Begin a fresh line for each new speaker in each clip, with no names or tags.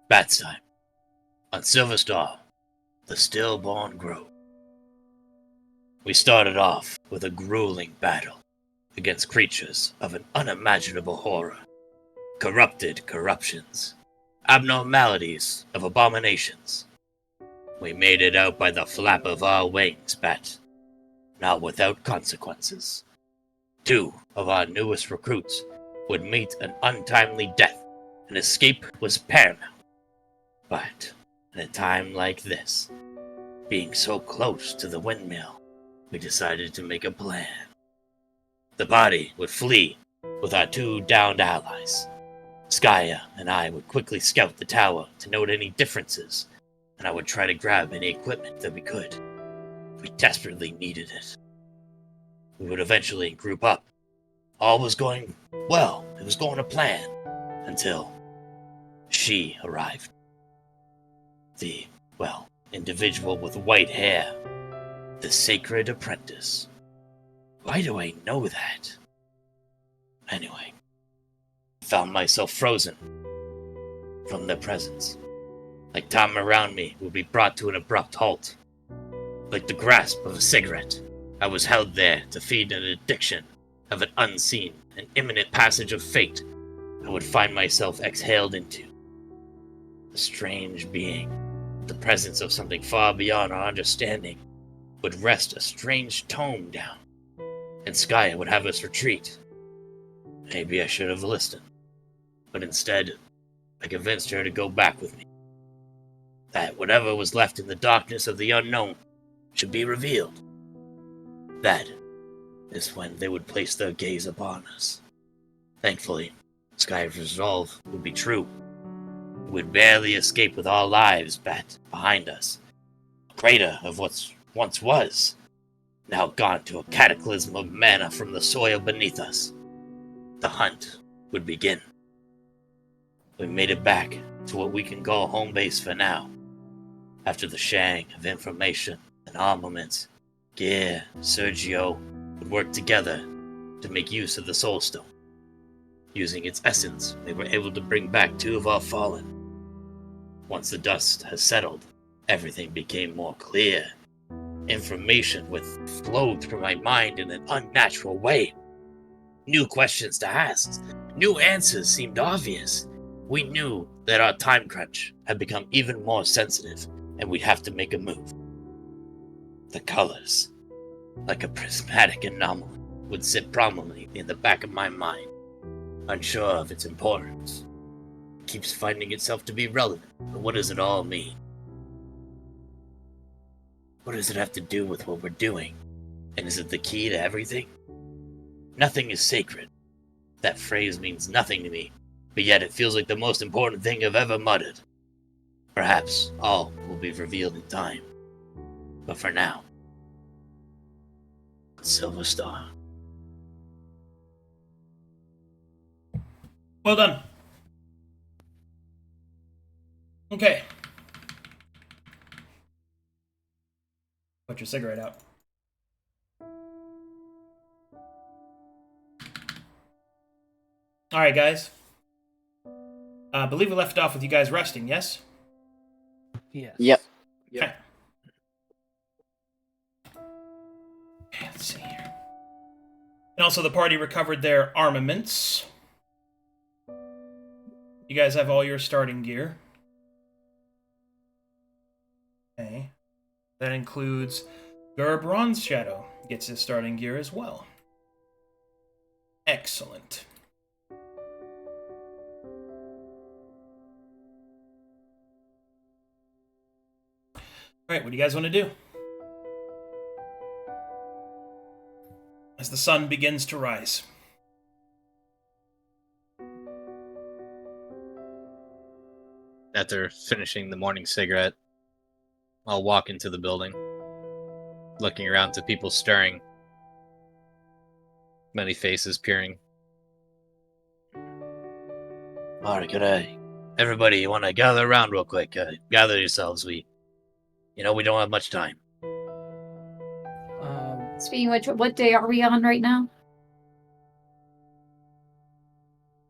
Bats time. On Silver Star, the Stillborn Grove. We started off with a grueling battle against creatures of an unimaginable horror. Corrupted corruptions. Abnormalities of abominations. We made it out by the flap of our wings, Bat. Not without consequences. 2 of our newest recruits would meet an untimely death, and escape was paramount. But in a time like this, being so close to the windmill, we decided to make a plan. The body would flee with our 2 downed allies. Skaya and I would quickly scout the tower to note any differences, and I would try to grab any equipment that we could. We desperately needed it. We would eventually group up. All was going well. It was going to plan. Until she arrived. The, individual with white hair. The Sacred Apprentice. Why do I know that? Anyway, I found myself frozen from their presence. Like time around me would be brought to an abrupt halt. Like the grasp of a cigarette, I was held there to feed an addiction of an unseen and imminent passage of fate I would find myself exhaled into. A strange being, the presence of something far beyond our understanding, would wrest a strange tome down, and Skaya would have us retreat. Maybe I should have listened, but instead, I convinced her to go back with me. That whatever was left in the darkness of the unknown should be revealed. That is when they would place their gaze upon us. Thankfully, Skaya's resolve would be true. We would barely escape with our lives behind us. A crater of what once was, now gone to a cataclysm of mana from the soil beneath us. The hunt would begin. We made it back to what we can call home base for now. After the sharing of information and armaments, Gear and Sergio would work together to make use of the Soul Stone. Using its essence, they were able to bring back 2 of our fallen. Once the dust has settled, everything became more clear. Information would flow through my mind in an unnatural way. New questions to ask, new answers seemed obvious. We knew that our time crunch had become even more sensitive, and we'd have to make a move. The colors, like a prismatic anomaly, would sit prominently in the back of my mind, unsure of its importance. It keeps finding itself to be relevant, but what does it all mean? What does it have to do with what we're doing? And is it the key to everything? Nothing is sacred. That phrase means nothing to me, but yet it feels like the most important thing I've ever muttered. Perhaps all will be revealed in time. But for now, Silver Star.
Well done. Okay. Put your cigarette out. Alright, guys. I believe we left off with you guys resting, yes?
Yes.
Yep.
Okay. Let's see here. And also the party recovered their armaments. You guys have all your starting gear. Okay. That includes Bronze Shadow gets his starting gear as well. Excellent. Alright, what do you guys want to do? As the sun begins to rise.
After finishing the morning cigarette, I'll walk into the building, looking around to people stirring, many faces peering.
Alright, good day. Everybody, you want to gather around real quick? Gather yourselves. We don't have much time.
Speaking of which, what day are we on right now?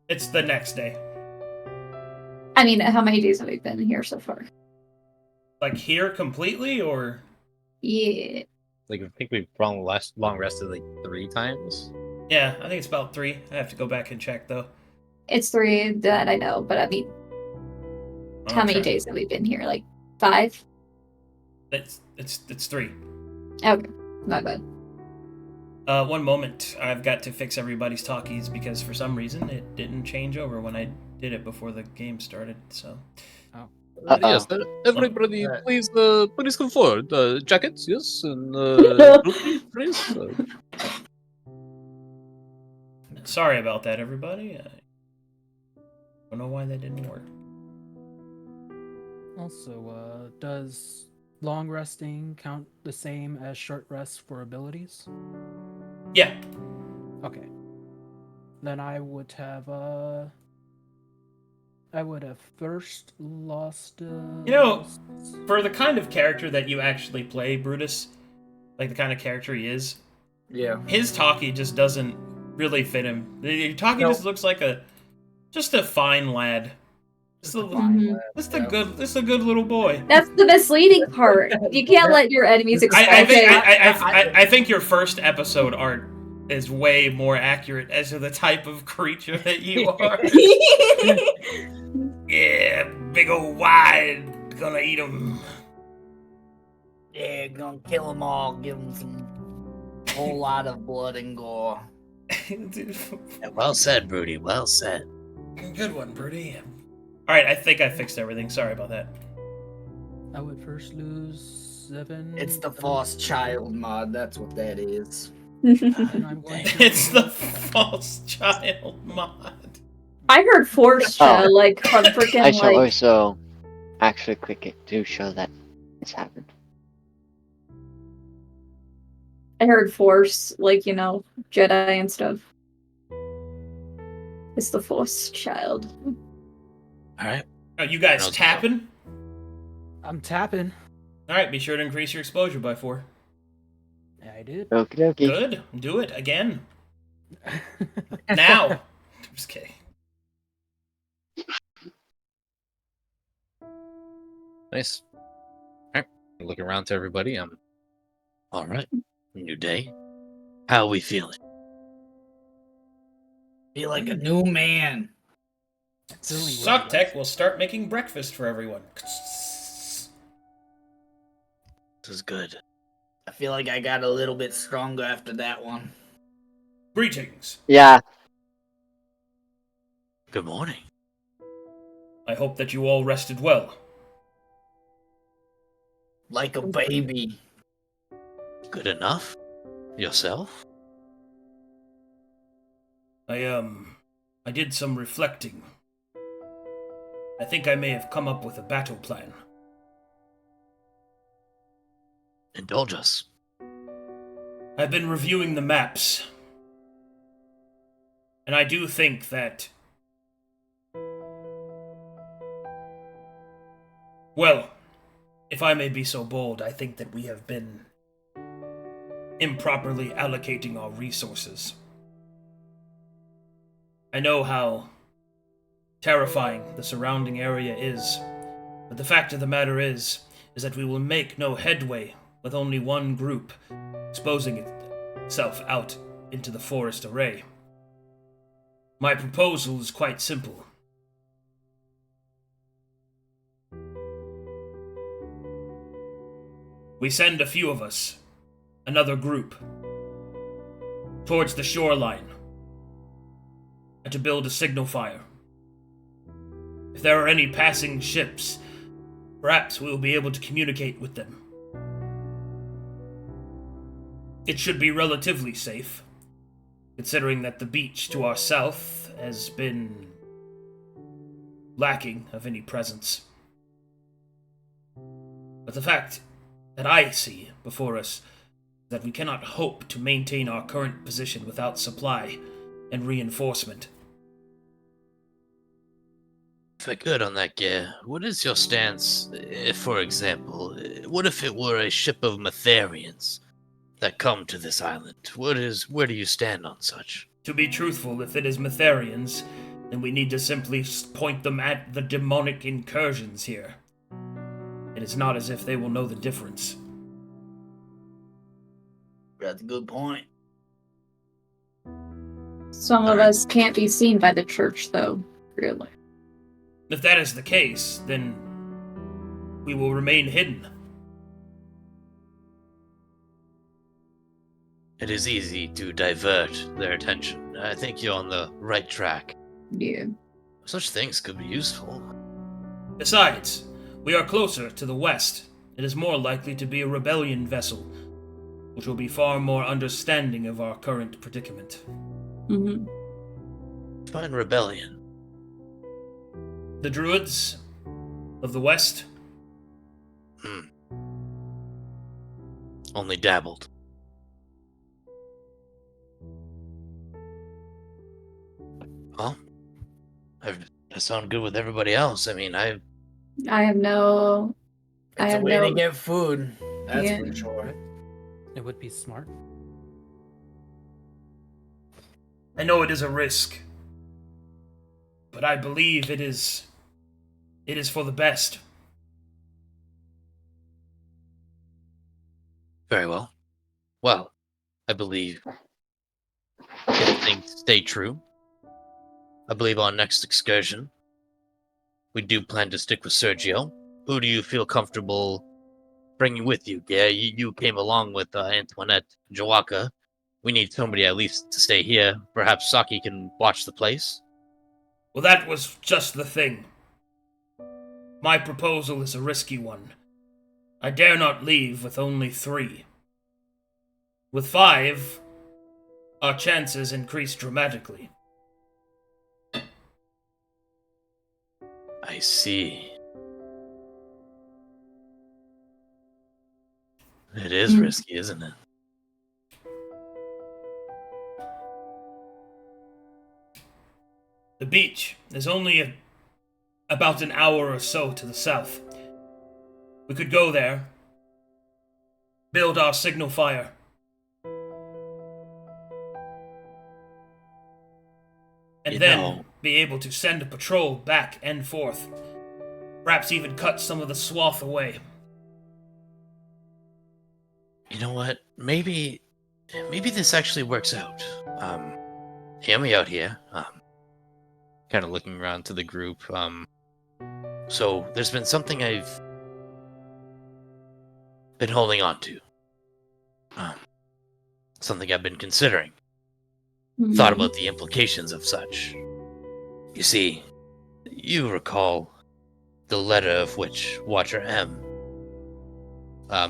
It's the next day.
I mean, how many days have we been here so far?
Like here completely, or
Yeah.
Like, I think we've long rested like 3 times.
yeah, I think it's about 3. I have to go back and check though.
It's 3 that I know, but I mean, how many days have we been here? Like 5?
It's 3.
Okay, not bad.
One moment. I've got to fix everybody's talkies because for some reason it didn't change over when I did it before the game started. So
Yes, everybody, please come forward. Jackets, yes, and please.
sorry about that, everybody. I don't know why that didn't work.
Also, does long resting count the same as short rest for abilities?
Yeah.
Okay. Then I would have first lost.
For the kind of character that you actually play, Brutus, like the kind of character he is,
Yeah.
his talkie just doesn't really fit him. Your talkie just looks like a fine lad. Just a good little boy.
That's the misleading part. You can't let your enemies expect
I think your first episode art is way more accurate as to the type of creature that you are. Yeah, big old wide, gonna eat them.
Yeah, gonna kill them all, give them some whole lot of blood and gore.
Yeah, well said, Broody. Well said.
Good one, Broody. Alright, I think I fixed everything. Sorry about that.
I would first lose 7.
It's the false child mod, that's what that is.
And I'm going to
It's the false child mod.
I heard Force like from freaking
I shall
like.
also actually click it to show that it's happened.
I heard Force, like, you know, Jedi and stuff. It's the Force child.
Alright.
Oh, you guys
I'll-
tapping?
I'm tapping.
Alright, be sure to increase your exposure by 4.
Yeah, I did.
Okie dokie.
Good. Do it again. Now. I'm just kidding.
Nice. Alright. Look around to everybody.
Alright. New day. How are we feeling?
Feel like a new man.
Socktech will start making breakfast for everyone.
This is good.
I feel like I got a little bit stronger after that one.
Greetings.
Yeah,
Good morning.
I hope that you all rested well.
Like a baby.
Good enough? Yourself?
I did some reflecting. I think I may have come up with a battle plan.
Indulge us.
I've been reviewing the maps, and I do think that, well, if I may be so bold, I think that we have been improperly allocating our resources. I know how terrifying the surrounding area is, but the fact of the matter is that we will make no headway with only one group exposing itself out into the forest array. My proposal is quite simple. We send a few of us, another group, towards the shoreline, and to build a signal fire. If there are any passing ships, perhaps we will be able to communicate with them. It should be relatively safe, considering that the beach to our south has been lacking of any presence. But the fact that I see before us is that we cannot hope to maintain our current position without supply and reinforcement.
If I could on that gear, what is your stance, if, for example, what if it were a ship of Matharians that come to this island? Where do you stand on such?
To be truthful, if it is Matharians, then we need to simply point them at the demonic incursions here. It is not as if they will know the difference.
That's a good point.
Some of us can't be seen by the church, though, really.
If that is the case, then we will remain hidden.
It is easy to divert their attention. I think you're on the right track.
Yeah.
Such things could be useful.
Besides, we are closer to the west. It is more likely to be a rebellion vessel, which will be far more understanding of our current predicament.
Mm-hmm.
Find rebellion.
The druids of the west?
Only dabbled. Well, I sound good with everybody else. I mean,
I have no.
It's a way to get food. That's
Yeah.
for sure.
It would be smart.
I know it is a risk, but I believe it is for the best.
very well. Well, I believe if things stay true, I believe our next excursion, we do plan to stick with Sergio. Who do you feel comfortable bringing with you? Yeah, you came along with Antoinette Jawaka. We need somebody at least to stay here. Perhaps Saki can watch the place.
Well, that was just the thing. My proposal is a risky one. I dare not leave with only 3. With 5, our chances increase dramatically.
I see. It is risky, isn't it?
The beach is only about an hour or so to the south. We could go there, build our signal fire, and then be able to send a patrol back and forth. Perhaps even cut some of the swath away.
You know what? Maybe this actually works out. Hear me out here.
Kind of looking around to the group.
So there's been something I've been holding on to. Something I've been considering. Thought about the implications of such. You see, you recall the letter of which Watcher M.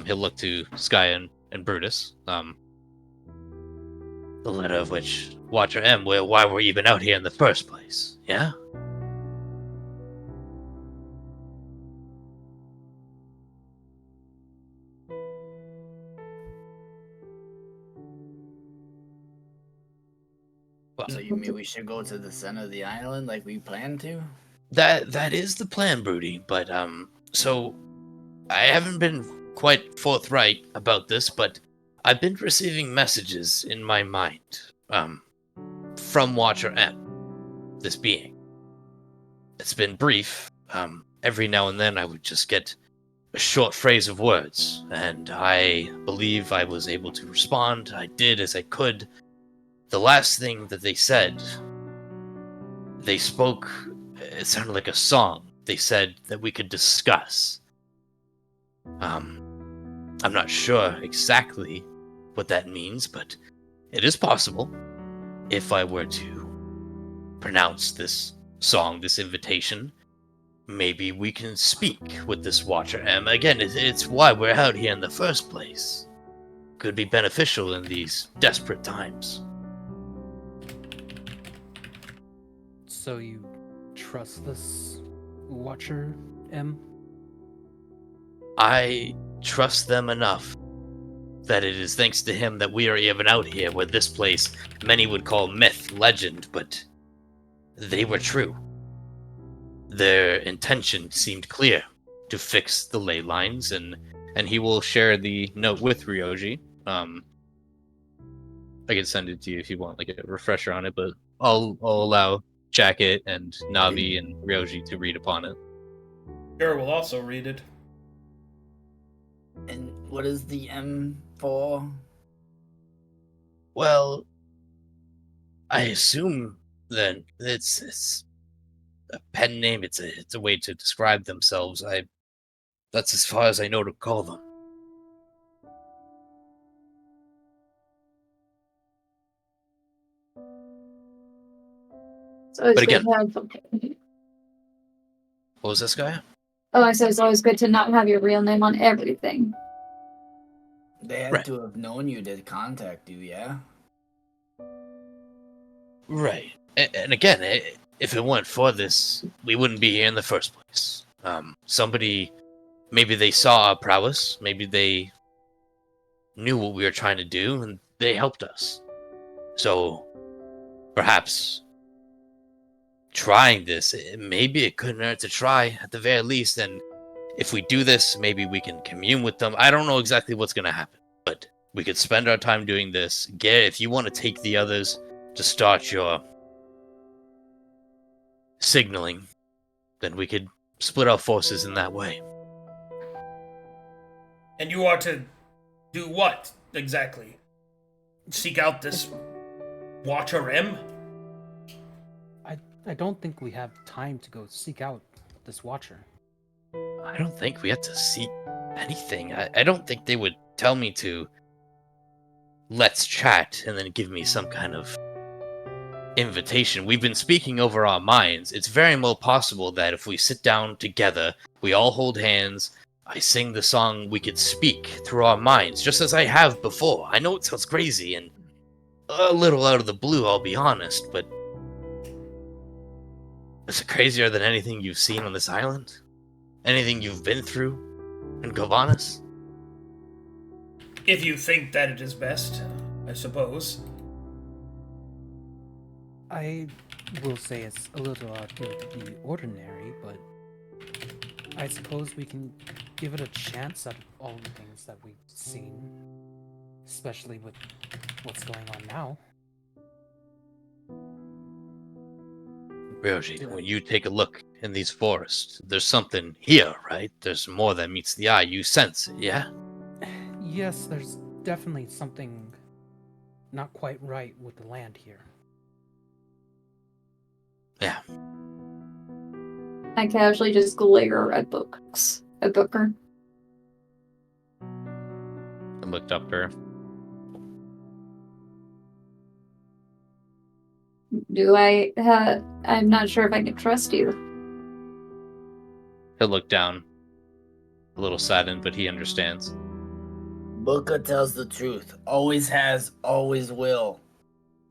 He'll look to Sky and Brutus.
The letter of which Watcher M. Why we're even out here in the first place? Yeah.
So you mean we should go to the center of the island like we planned to?
That is the plan, Broody, but so I haven't been quite forthright about this, but I've been receiving messages in my mind from Watcher M, this being. It's been brief. Every now and then I would just get a short phrase of words, and I believe I was able to respond. I did as I could. The last thing that they said, they spoke, it sounded like a song. They said that we could discuss. I'm not sure exactly what that means, but it is possible. If I were to pronounce this song, this invitation, maybe we can speak with this Watcher M. Again, it's why we're out here in the first place. Could be beneficial in these desperate times.
So you trust this Watcher M?
I trust them enough that it is thanks to him that we are even out here with this place many would call myth, legend, but they were true. Their intention seemed clear, to fix the ley lines, and
he will share the note with Ryoji. I can send it to you if you want like a refresher on it, but I'll allow jacket and Navi and Ryoji to read upon it.
Kara will also read it.
And what is the M for?
Well, I assume that it's a pen name. It's a way to describe themselves. That's as far as I know to call them.
So it's
But again-
good to have.
What was this guy?
Oh, I said it's always good to not have your real name on everything.
They had
Right.
to have known you to contact you, yeah?
Right. And again, if it weren't for this, we wouldn't be here in the first place. Somebody, maybe they saw our prowess, maybe they knew what we were trying to do, and they helped us. So, perhaps trying this, maybe it couldn't hurt to try at the very least. And if we do this, maybe we can commune with them. I don't know exactly what's going to happen, but we could spend our time doing this. If you want to take the others to start your signaling, then we could split our forces in that way.
And you are to do what, exactly? Seek out this Watcher M?
I don't think we have time to go seek out this Watcher.
I don't think we have to seek anything. I don't think they would tell me to let's chat and then give me some kind of invitation. We've been speaking over our minds. It's very well possible that if we sit down together, we all hold hands, I sing the song, we could speak through our minds, just as I have before. I know it sounds crazy and a little out of the blue, I'll be honest, but is it crazier than anything you've seen on this island? Anything you've been through in Corvanis?
If you think that it is best, I suppose.
I will say it's a little out of the ordinary, but I suppose we can give it a chance out of all the things that we've seen, especially with what's going on now.
Ryoji, when you take a look in these forests, there's something here, right? There's more than meets the eye. You sense it, yeah?
Yes, there's definitely something not quite right with the land here.
Yeah.
I casually just glare at books. At Booker.
I looked up her.
I'm not sure if I can trust you.
He'll look down. A little saddened, but he understands.
Booker tells the truth. Always has, always will.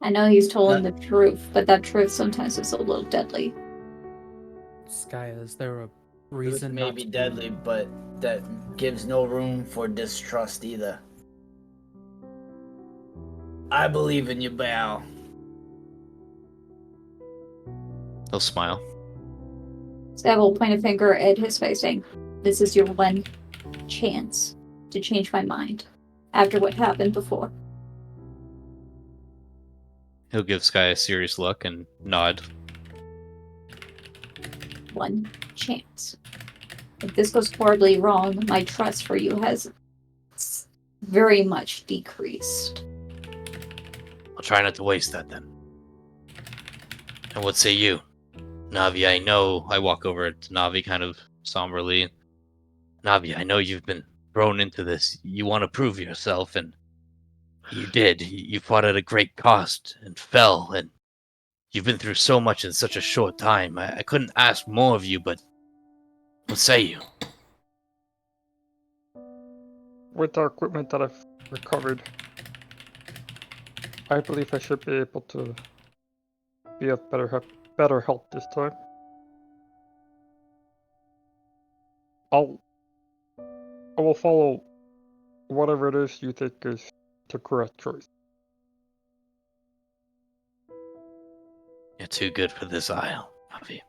I know he's told the truth, but that truth sometimes is a little deadly.
Skya, is there a
Truth
reason
may
not
be
to
deadly, but that gives no room for distrust either. I believe in you, Bal.
He'll smile.
Stab will point a finger at his face, saying, "This is your one chance to change my mind after what happened before."
He'll give Sky a serious look and nod.
One chance. If this goes horribly wrong, my trust for you has very much decreased.
I'll try not to waste that then. And what say you? Navi, I know, I walk over to Navi kind of somberly. Navi, I know you've been thrown into this. You want to prove yourself, and you did. You fought at a great cost and fell, and you've been through so much in such a short time. I couldn't ask more of you, but what say you?
With the equipment that I've recovered, I believe I should be able to be of better help this time. I will follow whatever it is you think is the correct choice.
You're too good for this isle, Navi.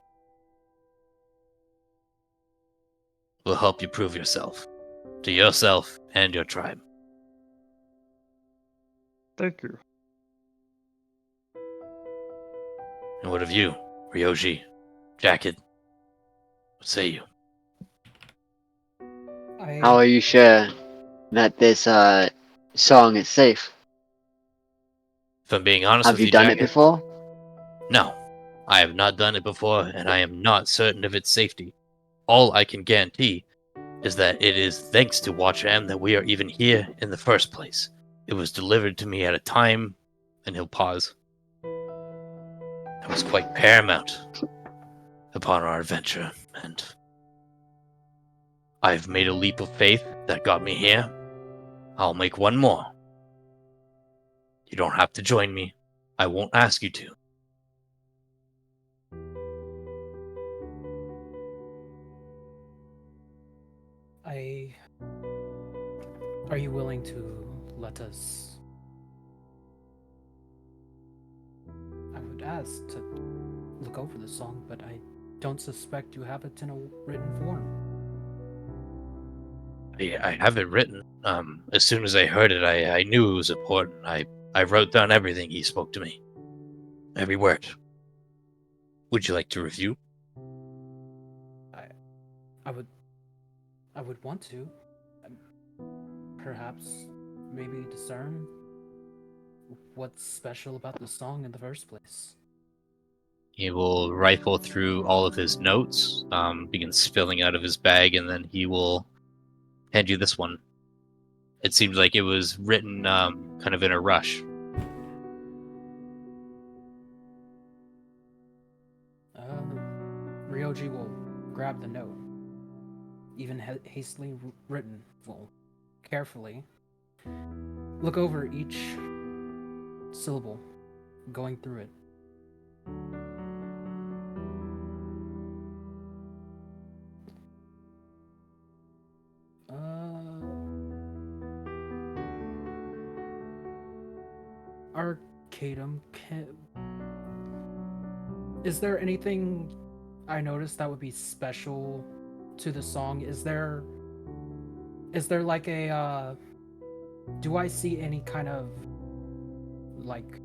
We'll help you prove yourself. To yourself and your tribe.
Thank you.
And what of you? Ryoji, Jacket, what say you?
How are you sure that this song is safe?
If I'm being honest
Have
with
you
you,
done
Jacket,
it before?
no. I have not done it before, and I am not certain of its safety. All I can guarantee is that it is thanks to Watcher M that we are even here in the first place. It was delivered to me at a time, and he'll pause. That was quite paramount upon our adventure, and I've made a leap of faith that got me here. I'll make one more. You don't have to join me. I won't ask you to.
Are you willing to let us... I would ask to look over the song, but I don't suspect you have it in a written form.
I have it written. As soon as I heard it, I knew it was important. I wrote down everything he spoke to me. Every word. Would you like to review?
I would want to. Perhaps, maybe discern what's special about the song in the first place.
He will rifle through all of his notes, begin spilling out of his bag, and then he will hand you this one. It seems like it was written kind of in a rush.
Ryoji will grab the note, even hastily written, will carefully look over each syllable, going through it. Arcadum, is there anything I noticed that would be special to the song? Is there like a do I see any kind of like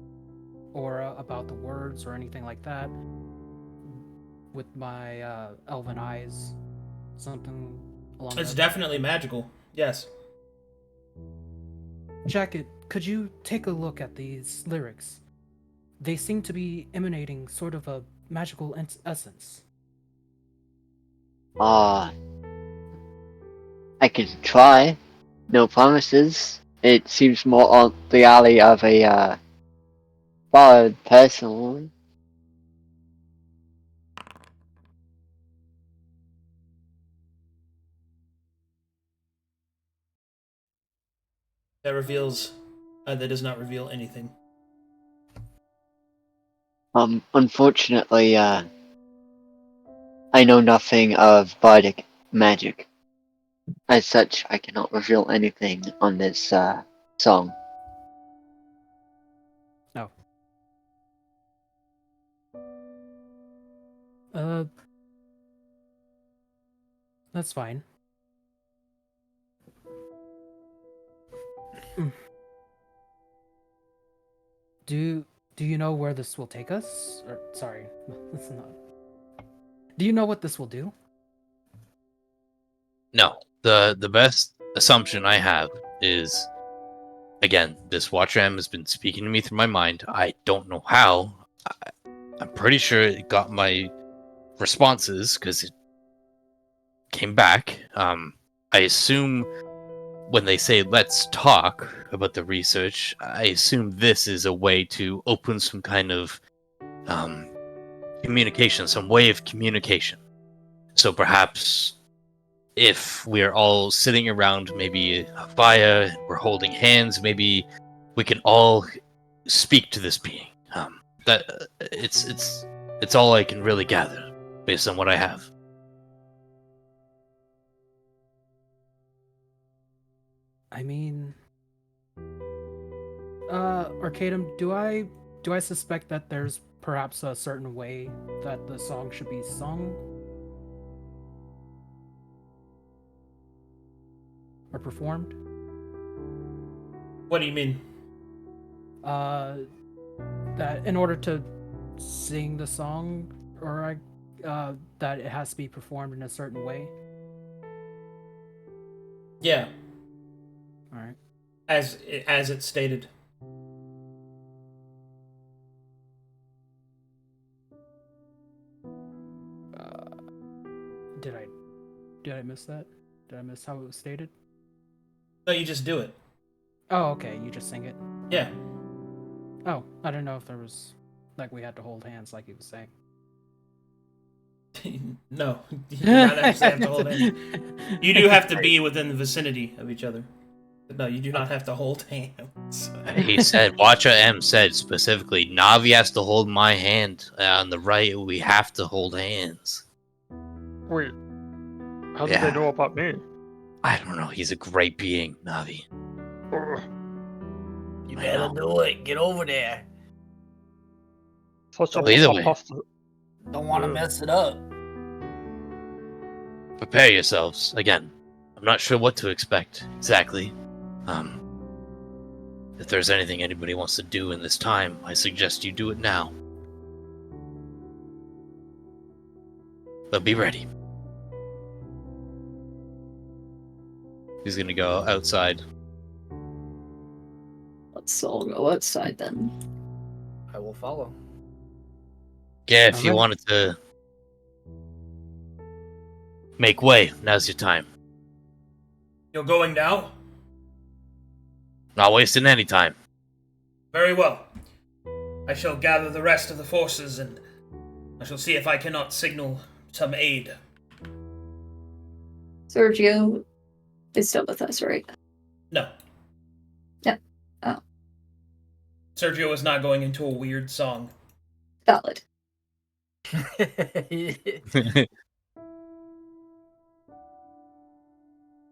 aura about the words or anything like that with my elven eyes? Something along
It's
that.
definitely magical. Yes.
Jacket, could you take a look at these lyrics? They seem to be emanating sort of a magical essence.
I could try. No promises. It seems more on the alley of a bard personally.
That reveals. That does not reveal anything.
Unfortunately, I know nothing of bardic magic. As such, I cannot reveal anything on this song.
No. That's fine. Do you know where this will take us? Or sorry, it's not. Do you know what this will do?
No. The best assumption I have is, again, this Watcher M has been speaking to me through my mind. I don't know how. I'm pretty sure it got my responses because it came back. I assume when they say let's talk about the research, I assume this is a way to open some kind of communication, some way of communication. So perhaps if we're all sitting around maybe a fire, we're holding hands, maybe we can all speak to this being. That it's all I can really gather based on what I have.
I mean, Arcadum, do I suspect that there's perhaps a certain way that the song should be sung or performed?
What do you mean?
That in order to sing the song, or that it has to be performed in a certain way.
Yeah,
All right.
as it's stated.
Did I miss that? Did I miss how it was stated?
No, you just do it.
Oh, okay. You just sing it.
Yeah.
Oh, I didn't know if there was like we had to hold hands, like he was saying.
No, you do not actually have to hold hands. You do have to be within the vicinity of each other. But no, you do not have to hold hands.
He said, Watcha M said specifically, Navi has to hold my hand on the right. We have to hold hands.
Wait, how did
Yeah.
they know about me?
I don't know. He's a great being, Navi.
Ugh,
You
I
better
know.
do it. Get over there.
such a
Well, either way.
Don't want to mess it up.
Prepare yourselves. Again, I'm not sure what to expect exactly. If there's anything anybody wants to do in this time, I suggest you do it now. But be ready. He's gonna go outside.
Let's all go outside then.
I will follow.
Yeah, if you
Alright.
wanted to make way, now's your time.
You're going now?
Not wasting any time.
Very well. I shall gather the rest of the forces and I shall see if I cannot signal some aid.
Sergio is still with us, right?
No.
Yep. Oh.
Sergio is not going into a weird song.
Valid.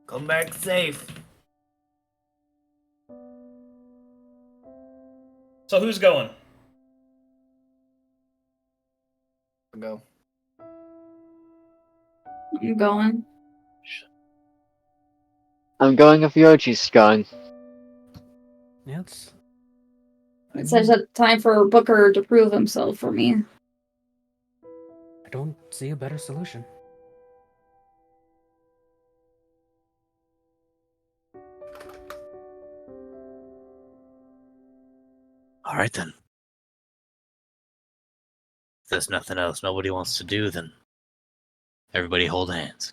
Come back safe.
So who's going?
Go.
You going?
I'm going if Yoji's going.
Yeah, it's. I
It's
mean,
such a time for Booker to prove himself for me.
I don't see a better solution.
All right then. If there's nothing else nobody wants to do, then everybody hold hands.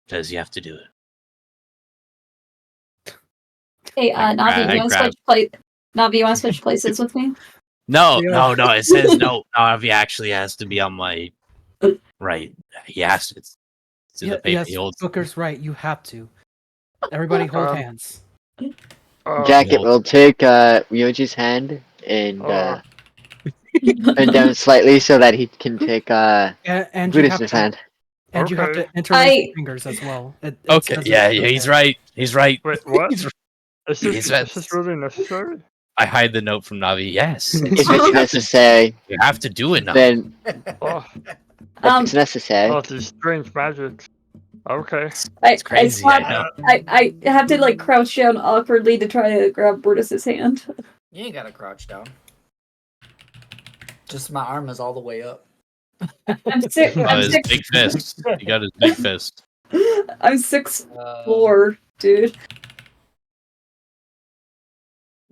Because you have to do it.
Hey, Navi, you want to switch Navi, you want to switch places with me?
No,
Yeah.
no, it says no. Navi actually has to be on my right. He has to. It's in the paper.
Yes,
He holds.
Booker's right. You have to. Everybody hold hands.
Jacket
No.
will take Ryoji's hand and bend down slightly so that he can take
And you have
Brutus's
to.
hand.
And you have
Okay.
to interlace your fingers as well. It
Okay,
says
yeah,
it
yeah, he's
there.
right. He's right.
Wait, what?
He's right.
Is
He's
this really necessary?
I hide the note from Navi. Yes,
If it's necessary,
you have to do it now.
then
Oh,
if it's necessary.
oh, these strange magics. Okay.
It's crazy. I know.
I have to like crouch down awkwardly to try to grab Brutus's hand.
You ain't gotta crouch down. Just my arm is all the way up.
I'm six.
Oh,
I'm
his
six.
big fist. He got his big fist.
I'm 6'4", dude.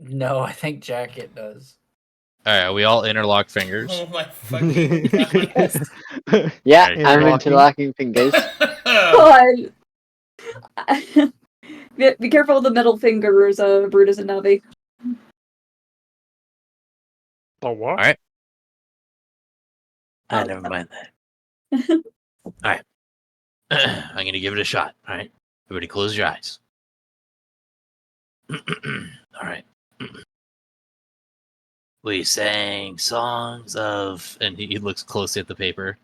No, I think Jacket does.
All right, we all interlock fingers.
Oh my fucking god.
Yeah,
Alright,
I'm
interlocking.
interlocking fingers.
God. Be careful of the middle fingers, Brutus and Navi.
Oh, what?
Alright. Never mind that. All right. I'm going to give it a shot. All right. Everybody close your eyes. All right. We sang songs of, and he looks closely at the paper.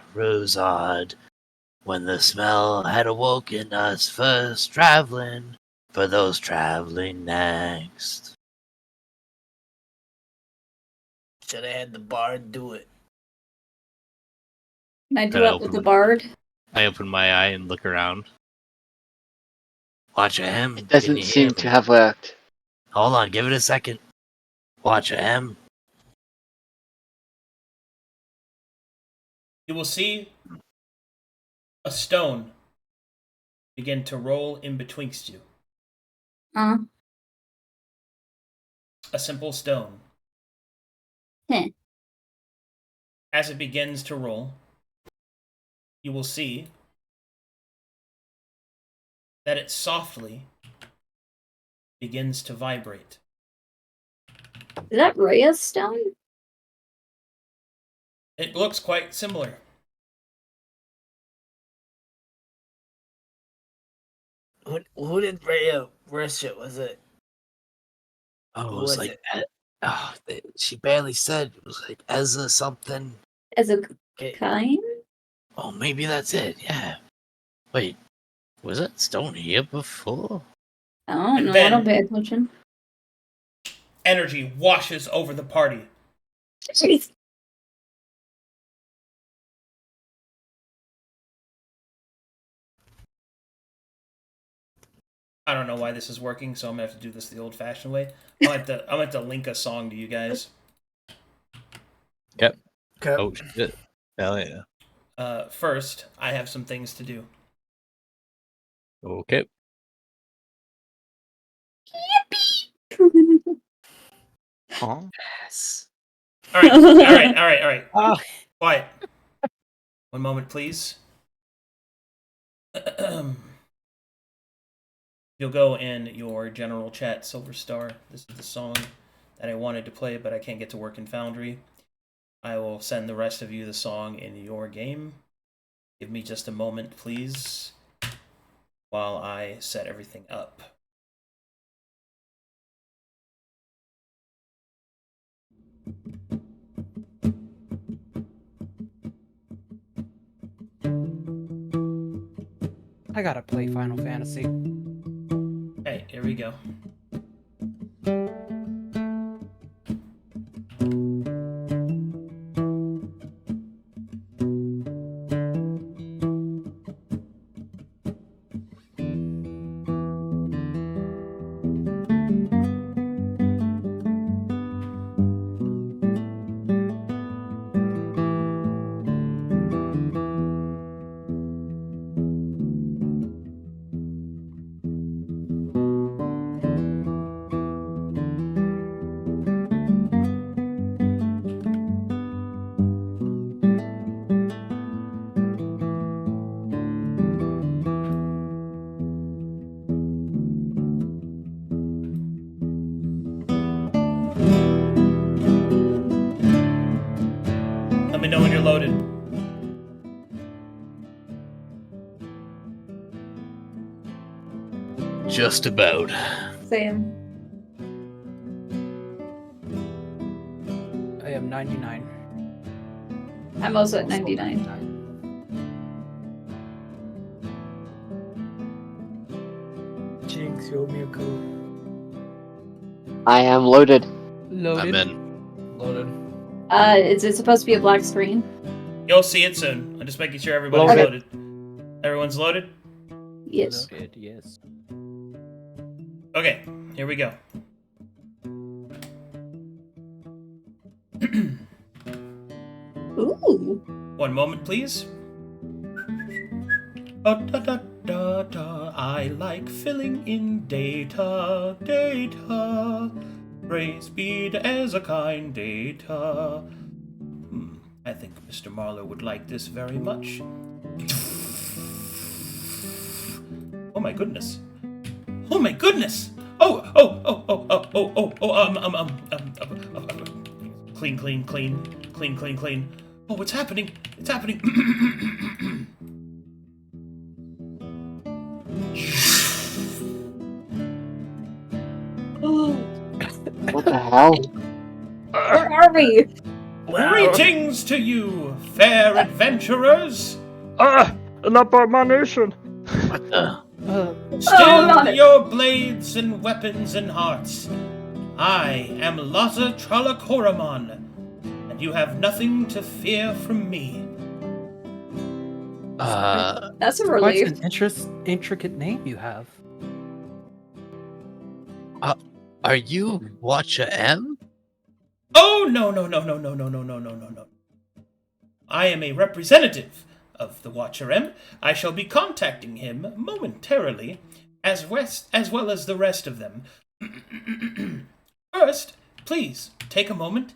Saharuzad, when the smell had awoken us first traveling, for those traveling next.
Should have had the bard do it.
Can I do
Gotta
it with
open
the
it.
bard?
I open my eye and look around. Watch him.
It doesn't seem to have worked.
Hold on, give it a second. Watch him.
You will see a stone begin to roll in betwixt you.
Uh,
A simple stone.
heh.
As it begins to roll, you will see that it softly begins to vibrate.
Is that Rhea's stone?
It looks quite similar.
Who did Rhea worship? Was it?
Oh,
Who
it was
was
like,
it?
she barely said it was like Ezra something.
As a
Okay.
kind?
Oh, maybe that's it. Yeah. Wait, was that stone here before?
I don't
And
know. I
then-
don't pay attention.
Energy washes over the party.
Jeez.
I don't know why this is working, so I'm gonna have to do this the old-fashioned way. I'm gonna have to link a song to you guys.
Yep.
Okay.
Oh shit. Hell yeah.
First, I have some things to do.
Okay.
Huh?
Yes.
All right.
Oh.
Quiet. One moment, please. You'll go in your general chat, Silver Star. This is the song that I wanted to play, but I can't get to work in Foundry. I will send the rest of you the song in your game. Give me just a moment, please, while I set everything up.
I gotta play Final Fantasy.
Hey, here we go. Let me know when you're loaded.
Just about.
Same.
I am 99.
I'm also at 99.
Jinx, you owe me a code.
I am loaded.
Loaded.
I'm in.
Loaded.
Is it supposed to be a black screen?
You'll see it soon. I'm just making sure everybody's
Loaded.
loaded. Everyone's loaded?
Yes.
Loaded, yes.
Okay, here we go.
Ooh.
One moment, please. Oh, da, da, da, da. I like filling in data, data. Praise be to Ezekine data. I think Mr. Marlowe would like this very much. Oh my goodness. Oh my goodness. Clean, clean, clean, clean, clean, clean. Oh, what's happening? It's happening.
What the hell?
Where are we?
Greetings to you, fair adventurers.
Not by my nation.
What the?
Still
not it.
your blades and weapons and hearts. I am Lotta Tralacoramon, and you have nothing to fear from me.
That's a
Quite
relief.
an intricate name you have.
Are you Watcha M?
Oh, no. I am a representative of the Watcher M. I shall be contacting him momentarily, as well as the rest of them. First, please, take a moment.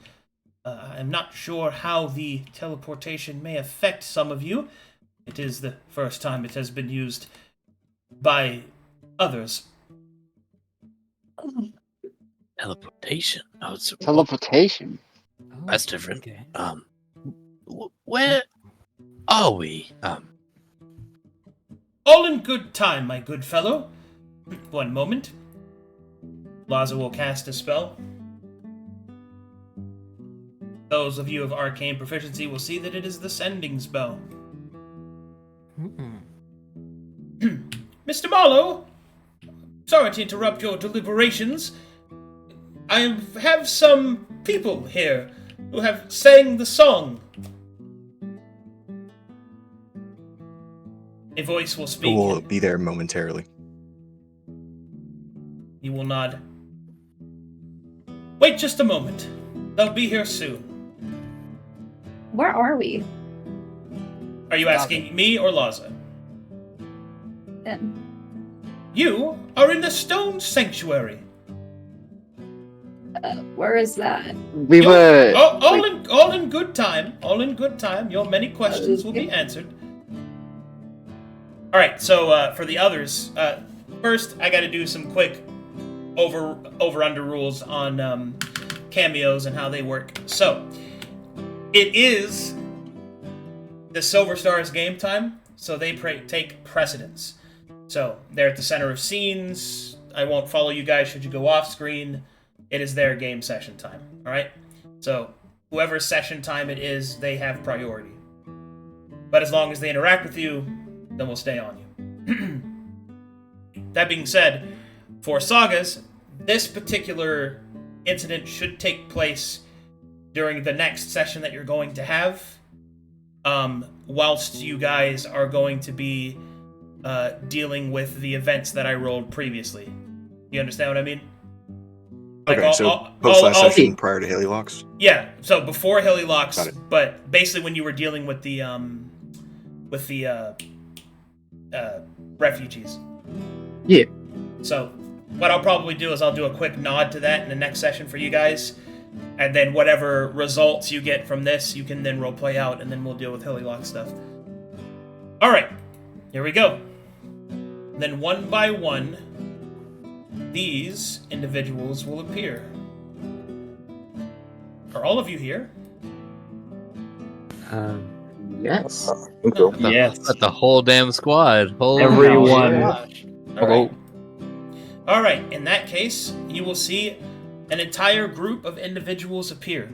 I'm not sure how the teleportation may affect some of you. It is the first time it has been used by others.
Teleportation. Oh,
Teleportation.
Oh,
that's different.
okay.
Where are we?
All in good time, my good fellow. One moment. Laza will cast a spell. Those of you of arcane proficiency will see that it is the sending spell. Mr. Marlowe, sorry to interrupt your deliberations. I have some people here who have sang the song. A voice will speak.
We'll be there momentarily.
You will nod. Wait just a moment. They'll be here soon.
Where are we?
Are you asking me or Laza?
Um,
You are in the Stone Sanctuary.
where is that?
We
You're-
were.
all in good time. All in good time. Your many questions will be answered. All right. So for the others, first I got to do some quick over/under rules on cameos and how they work. So it is the Silver Stars game time, so they take precedence. So they're at the center of scenes. I won't follow you guys should you go off screen. It is their game session time. All right. So whoever session time it is, they have priority. But as long as they interact with you, then we'll stay on you. That being said, for sagas, this particular incident should take place during the next session that you're going to have, whilst you guys are going to be dealing with the events that I rolled previously. You understand what I mean? Like
Okay, post last session prior to Haley Locks.
Yeah, so before Hilly Locks,
Got it.
but basically when you were dealing with the refugees.
Yeah.
So what I'll probably do is I'll do a quick nod to that in the next session for you guys, and then whatever results you get from this, you can then roleplay out, and then we'll deal with Hilly Lock stuff. All right, here we go. Then one by one, these individuals will appear. Are all of you here?
Yes.
That's the whole damn squad. Holy
Everyone.
gosh.
All right, in that case, you will see an entire group of individuals appear,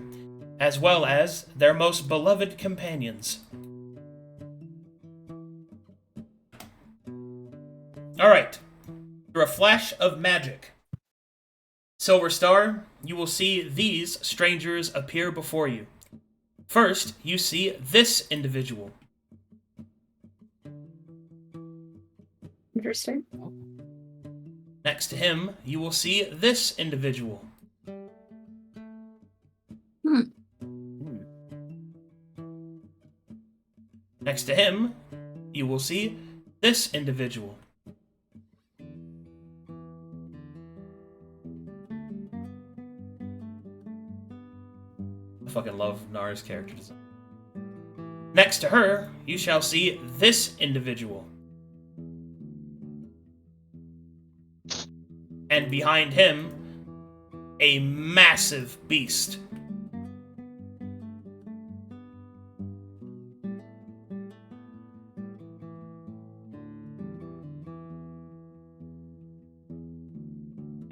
as well as their most beloved companions. All right, through a flash of magic, Silver Star, you will see these strangers appear before you. First, you see this individual.
Interesting.
Next to him, you will see this individual. Next to him, you will see this individual. I fucking love Nara's character design. Next to her, you shall see this individual. And behind him, a massive beast.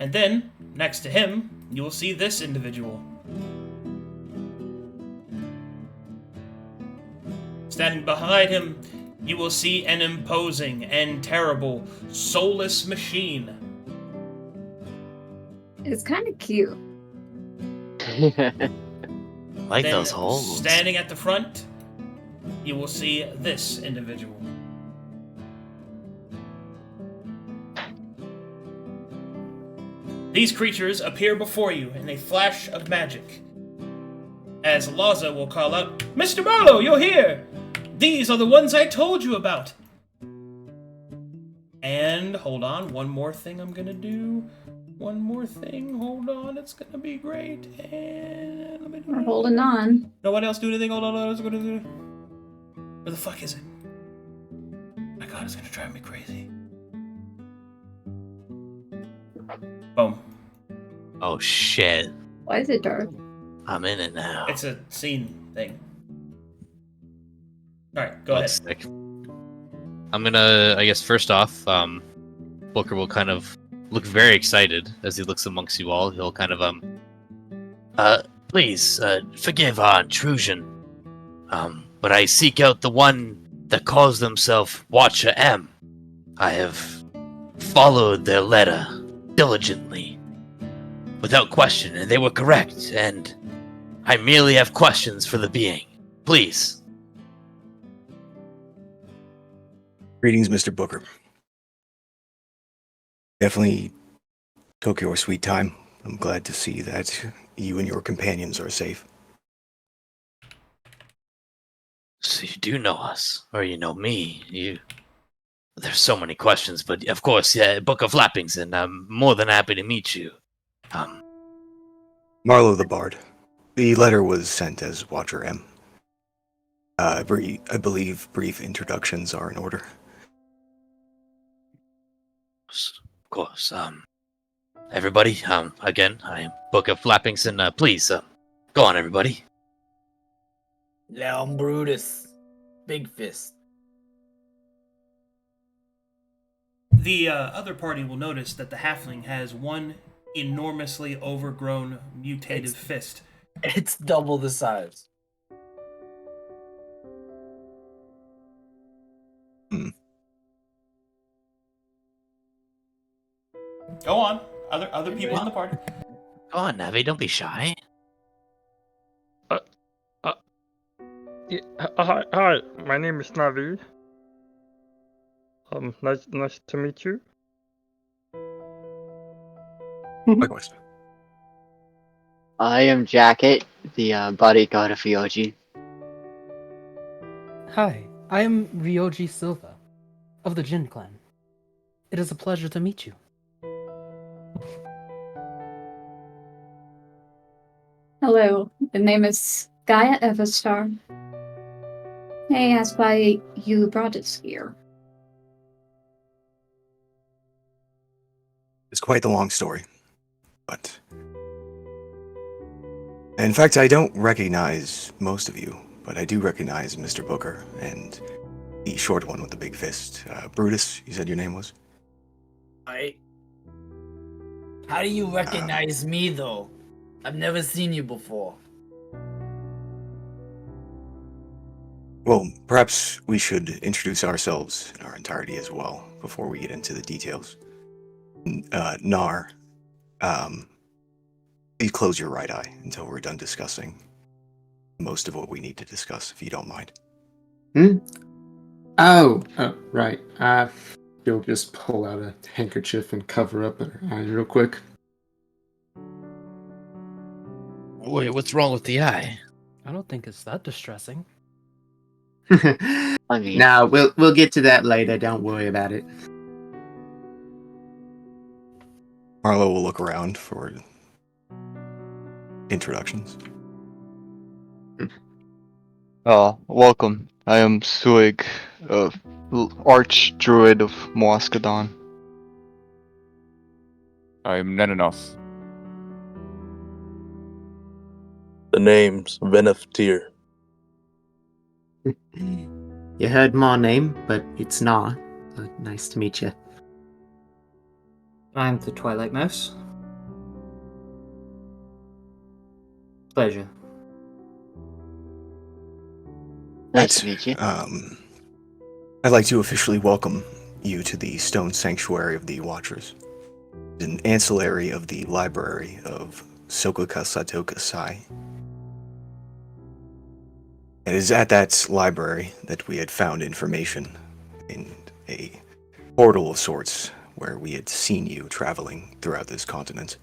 And then, next to him, you will see this individual. Standing behind him, you will see an imposing and terrible, soulless machine.
It's kind of cute.
Like
Then,
those holes.
standing at the front, you will see this individual. These creatures appear before you in a flash of magic, as as Laza will call out, Mr. Marlowe, you're here! These are the ones I told you about! And, hold on, one more thing I'm gonna do. One more thing, hold on, it's gonna be great. And let me do
We're holding on.
Nobody else do anything? Hold on, I was gonna do. Where the fuck is it? My god, it's gonna drive me crazy. Boom.
Oh shit.
Why is it dark?
I'm in it now.
It's a scene thing. Alright, go
That's
ahead.
sick. I'm gonna, I guess, first off, Booker will kind of look very excited as he looks amongst you all. He'll kind of,
Please, forgive our intrusion. But I seek out the one that calls themselves Watcher M. I have followed their letter diligently, without question, and they were correct, and I merely have questions for the being. Please.
Greetings, Mr. Booker. Definitely took your sweet time. I'm glad to see that you and your companions are safe.
So you do know us, or you know me. There's so many questions, but of course, yeah, Book of Lappings, and I'm more than happy to meet you.
Marlowe the Bard. The letter was sent as Watcher M. I believe brief introductions are in order.
Of course. Everybody, again, I am Book of Flappings, and please, go on, everybody.
Leon Brutus. Big fist.
The other party will notice that the halfling has one enormously overgrown mutated fist.
It's double the size.
Go on. Other people in the party.
Go on, Navi, don't be shy.
Yeah, hi, my name is Navi. Nice to meet you.
Likewise.
I am Jacket, the bodyguard of Ryoji.
Hi, I am Ryoji Silva, of the Jin clan. It is a pleasure to meet you.
Hello, the name is Gaia Everstar. May I ask why you brought us here?
It's quite the long story, but... In fact, I don't recognize most of you, but I do recognize Mr. Booker and the short one with the big fist. Brutus, you said your name was?
How do you recognize me, though? I've never seen you before.
Well, perhaps we should introduce ourselves in our entirety as well, before we get into the details. Nar, please close your right eye until we're done discussing most of what we need to discuss, if you don't mind.
Oh, right. She'll just pull out a handkerchief and cover up her eyes real quick.
Wait, what's wrong with the eye?
I don't think it's that distressing.
I mean,
Nah, we'll get to that later. Don't worry about it.
Marlo will look around for introductions.
Welcome. I am Suig, Archdruid of Moaskadon.
I am Nenanos.
The name's Venef Tyr.
You heard my name, but it's not. Nice to meet you.
I'm the Twilight Mouse. Pleasure.
nice to meet you.
I'd like to officially welcome you to the Stone Sanctuary of the Watchers, an ancillary of the Library of Sokoka Satoka Sai. It is at that library that we had found information in a portal of sorts where we had seen you traveling throughout this continent.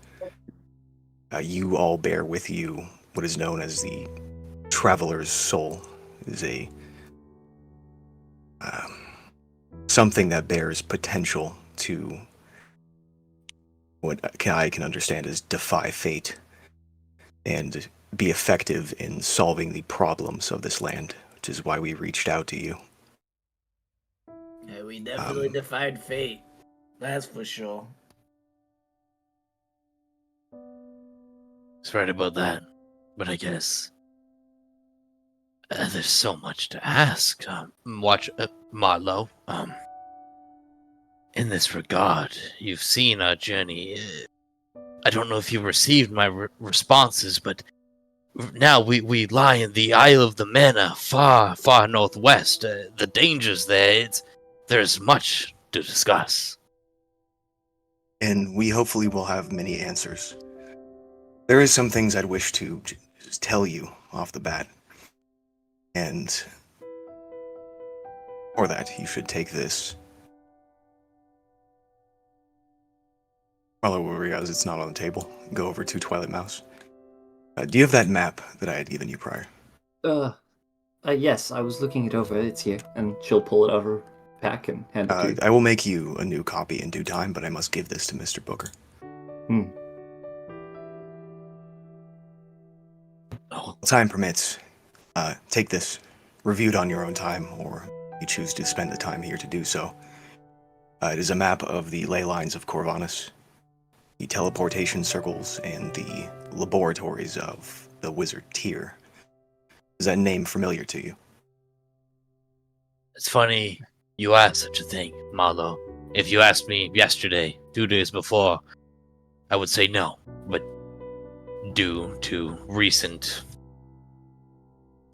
You all bear with you what is known as the traveler's soul is a something that bears potential to what I can understand is defy fate and be effective in solving the problems of this land, which is why we reached out to you.
Yeah, we definitely defied fate. That's for sure.
It's right about that, but I guess there's so much to ask. Marlowe. In this regard, you've seen our journey. I don't know if you received my responses, but now we lie in the Isle of the Manor, far, far northwest. The dangers there, there's much to discuss.
And we hopefully will have many answers. There is some things I'd wish to just tell you off the bat. And for that, you should take this. Marlo will realize it's not on the table. Go over to Twilight Mouse. Do you have that map that I had given you prior?
Yes, I was looking it over. It's here. And she'll pull it out of her pack and hand it to you.
I will make you a new copy in due time, but I must give this to Mr. Booker. Time permits. Take this. Review it on your own time, or you choose to spend the time here to do so. It is a map of the ley lines of Corvanis, the teleportation circles, and the laboratories of the Wizard Tyre. Is that name familiar to you?
It's funny you ask such a thing, Marlowe. If you asked me yesterday, 2 days before, I would say no. But due to recent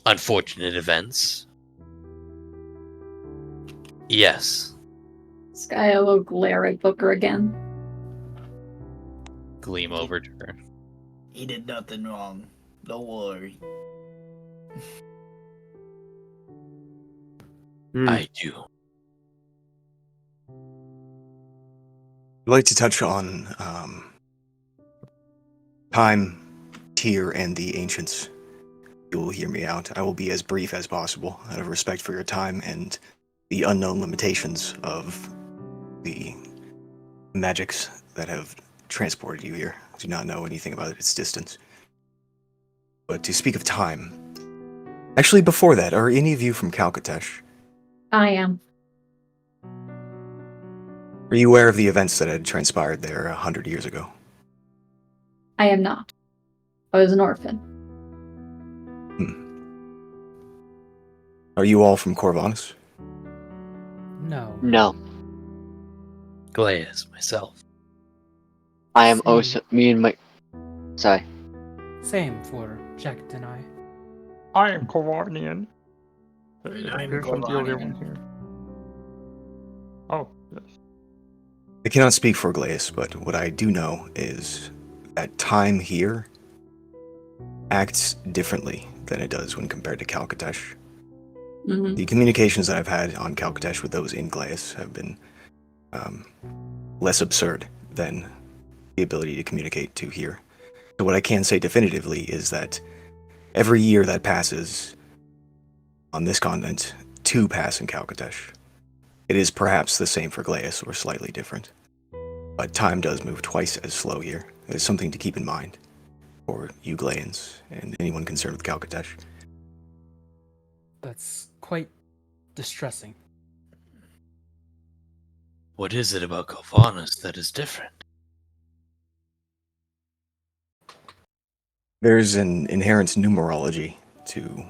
unfortunate events, yes.
Skye will glare at Booker again.
Gleam over to her.
He did nothing wrong. Don't worry.
I do.
I'd like to touch on time, Tyre, and the Ancients. You will hear me out. I will be as brief as possible, out of respect for your time and the unknown limitations of the magics that have transported you here. I do not know anything about its distance. But to speak of time... Actually, before that, are any of you from Calcatesh?
I am.
Were you aware of the events that had transpired there 100 years ago?
I am not. I was an orphan.
Are you all from Corvanis?
No.
No.
Glaeus, myself.
I am also... Me and my... Sorry.
Same for Jacket and I.
I am Corvanian.
I'm
Here's some the other one
Corvanian.
here. Oh, yes.
I cannot speak for Glaeus, but what I do know is that time here acts differently than it does when compared to Calcatesh.
Mm-hmm.
The communications that I've had on Calcatesh with those in Glaeus have been less absurd than the ability to communicate to here. So what I can say definitively is that every year that passes on this continent, 2 pass in Calcatesh. It is perhaps the same for Glaeus, or slightly different. But time does move twice as slow here. It is something to keep in mind for you Glaeans and anyone concerned with Calcatesh.
That's quite distressing.
What is it about Corvanis that is different?
There's an inherent numerology to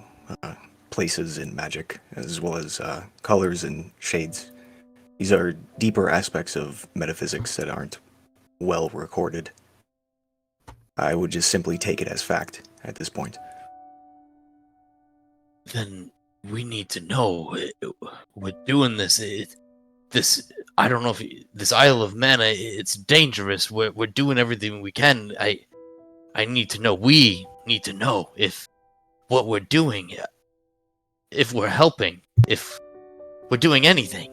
places in magic, as well as colors and shades. These are deeper aspects of metaphysics that aren't well recorded. I would just simply take it as fact at this point.
Then we need to know. We're doing this. I don't know if this Isle of Mana. It's dangerous. We're doing everything we can. I need to know. We need to know if what we're doing, if we're helping, if we're doing anything.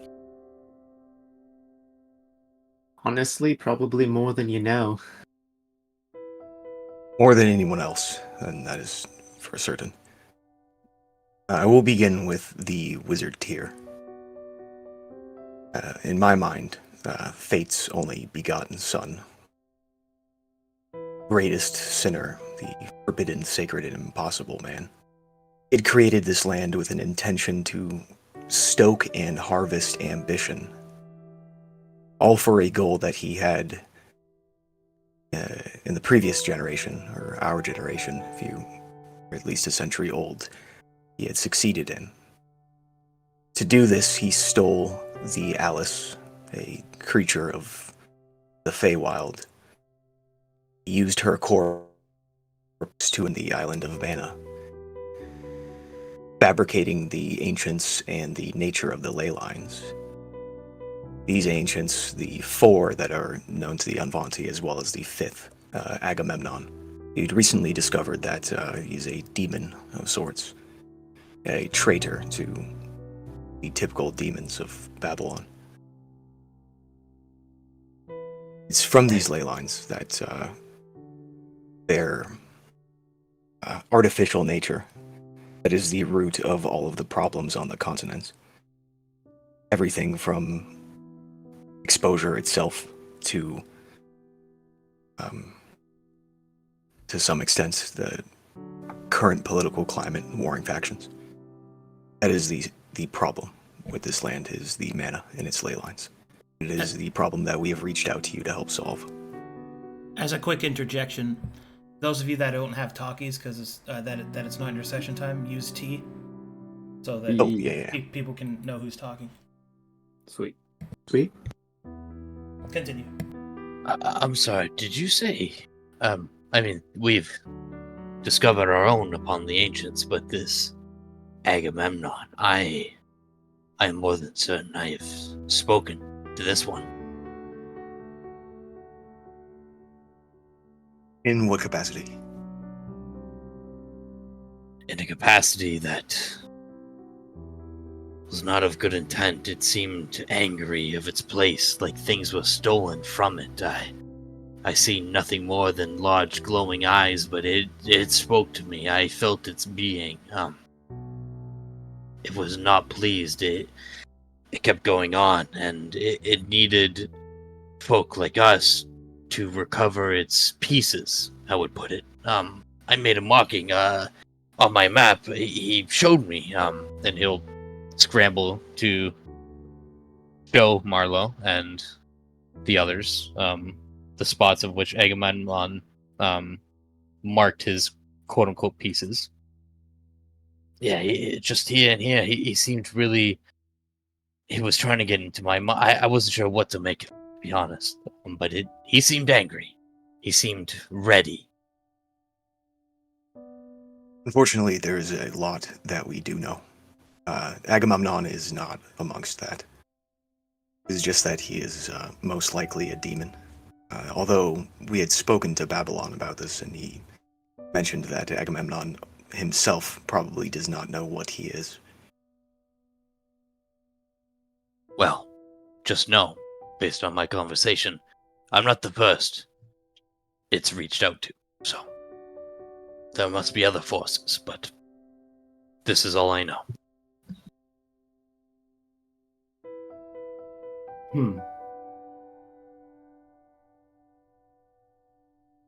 Honestly, probably more than you know.
More than anyone else, and that is for certain. I will begin with the Wizard Tyre. In my mind, Fate's only begotten son. Greatest sinner, the forbidden, sacred, and impossible man. It created this land with an intention to stoke and harvest ambition. All for a goal that he had in the previous generation, or our generation, if you are at least a century old, he had succeeded in. To do this, he stole the Alice, a creature of the Feywild. He used her corpse to in the island of Mana, fabricating the ancients and the nature of the ley lines. These ancients, the four that are known to the Unvanti, as well as the fifth, Agamemnon. He'd recently discovered that he's a demon of sorts, a traitor to the typical demons of Babylon. It's from these ley lines that their artificial nature that is the root of all of the problems on the continent. Everything from exposure itself to some extent, the current political climate and warring factions. That is the problem with this land, is the mana in its ley lines. It is the problem that we have reached out to you to help solve.
As a quick interjection, those of you that don't have talkies because it's not your session time, use T, so that people can know who's talking.
Sweet.
Continue.
I'm sorry, did you say... I mean, we've discovered our own upon the ancients, but this Agamemnon, I am more than certain I have spoken to this one.
In what capacity?
In a capacity that was not of good intent. It seemed angry of its place, like things were stolen from it. I see nothing more than large glowing eyes, but it spoke to me. I felt its being. It was not pleased. It kept going on, and it needed folk like us to recover its pieces, I would put it. I made a marking on my map. He showed me, and he'll scramble to show Marlowe and the others the spots of which Agamemnon marked his quote-unquote pieces. Yeah, just here and here, he seemed really... He was trying to get into my mind. I wasn't sure what to make of it, to be honest. But he seemed angry. He seemed ready.
Unfortunately, there's a lot that we do know. Agamemnon is not amongst that. It's just that he is most likely a demon. Although we had spoken to Babylon about this, and he mentioned that Agamemnon himself probably does not know what he is.
Well, just know, based on my conversation, I'm not the first it's reached out to, so there must be other forces, but this is all I know.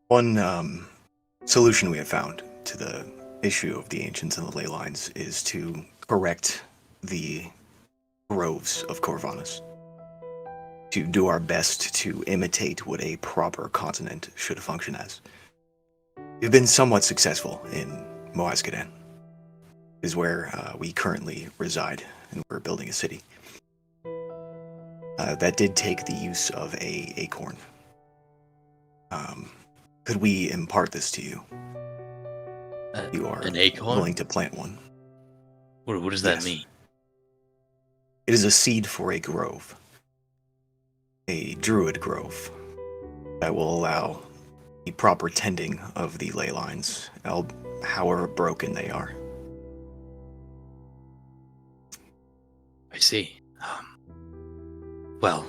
One solution we have found to the issue of the ancients and the ley lines is to correct the groves of Corvanis. To do our best to imitate what a proper continent should function as. We've been somewhat successful in Moazkadan, is where we currently reside, and we're building a city. That did take the use of a acorn. Could we impart this to you? You are
an acorn?
willing to plant one.
What does that mean?
It is a seed for a grove. A druid grove that will allow the proper tending of the ley lines, however broken they are.
I see. Well,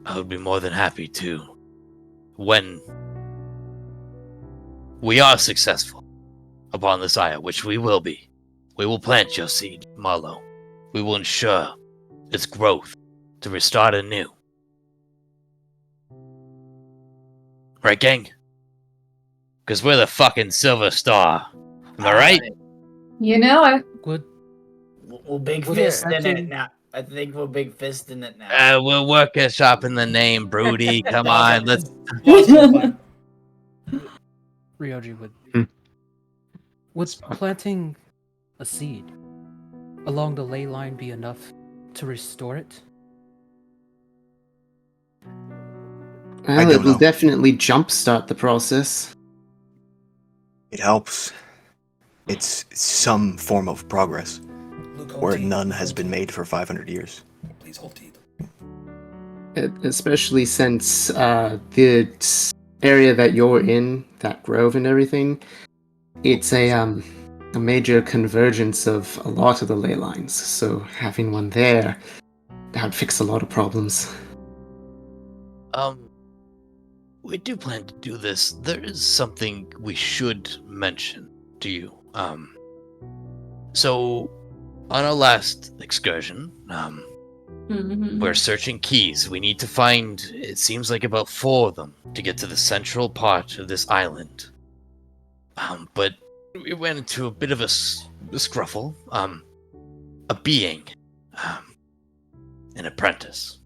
I would be more than happy to, when we are successful upon this Aya, which we will be We will plant your seed, Marlowe. We will ensure its growth to restart anew. Right, gang? Because we're the fucking Silver Star. Am I right?
You know it.
Would
We're big
We're
fisting
actually-
it now. I think we're big fisting it now.
We'll work a shop in the name, Broody. Come on, let's.
Ryoji would.
Hmm.
Would planting a seed along the ley line be enough to restore it?
Well,
don't
it will
know.
definitely jumpstart the process.
It helps. It's some form of progress, where none has been made for 500 years.
Please hold teeth.
Especially since the area that you're in, that grove and everything, it's a major convergence of a lot of the ley lines. So having one there, that would fix a lot of problems.
We do plan to do this. There is something we should mention to you. So on our last excursion, we're searching keys. We need to find, it seems like about 4 of them to get to the central part of this island. But we went into a bit of a scruffle. A being, an apprentice,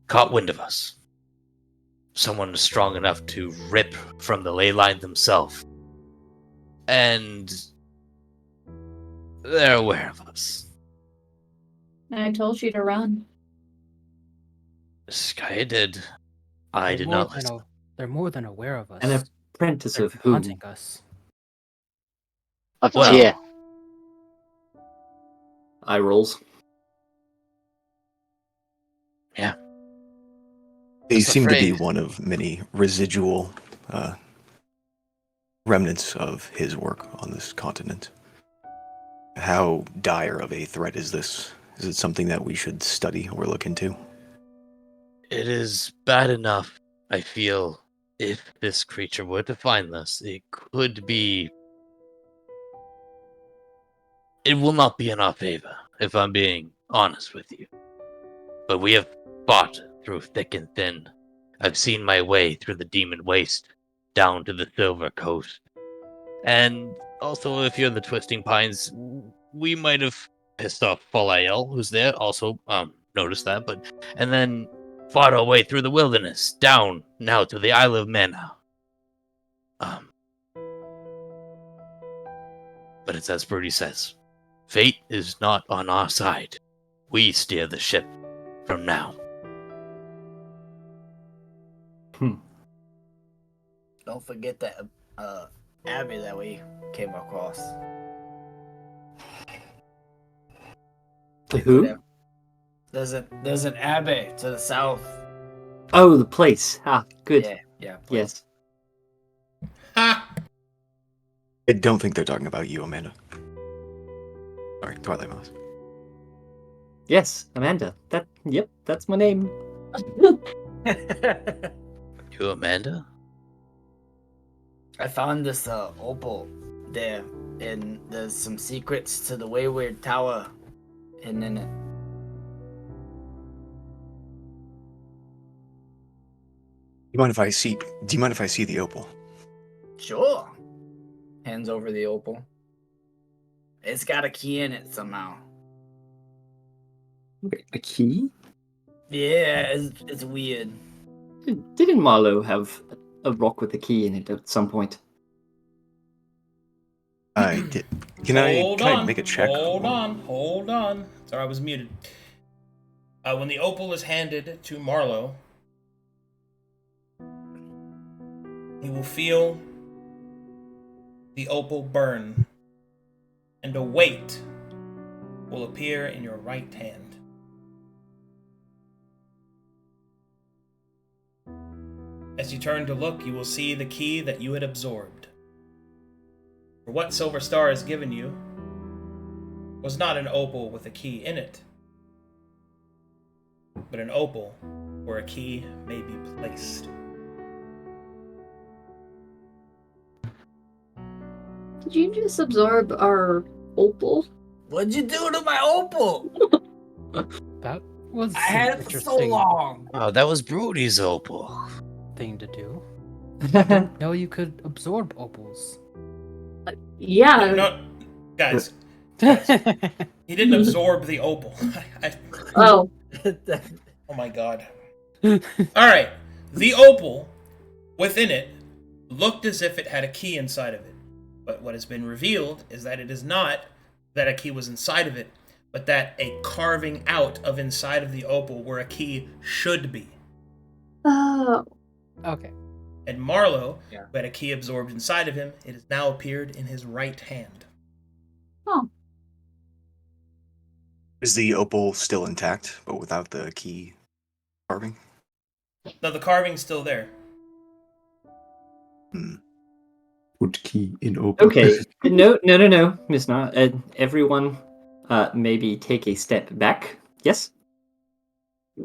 caught wind of us. Someone strong enough to rip from the ley line themselves. And they're aware of us.
I told you to run.
Skye did. I did not listen.
They're more than aware of us.
An apprentice
They're
of who?
hunting us.
Of
Well-
Tyr.
Eye rolls.
Yeah.
They
Just
seem to be
afraid.
one of many residual remnants of his work on this continent. How dire of a threat is this? Is it something that we should study or look into?
It is bad enough, I feel, if this creature were to find us, it could be... It will not be in our favor, if I'm being honest with you. But we have fought through thick and thin. I've seen my way through the Demon Waste, down to the Silver Coast. And also, if you're in the Twisting Pines, we might have pissed off Falael, who's there, also noticed that, and then fought our way through the wilderness, down now to the Isle of Mana. But it's as Brody says, fate is not on our side. We steer the ship from now.
Don't forget that abbey that we came across.
Who?
There's an abbey to the south.
Oh, the place. Ah, good.
Yeah.
Yes.
I don't think they're talking about you, Amanda. Sorry, Twilight Mouse.
Yes, Amanda. Yep, that's my name.
You, Amanda?
I found this opal there, and there's some secrets to the Wayward Tower hidden in it.
Do you mind if I see the opal?
Sure. Hands over the opal. It's got a key in it somehow.
Wait, a key?
Yeah, it's weird.
Didn't Marlowe have a rock with a key in it at some point?
I did. Can I make a check?
Hold on. Sorry, I was muted. When the opal is handed to Marlowe, he will feel the opal burn, and a weight will appear in your right hand. As you turn to look, you will see the key that you had absorbed. For what Silver Star has given you was not an opal with a key in it, but an opal where a key may be placed.
Did you just absorb our Opal?
What'd you do to my opal?
That was
I had
an
it for so
interesting
long.
Oh, that was Brody's opal.
thing to do. I didn't know you could absorb opals.
Yeah.
No, guys. He didn't absorb the opal.
Oh.
Oh my god. Alright. The opal, within it, looked as if it had a key inside of it. But what has been revealed is that it is not that a key was inside of it, but that a carving out of inside of the opal where a key should be.
Oh.
Okay.
And Marlowe, who had a key absorbed inside of him, it has now appeared in his right hand.
Oh.
Is the opal still intact, but without the key carving?
No, the carving's still there.
Put key in opal.
Okay. No, Miss Na. Everyone, maybe take a step back. Yes?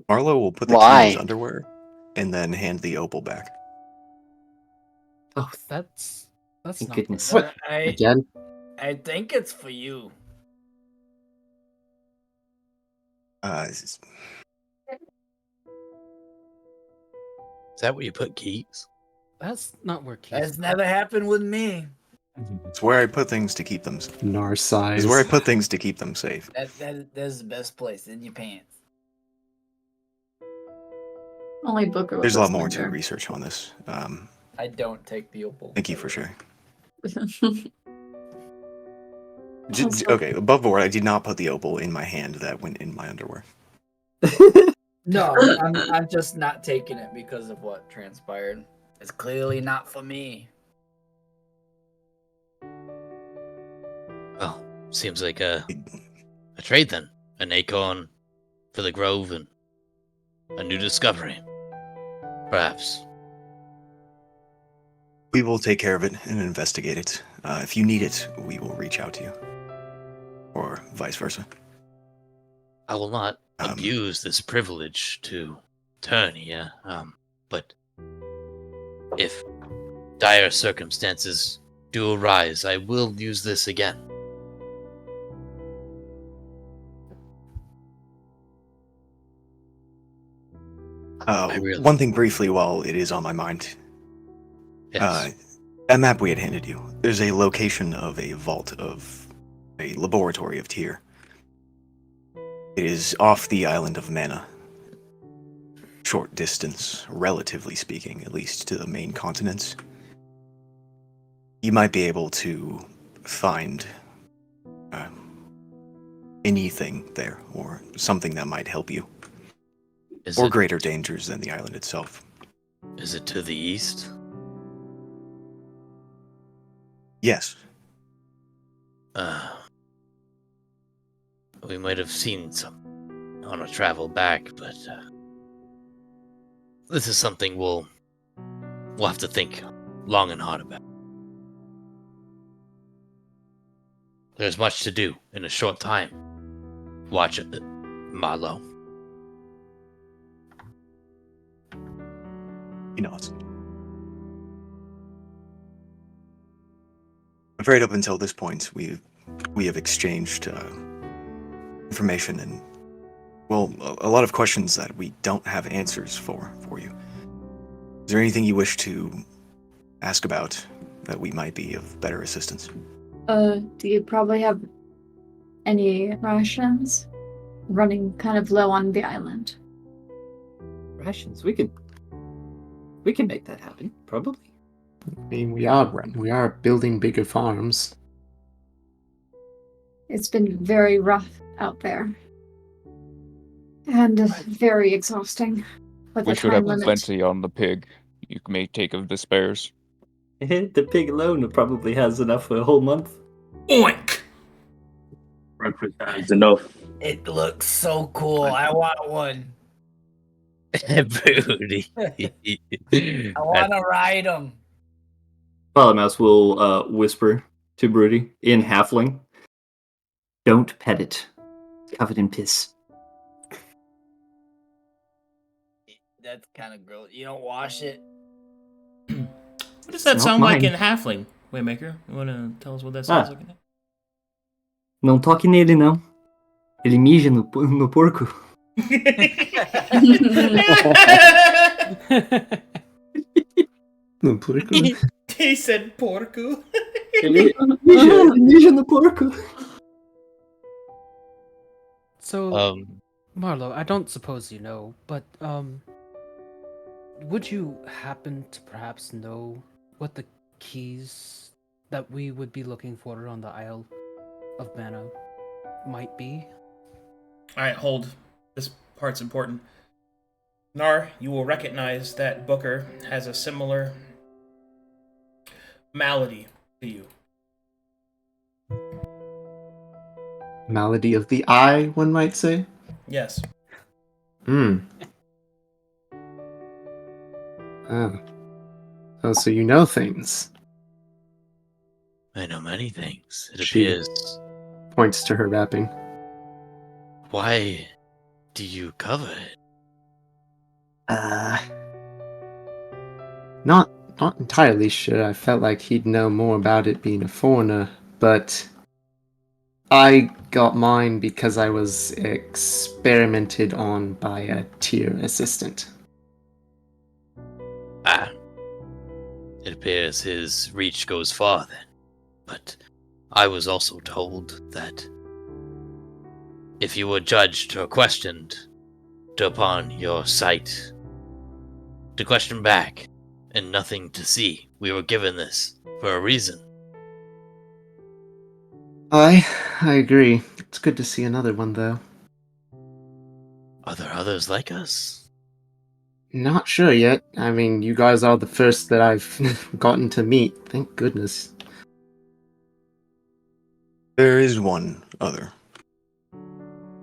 Marlo will put the key in his underwear and then hand the opal back.
Oh,
that's
thank
not
goodness.
good.
Again?
I think it's for you.
Is that where you put keys?
That's not where keys.
That's never happened with me.
It's where I put things to keep them.
Narcisse.
It's where I put things to keep them safe.
That's the best place, in your pants.
Only Booker.
There's a lot more to research on this.
I don't take the opal.
Thank you for sharing. Okay, above board, I did not put the opal in my hand. That went in my underwear.
No, I'm just not taking it because of what transpired. It's clearly not for me.
Well, seems like a trade then. An acorn for the grove and a new discovery. Perhaps.
We will take care of it and investigate it. If you need it, we will reach out to you. Or vice versa.
I will not abuse this privilege to turn here, but if dire circumstances do arise, I will use this again.
One thing briefly while it is on my mind.
Yes.
That map we had handed you, there's a location of a vault of a laboratory of Tyr. It is off the island of Mana. Short distance, relatively speaking, at least to the main continents. You might be able to find anything there, or something that might help you. Or greater dangers than the island itself.
Is it to the east?
Yes.
We might have seen some on a travel back, but this is something we'll have to think long and hard about. There's much to do in a short time. Watch it, Marlo.
He nods. I'm afraid up until this point, we have exchanged information and, well, a lot of questions that we don't have answers for you. Is there anything you wish to ask about that we might be of better assistance?
Do you probably have any rations? Running kind of low on the island.
Rations? We can make that happen, probably.
I mean, we are building bigger farms.
It's been very rough out there. And very exhausting. With
We
the
should
time
have
limit.
plenty on the pig. You may take of the spares.
The pig alone probably has enough for a whole month.
Oink!
Breakfast is enough.
It looks so cool. I want one.
Broody.
I want to ride them.
Mouse will whisper to Broody in halfling. Don't pet it. It's covered in piss.
That's kind of gross. You don't wash it.
What does that sound like in halfling? Waymaker, you want to tell us what that sounds like in
Não toque nele, não. Ele mija no porco.
No porco?
He said porco.
Ele mija no porco.
So, Marlo, I don't suppose you know, but would you happen to perhaps know what the keys that we would be looking for on the Isle of Mana might be?
Alright, hold. This part's important. Nar, you will recognize that Booker has a similar malady to you.
Malady of the eye, one might say.
Yes.
Oh, so you know things.
I know many things. It
She
appears.
points to her wrapping.
Why do you cover it?
Not entirely sure. I felt like he'd know more about it being a foreigner, but I got mine because I was experimented on by a tier assistant.
Ah. It appears his reach goes far then. But I was also told that if you were judged or questioned upon your sight, to question back and nothing to see. We were given this for a reason.
I agree. It's good to see another one, though.
Are there others like us?
Not sure yet. I mean, you guys are the first that I've gotten to meet. Thank goodness.
There is one other.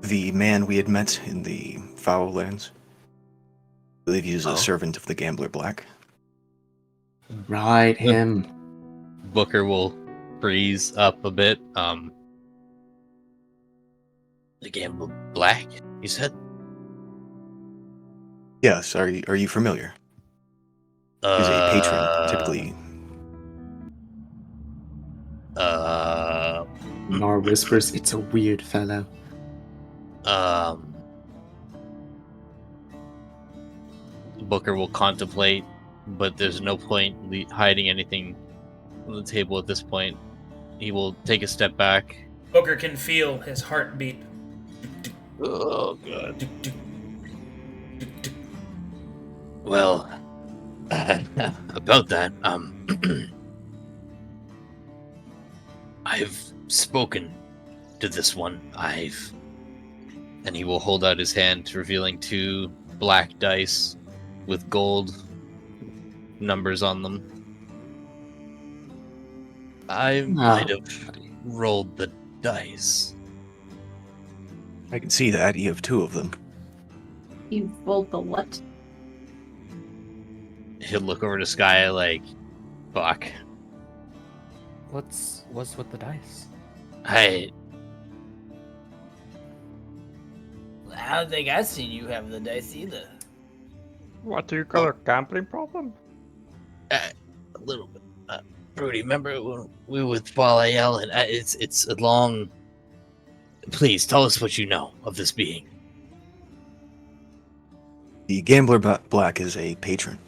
The man we had met in the Foul Lands. I believe he is a servant of the Gambler Black.
Right, him.
Booker will freeze up a bit. The Gambler Black, you said?
Yes, are you familiar? He's a patron, typically.
Nar whispers, it's a weird fellow.
Booker will contemplate, but there's no point hiding anything on the table at this point. He will take a step back.
Booker can feel his heartbeat.
Oh, God. Well, about that, I've spoken to this one. And he will hold out his hand, revealing 2 black dice with gold numbers on them. I might have rolled the dice.
I can see that. You have 2 of them.
You rolled the what?
He'll look over to Sky like, fuck.
What's with the dice?
I don't think I've seen you have the dice either.
What, do you got a gambling problem?
A little bit. Brody, remember when we were with Balael, and it's a long... Please, tell us what you know of this being.
The Gambler Black is a patron.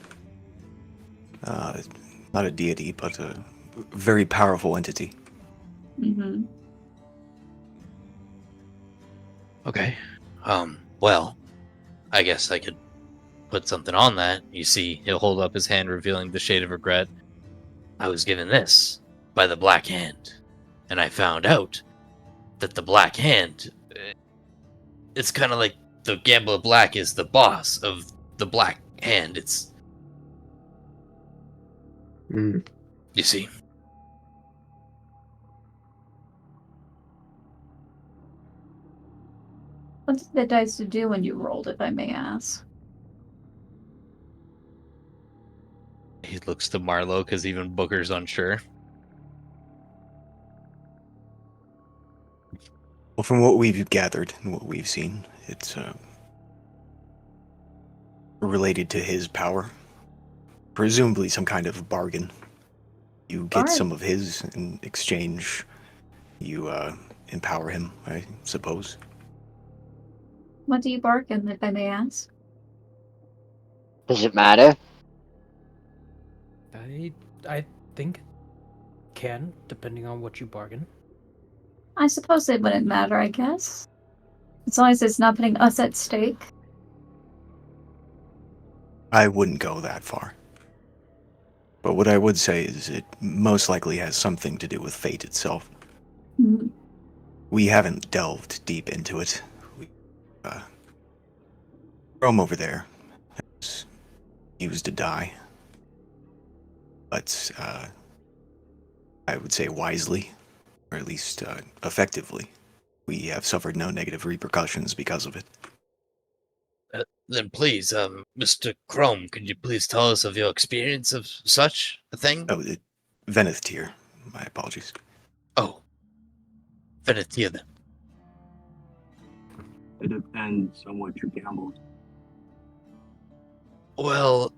Not a deity, but a very powerful entity.
Mm-hmm.
Okay. Well, I guess I could put something on that. You see, he'll hold up his hand, revealing the shade of regret. I was given this by the Black Hand, and I found out that the Black Hand, it's kind of like the Gambler Black is the boss of the Black Hand. It's... You see?
What did the dice do when you rolled, if I may ask?
He looks to Marlo because even Booker's unsure.
Well, from what we've gathered and what we've seen, it's related to his power. Presumably some kind of bargain. You get some of his in exchange. You empower him, I suppose.
What do you bargain, if I may ask?
Does it matter?
I think it can, depending on what you bargain.
I suppose it wouldn't matter, I guess. As long as it's not putting us at stake.
I wouldn't go that far. But what I would say is it most likely has something to do with fate itself.
Mm.
We haven't delved deep into it. Rome over there has used to die. But I would say wisely, or at least effectively. We have suffered no negative repercussions because of it.
Then please, Mr. Chrome, could you please tell us of your experience of such a thing?
Oh, Veneth Tyre. My apologies.
Oh. Veneth Tyre, then.
It depends on what you gambled.
Well,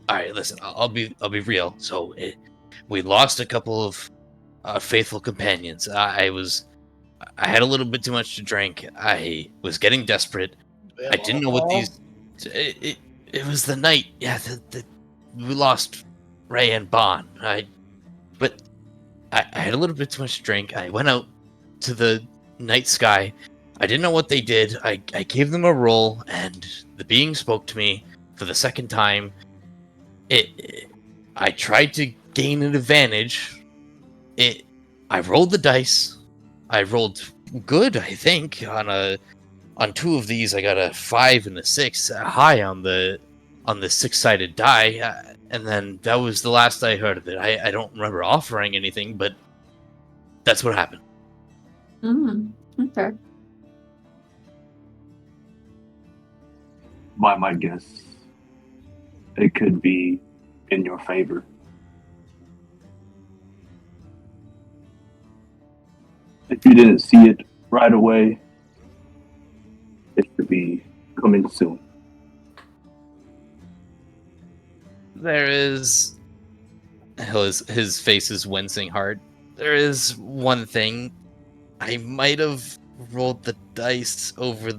Alright, listen, I'll be real. So, we lost a couple of faithful companions. I had a little bit too much to drink. I was getting desperate. I didn't know what these. It was the night. Yeah, we lost Ray and Bon. But I had a little bit too much to drink. I went out to the night sky. I didn't know what they did. I gave them a roll, and the being spoke to me for the second time. I tried to gain an advantage. I rolled the dice. I rolled good, I think. On two of these, I got a 5 and a 6, high on the 6-sided die, and then that was the last I heard of it. I don't remember offering anything, but that's what happened.
Okay.
By my guess, it could be in your favor. If you didn't see it right away, it should be coming soon.
There is... His face is wincing hard. There is one thing. I might have rolled the dice over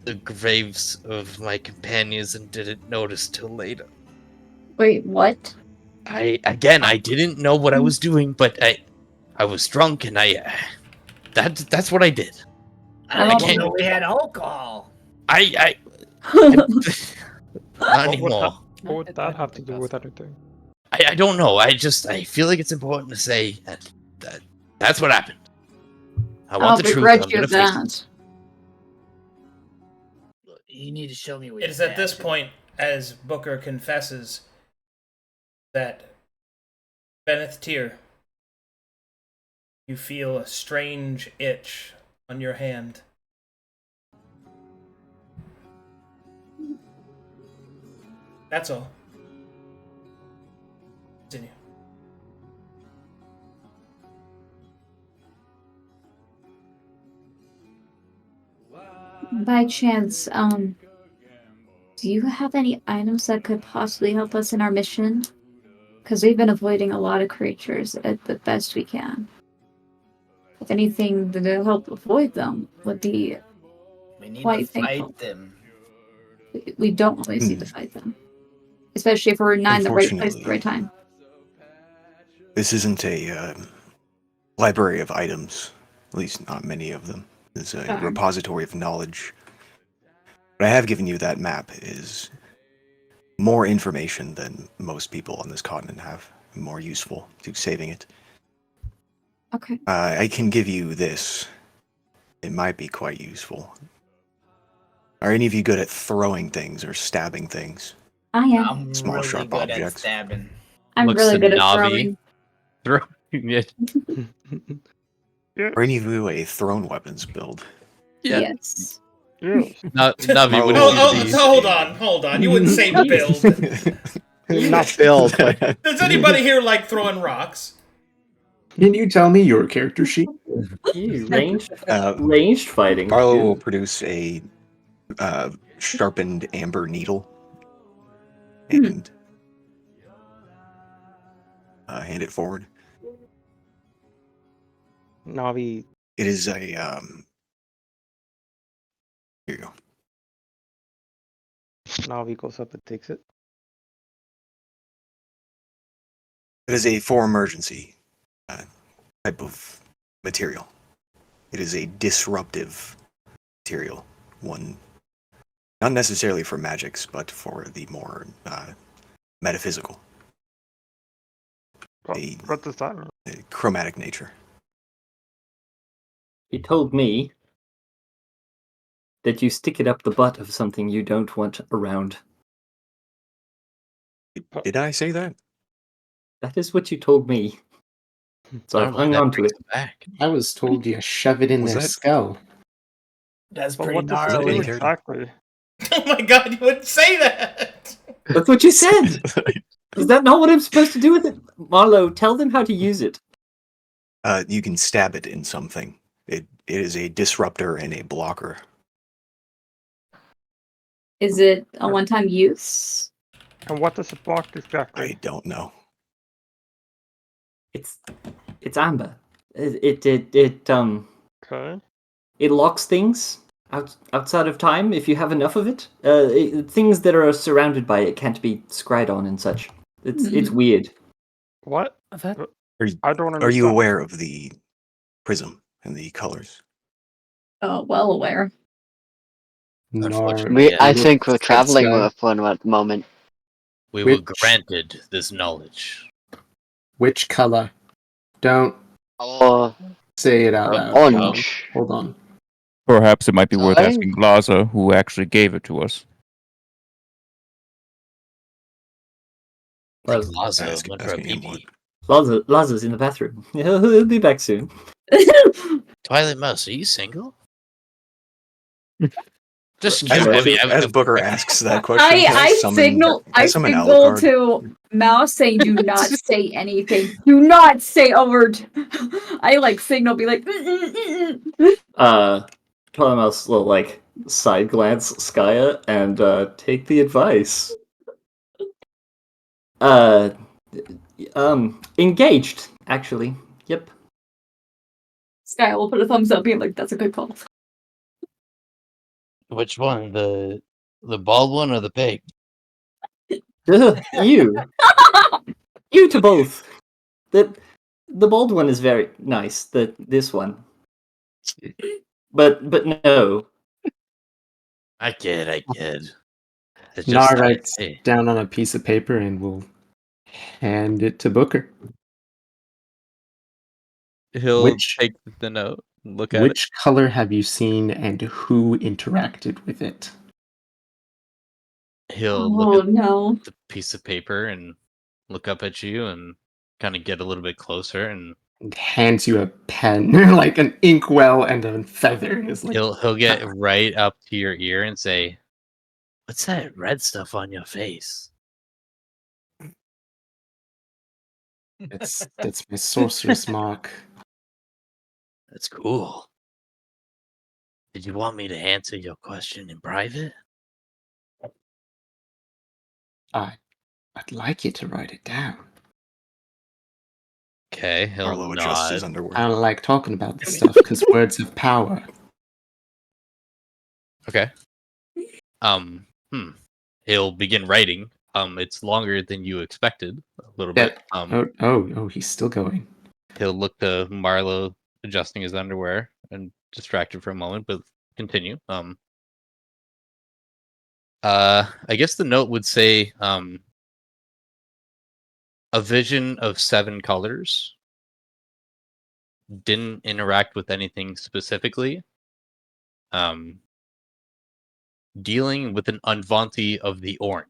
the graves of my companions and didn't notice till later.
Wait, what?
I didn't know what I was doing, but I was drunk and that's what I did.
I didn't know we had alcohol.
Not anymore.
What would that have to do with anything?
I don't know. I feel like it's important to say that's what happened. I want the truth.
Begrudge you that.
You need to show me what
It is at this point, as Booker confesses, that Veneth Tyre, you feel a strange itch on your hand. That's all. Continue.
By chance, do you have any items that could possibly help us in our mission? Because we've been avoiding a lot of creatures at the best we can. If anything to help avoid them would be
We need
quite
to
thankful.
fight them.
We don't always need to fight them. Especially if we're not in the right place at the right time.
This isn't a library of items, at least not many of them. It's a repository of knowledge. What I have given you, that map, is more information than most people on this continent have. More useful to saving it.
Okay.
I can give you this. It might be quite useful. Are any of you good at throwing things or stabbing things?
I am.
I'm
Small,
really
sharp
good
objects.
at stabbing.
I'm
Looks
really
to
good at
Navi.
throwing.
Throwing it.
Are any of you a thrown weapons build?
Yeah.
Yes.
Navi, what
Oh,
do you
hold on. You wouldn't say build.
Not build, but
Does anybody here like throwing rocks?
can you tell me your character sheet?
Ranged fighting.
Barlow will produce a sharpened amber needle and hand it forward.
Navi.
It is a Here you go.
Navi goes up and takes it.
It is a for emergency type of material. It is a disruptive material. One, not necessarily for magics, but for the more metaphysical.
What does that mean?
A chromatic nature.
He told me that you stick it up the butt of something you don't want around.
Did I say that?
That is what you told me. So I've hung on to it.
I was told you shove it in
Was
their
that-
skull.
That's
But
pretty
what does it do
gnarly.
exactly?
Oh my god, you wouldn't say that!
That's what you said! Is that not what I'm supposed to do with it? Marlo, tell them how to use it.
You can stab it in something. It is a disruptor and a blocker.
Is it a one-time use?
And what does it block exactly?
I don't know.
It's amber. It
Okay.
It locks things outside of time if you have enough of it. Things that are surrounded by it can't be scryed on and such. It's weird.
What?
That
I don't understand.
Are you aware of the prism and the colors?
Oh, well aware.
We, I think we're traveling with one at the moment.
We were
Which-
granted this knowledge.
Which color? Don't
Oh,
say it out loud.
orange.
Hold on.
Perhaps it might be worth
Sorry?
asking Glaza, who actually gave it to us.
Laz-
Lazo went for a
asking him what?
pee-pee.
Laza's in the bathroom. He'll be back soon.
Twilight Mouse, are you single? Just
As Booker asks that question,
I
can
I
summon,
signal
can
I
summon
signal
Alucard?
to Mouse saying do not say anything. Do not say a word. I like signal be like
Mouse will like side glance Skya and take the advice. Engaged, actually. Yep.
Sky will put a thumbs up being like that's a good call.
Which one? The bald one or the pig?
You. You to both. The bald one is very nice. This one. But no.
I kid. It's
Nar
just
writes
hey,
down on a piece of paper and will hand it to Booker.
he'll
Which-
take the note and look at it.
Which color have you seen and who interacted with it?
He'll
Oh
look at
no.
the piece of paper and look up at you and kind of get a little bit closer, and
And hands you a pen, like an inkwell and a feather. Is like
he'll get right up to your ear and say, "What's that red stuff on your face?"
that's my sorceress mark.
That's cool. Did you want me to answer your question in private?
I'd like you to write it down.
Okay, he'll
Arlo adjusts his
nod.
underwear.
I don't like talking about this stuff because words have power.
Okay. He'll begin writing. It's longer than you expected, a little
Yeah.
bit.
Oh, he's still going.
He'll look to Marlo adjusting his underwear and distracted for a moment, but continue. I guess the note would say, a vision of 7 colors. Didn't interact with anything specifically. Dealing with an Unvanti of the orange.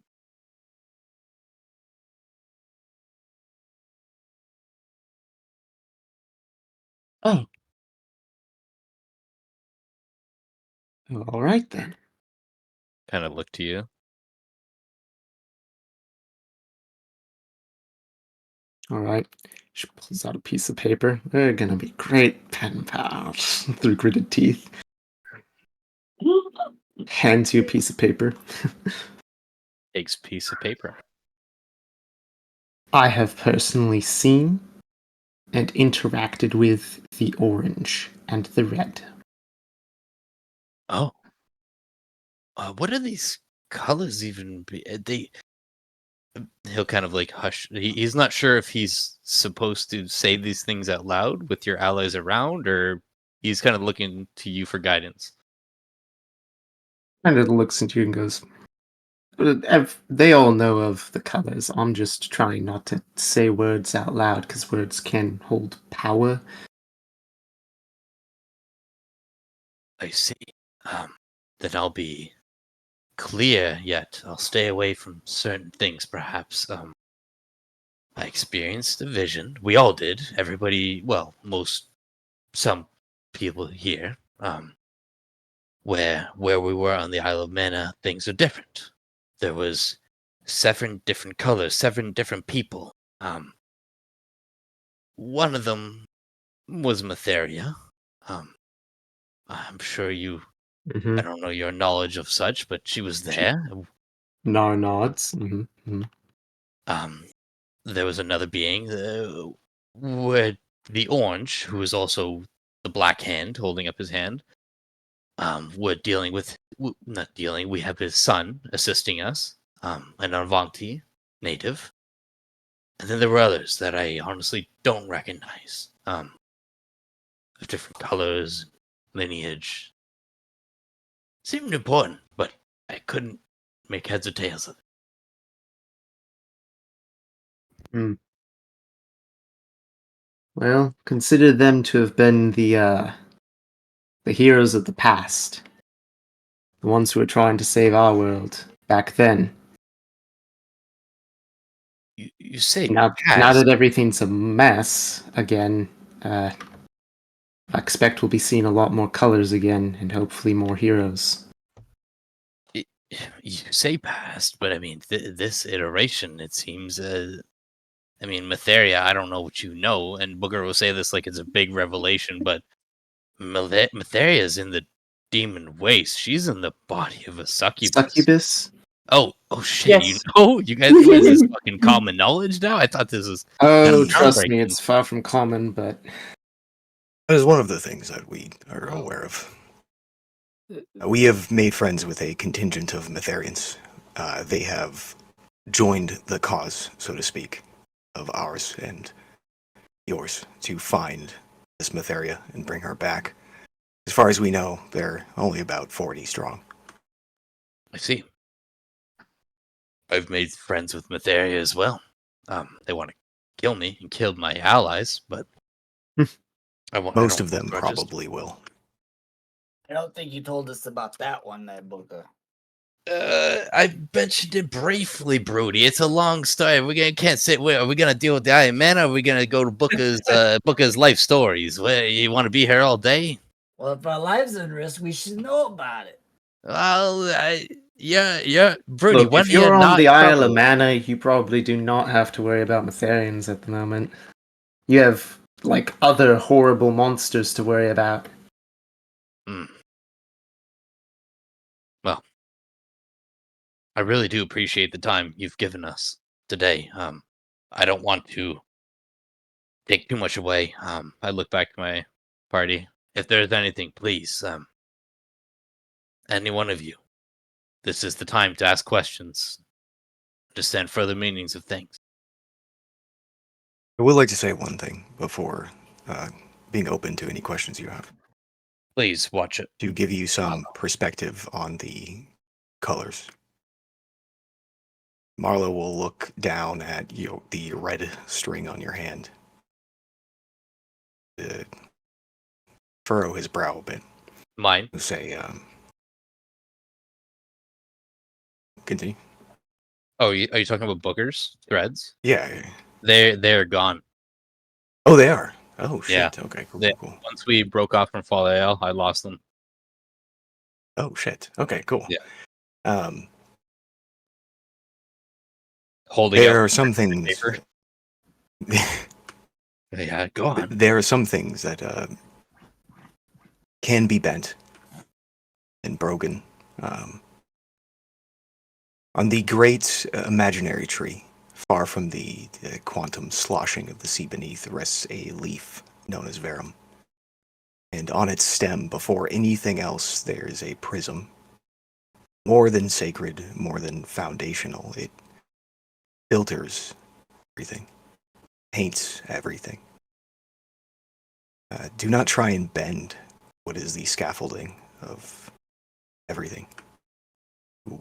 Oh. All right then.
Kind of look to you.
All right. She pulls out a piece of paper. They're gonna be great pen pals through gritted teeth. Hands you a piece of paper.
Takes piece of paper.
I have personally seen and interacted with the orange and the red.
Oh. What are these colors even? He'll kind of like hush. He's not sure if he's supposed to say these things out loud with your allies around, or he's kind of looking to you for guidance.
Kind of looks into you and goes, they all know of the colors. I'm just trying not to say words out loud because words can hold power.
I see. Then I'll be clear, yet I'll stay away from certain things, perhaps. I experienced a vision. We all did. Everybody, well, some people here. Where we were on the Isle of Mana, things are different. There was 7 different colors, 7 different people. One of them was Matheria. I'm sure you. I don't know your knowledge of such, but she was there.
No nods.
There was another being, where the orange, who was also the black hand holding up his hand. We're dealing with, not dealing, we have his son assisting us, an Avanti native. And then there were others that I honestly don't recognize, of different colors, lineage. Seemed important, but I couldn't make heads or tails of it.
Well, consider them to have been the heroes of the past. The ones who were trying to save our world back then.
You say
now
past.
that everything's a mess again, I expect we'll be seeing a lot more colors again, and hopefully more heroes.
You say past, but I mean, this iteration, it seems. I mean, Matheria, I don't know what you know, and Booger will say this like it's a big revelation, but Matheria's in the demon waste. She's in the body of a succubus. Oh shit!
Yes.
You know, you guys, what is this fucking common knowledge now? I thought this was.
Oh, trust me, it's far from common, but
that is one of the things that we are aware of. We have made friends with a contingent of Matherians. They have joined the cause, so to speak, of ours and yours to find this Matheria and bring her back. As far as we know, they're only about 40 strong.
I see. I've made friends with Matheria as well. They want to kill me and kill my allies, but
most of them probably will.
I don't think you told us about that one, there, Booker.
I mentioned it briefly, Brody. It's a long story. Can't say. Are we gonna deal with the Iron Man, or are we gonna go to Booker's life stories? Where you want to be here all day?
Well, if our lives are at risk, we should know about it.
Well, yeah, Brody.
Look, if you're on the Isle of Mana, you probably do not have to worry about Matherians at the moment. You have like other horrible monsters to worry about.
Well, I really do appreciate the time you've given us today. I don't want to take too much away. I look back to my party. If there's anything, please, any one of you, this is the time to ask questions, understand further meanings of things.
I would like to say one thing before being open to any questions you have.
Please watch it.
To give you some perspective on the colors. Marlo will look down at the red string on your hand. Furrow his brow a bit.
Mine.
Say, continue.
Oh, are you talking about Booker's threads?
Yeah.
They're gone.
Oh, they are. Oh shit.
Yeah.
Okay. Cool.
Once we broke off from Fall, I lost them.
Oh shit. Okay. Cool.
Yeah. Holding
there are some things.
Yeah, go on.
There are some things that can be bent and broken. On the great imaginary tree Far from the quantum sloshing of the sea beneath rests a leaf known as verum. And on its stem, before anything else, there's a prism. More than sacred, more than foundational. It filters everything, paints everything. Do not try and bend what is the scaffolding of everything.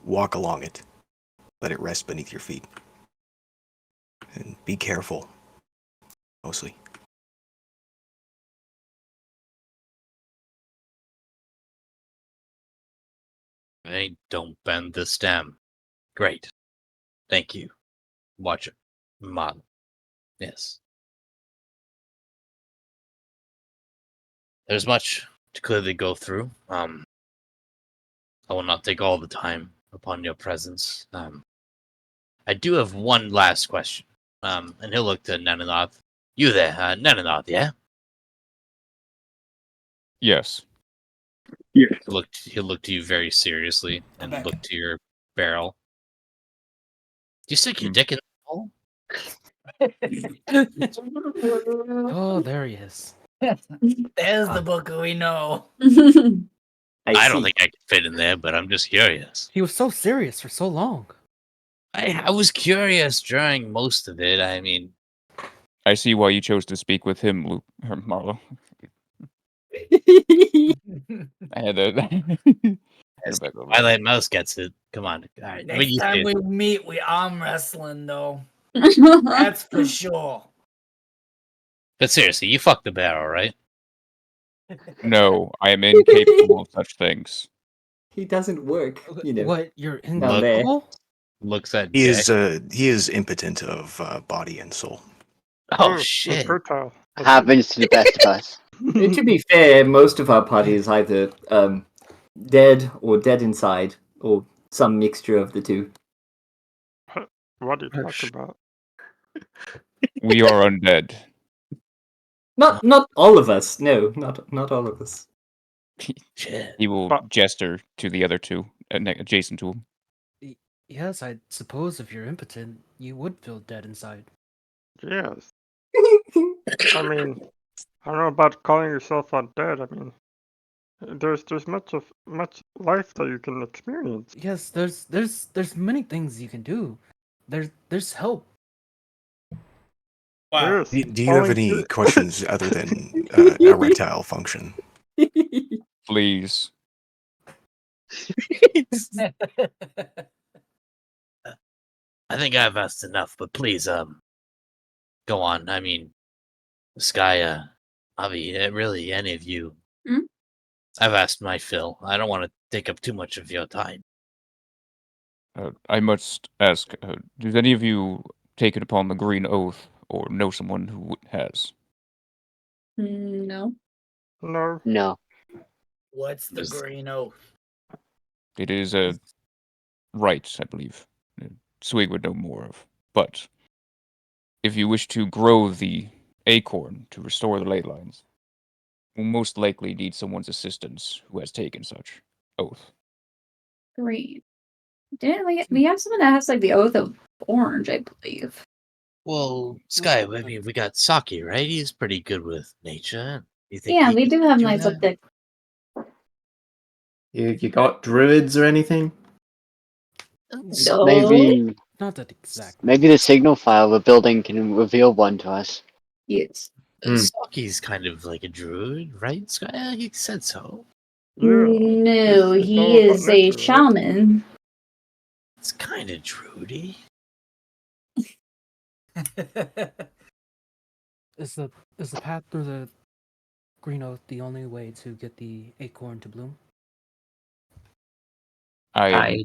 Walk along it. Let it rest beneath your feet. And be careful, mostly.
They don't bend the stem. Great. Thank you. Watch it. Model. Yes. There's much to clearly go through. I will not take all the time upon your presence. I do have one last question. And he'll look to Nananoth. You there, Nananoth, yeah?
Yes.
Yeah.
He'll look to you very seriously and
back.
look to your barrel. Do you stick your dick in the hole?
Oh, there he is.
There's the booker we know.
I don't think I could fit in there, but I'm just curious.
He was so serious for so long.
I was curious during most of it. I mean,
I see why you chose to speak with him, Luke or Marlo. I had that.
Twilight Mouse gets it. Come on. All right.
Next time we meet, we arm wrestling, though. That's for sure.
But seriously, you fucked the barrel, right?
No, I am incapable of such things.
He doesn't work, you know.
What? You're
down there.
incapable?
Looks at
He is impotent of body and soul.
Oh shit!
Fertile.
Happens to the best of us.
To be fair, most of our party is either dead or dead inside, or some mixture of the two.
What are you talking about?
We are undead.
Not all of us. No, not all of us.
He will gesture to the other two adjacent to him.
Yes, I suppose if you're impotent, you would feel dead inside.
Yes. I mean, I don't know about calling yourself undead. I mean, there's much life that you can experience.
Yes, there's many things you can do. There's help.
Wow.
Yes.
Do you have any questions other than erectile function?
Please.
I think I've asked enough, but please, go on. I mean, Sky, Avi, really, any of you.
Hmm?
I've asked my fill. I don't want to take up too much of your time.
I must ask, does any of you take it upon the green oath or know someone who has?
No.
No.
No.
What's the green oath?
It is a right, I believe. Swig would know more of. But if you wish to grow the acorn to restore the ley lines, will most likely need someone's assistance who has taken such oath.
Great. Didn't we have someone that has like the oath of orange, I believe.
Well, Sky, I mean, we got Saki, right? He's pretty good with nature. You think
Yeah,
he
we
could
do have
do
knights
that?
up there.
You got druids or anything?
No.
Maybe
Not that exact.
maybe the signal file of a building can reveal one to us.
Yes.
Saki's kind of like a druid, right, Sky? Yeah, he said so.
No,
It's
he
all about
is a
nature, right?
shaman.
It's kind of druidy.
Is the path through the green oath the only way to get the acorn to bloom?
I am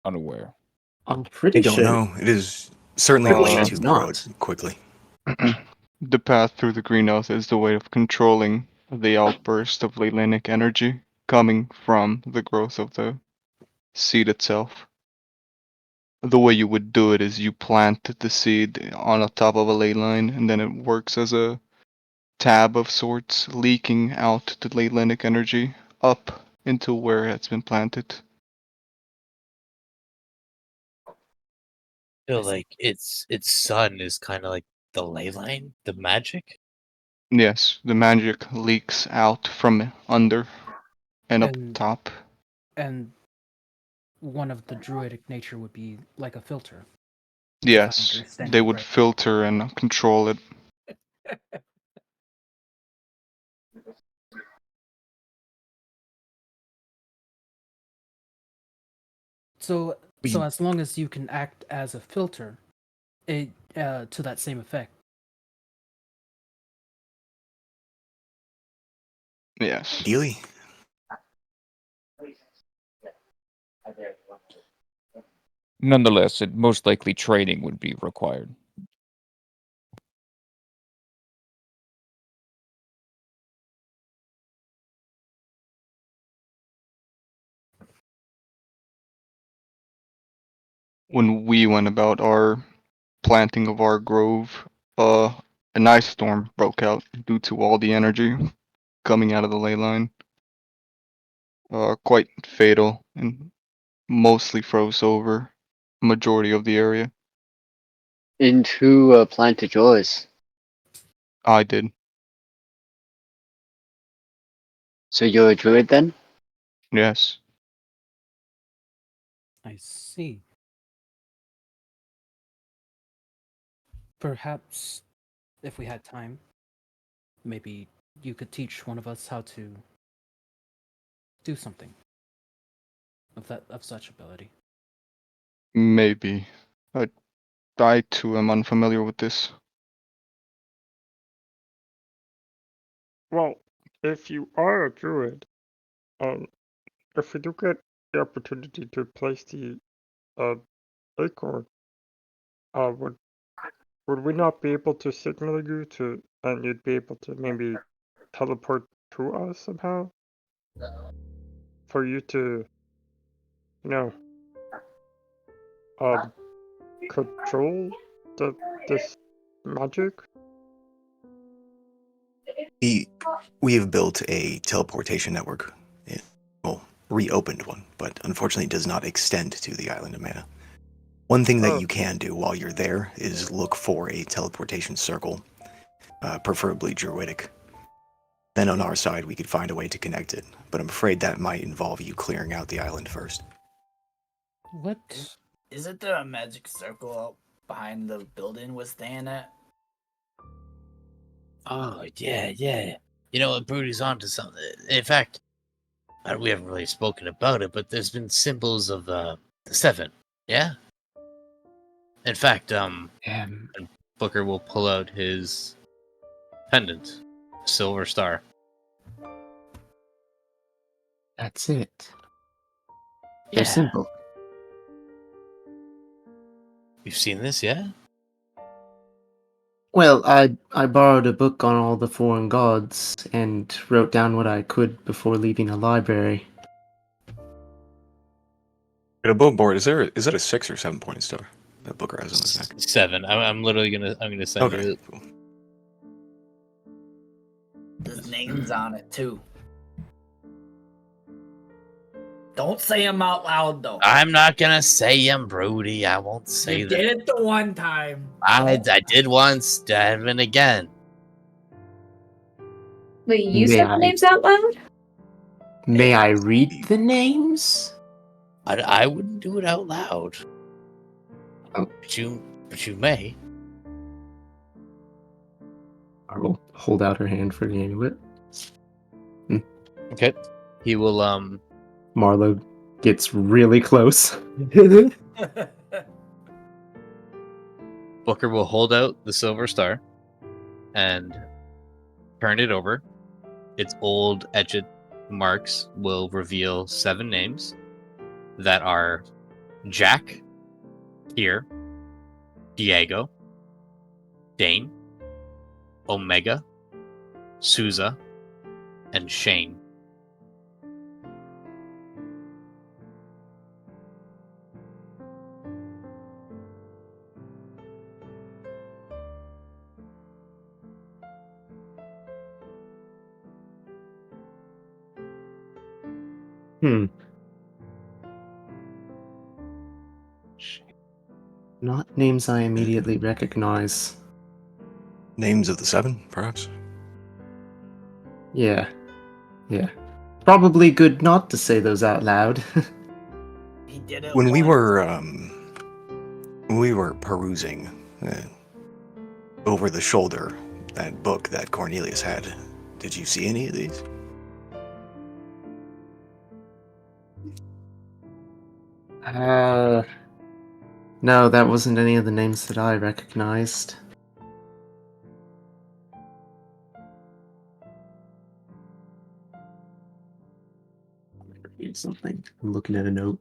unaware.
I'm
I
pretty
don't
sure.
know. It is certainly a way
it's
to grow
not.
it quickly.
The path through the greenhouse is the way of controlling the outburst of Leylenic energy coming from the growth of the seed itself. The way you would do it is you plant the seed on the top of a ley line, and then it works as a tab of sorts, leaking out the Leylenic energy up into where it's been planted.
feel like its sun is kind of like the ley line, the magic.
Yes, the magic leaks out from under and up
And
top.
and one of the druidic nature would be like a filter.
Yes,
understand
they
it
would
correctly.
filter and control it.
So as long as you can act as a filter, it to that same effect.
Yes.
Ideally,
Nonetheless, it most likely training would be required.
When we went about our planting of our grove, an ice storm broke out due to all the energy coming out of the ley line. Quite fatal and mostly froze over majority of the area.
And who planted yours?
I did.
So you're a druid then?
Yes.
I see. Perhaps, if we had time, maybe you could teach one of us how to do something of such ability.
Maybe. I too am unfamiliar with this.
Well, if you are a druid, if we do get the opportunity to place the acorn, would we not be able to signal you to, and you'd be able to maybe teleport to us somehow? For you to, you know, control this magic?
we have built a teleportation network. Well, reopened one, but unfortunately it does not extend to the island of Mana. One thing that
Oh.
you can do while you're there is look for a teleportation circle, preferably druidic. Then on our side we could find a way to connect it, but I'm afraid that might involve you clearing out the island first.
What?
Isn't there a magic circle up behind the building we're staying at?
Oh yeah. You know what, Brody's onto something. In fact, we haven't really spoken about it, but there's been symbols of the seven. Yeah. In fact, Booker will pull out his pendant, silver star.
That's it.
Yeah.
They're simple.
You've seen this, yeah?
Well, I borrowed a book on all the foreign gods and wrote down what I could before leaving the library.
At a boat board, is that a 6 or 7 pointed star that Booker has on his neck?
7. I'm literally gonna send you it.
Cool.
There's names on it too. Don't say them out loud though.
I'm not gonna say them, Brody. I won't say
You
them.
did it the one time.
I did once, Devin again.
Wait, you
May
said the
I-
names out loud?
May I read the names?
I wouldn't do it out loud.
Oh.
But you may.
I will hold out her hand for the amulet.
Okay. He will
Marlo gets really close.
Booker will hold out the silver star and turn it over. Its old etched marks will reveal 7 names that are Jack, Kier, Diego, Dane, Omega, Souza, and Shane.
Not names I immediately recognize.
Names of the seven, perhaps?
Yeah. Yeah. Probably good not to say those out loud.
He did it
When we
once.
were perusing over the shoulder that book that Cornelius had, did you see any of these?
No, that wasn't any of the names that I recognized. Something. I'm looking at a note.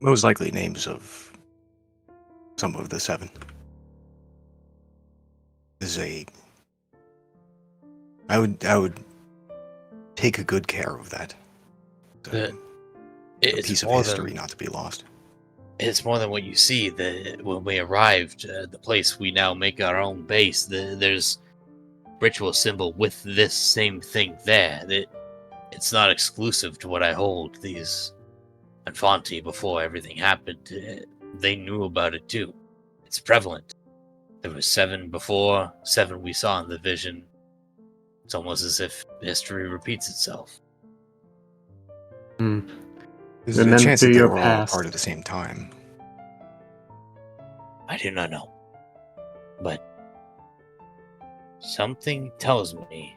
Most likely names of some of the seven. I would take a good care of that. A
It's
piece of
more
history
than
not to be lost.
it's more than what you see. When we arrived, the place we now make our own base. There's ritual symbol with this same thing there. It's not exclusive to what I hold. These Infanti, before everything happened, they knew about it too. It's prevalent. There was 7 before, 7 we saw in the vision. It's almost as if history repeats itself.
Hmm.
There's a
Remember
chance that they
your
were all
past.
part at the same time.
I do not know. But something tells me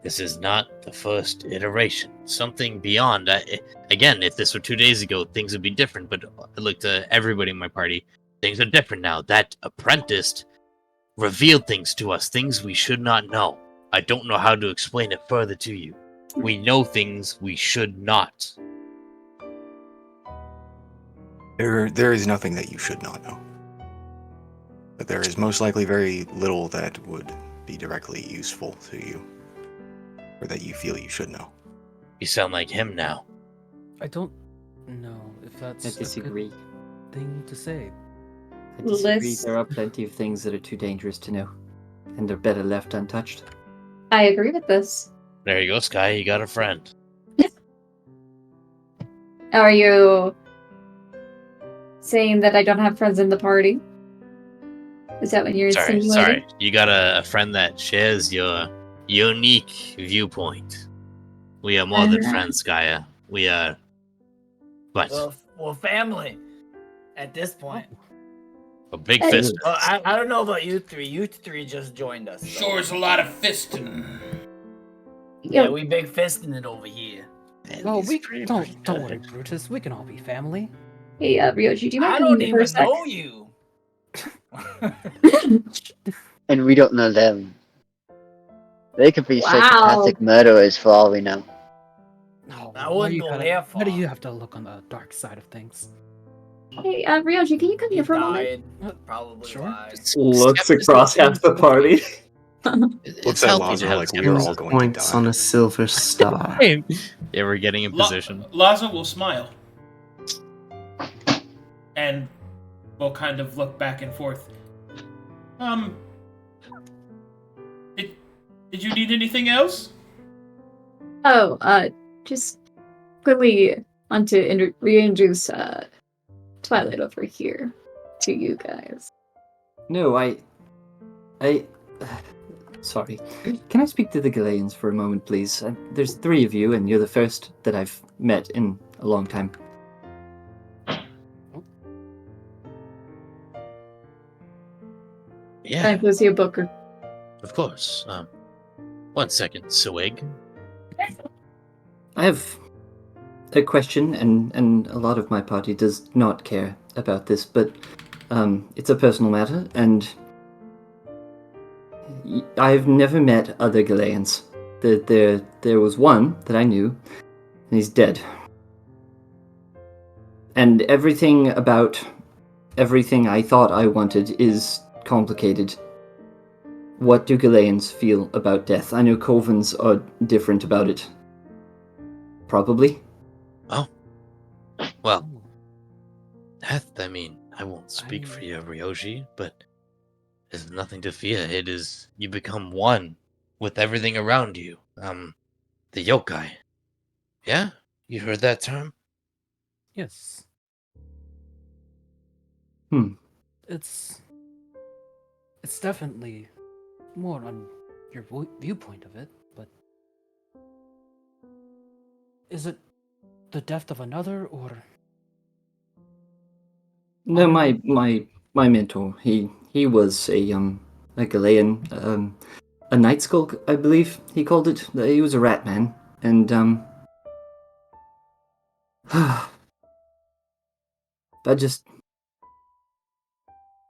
this is not the first iteration. Something beyond. Again, if this were 2 days ago, things would be different. But I looked at everybody in my party. Things are different now. That apprentice revealed things to us, things we should not know. I don't know how to explain it further to you. We know things we should not.
There is nothing that you should not know. But there is most likely very little that would be directly useful to you, or that you feel you should know.
You sound like him now.
I don't know if that's
I disagree.
a good thing to say.
I disagree.
Let's-
There are plenty of things that are too dangerous to know, and they're better left untouched.
I agree with this.
There you go, Sky. You got a friend.
Are you saying that I don't have friends in the party? Is that what you're insinuating?
Sorry. You got a friend that shares your unique viewpoint. We are more than friends, Gaia. We are. What?
We're family at this point.
A big fist.
Well, I don't know about you three. You three just joined us. So.
Sure is a lot of fisting.
Yeah, we big fisting it over here.
Well, we don't worry, Brutus. We can all be family.
Hey, Ryoji, do you mind
I
coming
don't
in for a
even
sec?
know you.
And we don't know them. They could be
Wow.
psychopathic murderers for all we know.
No,
I wouldn't go there
why do
far.
you have to look on the dark side of things?
Hey, Ryoji, can you come
He
here for a moment?
died. Probably
Sure.
lied.
Looks across half the party.
Looks at Lazar like we are all going to
Points
die.
on a silver star.
Yeah, we're getting in position.
Laza will smile. And will kind of look back and forth. Did you need anything else?
Oh, just quickly want to reintroduce Twilight over here to you guys.
No, sorry. Can I speak to the Galileans for a moment, please? There's 3 of you, and you're the first that I've met in a long time.
Yeah,
Can I go see a booker?
of course. 1 second, Swig.
I have a question, and a lot of my party does not care about this, but it's a personal matter, and I've never met other Galileans. There was one that I knew, and he's dead. And everything about everything I thought I wanted is complicated. What do Galileans feel about death? I know Covens are different about it. Probably.
Oh. Well, death, I mean, I won't speak for you, Ryoji, but there's nothing to fear. It is, you become one with everything around you. The yokai. Yeah? You heard that term?
Yes.
Hmm.
It's definitely more on your viewpoint of it, but is it the death of another, or
No, my mentor. He was a Galean, a night skulk, I believe he called it. He was a rat man, and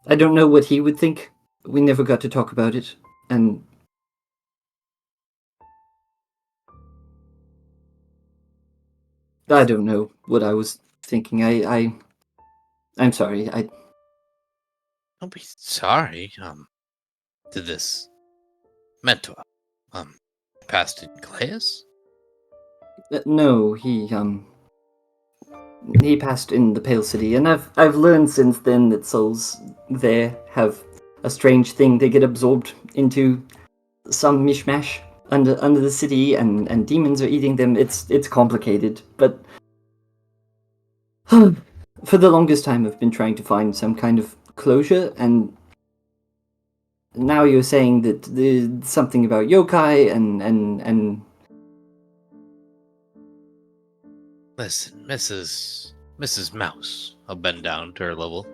I don't know what he would think. We never got to talk about it, and I don't know what I was thinking. I'm sorry.
Don't be sorry. To this mentor. Passed in class?
No, he passed in the Pale City, and I've learned since then that souls there have a strange thing. They get absorbed into some mishmash under the city, and demons are eating them. It's complicated, but for the longest time I've been trying to find some kind of closure, and now you're saying that there's something about yokai and
Listen, Mrs. Mouse. I'll bend down to her level.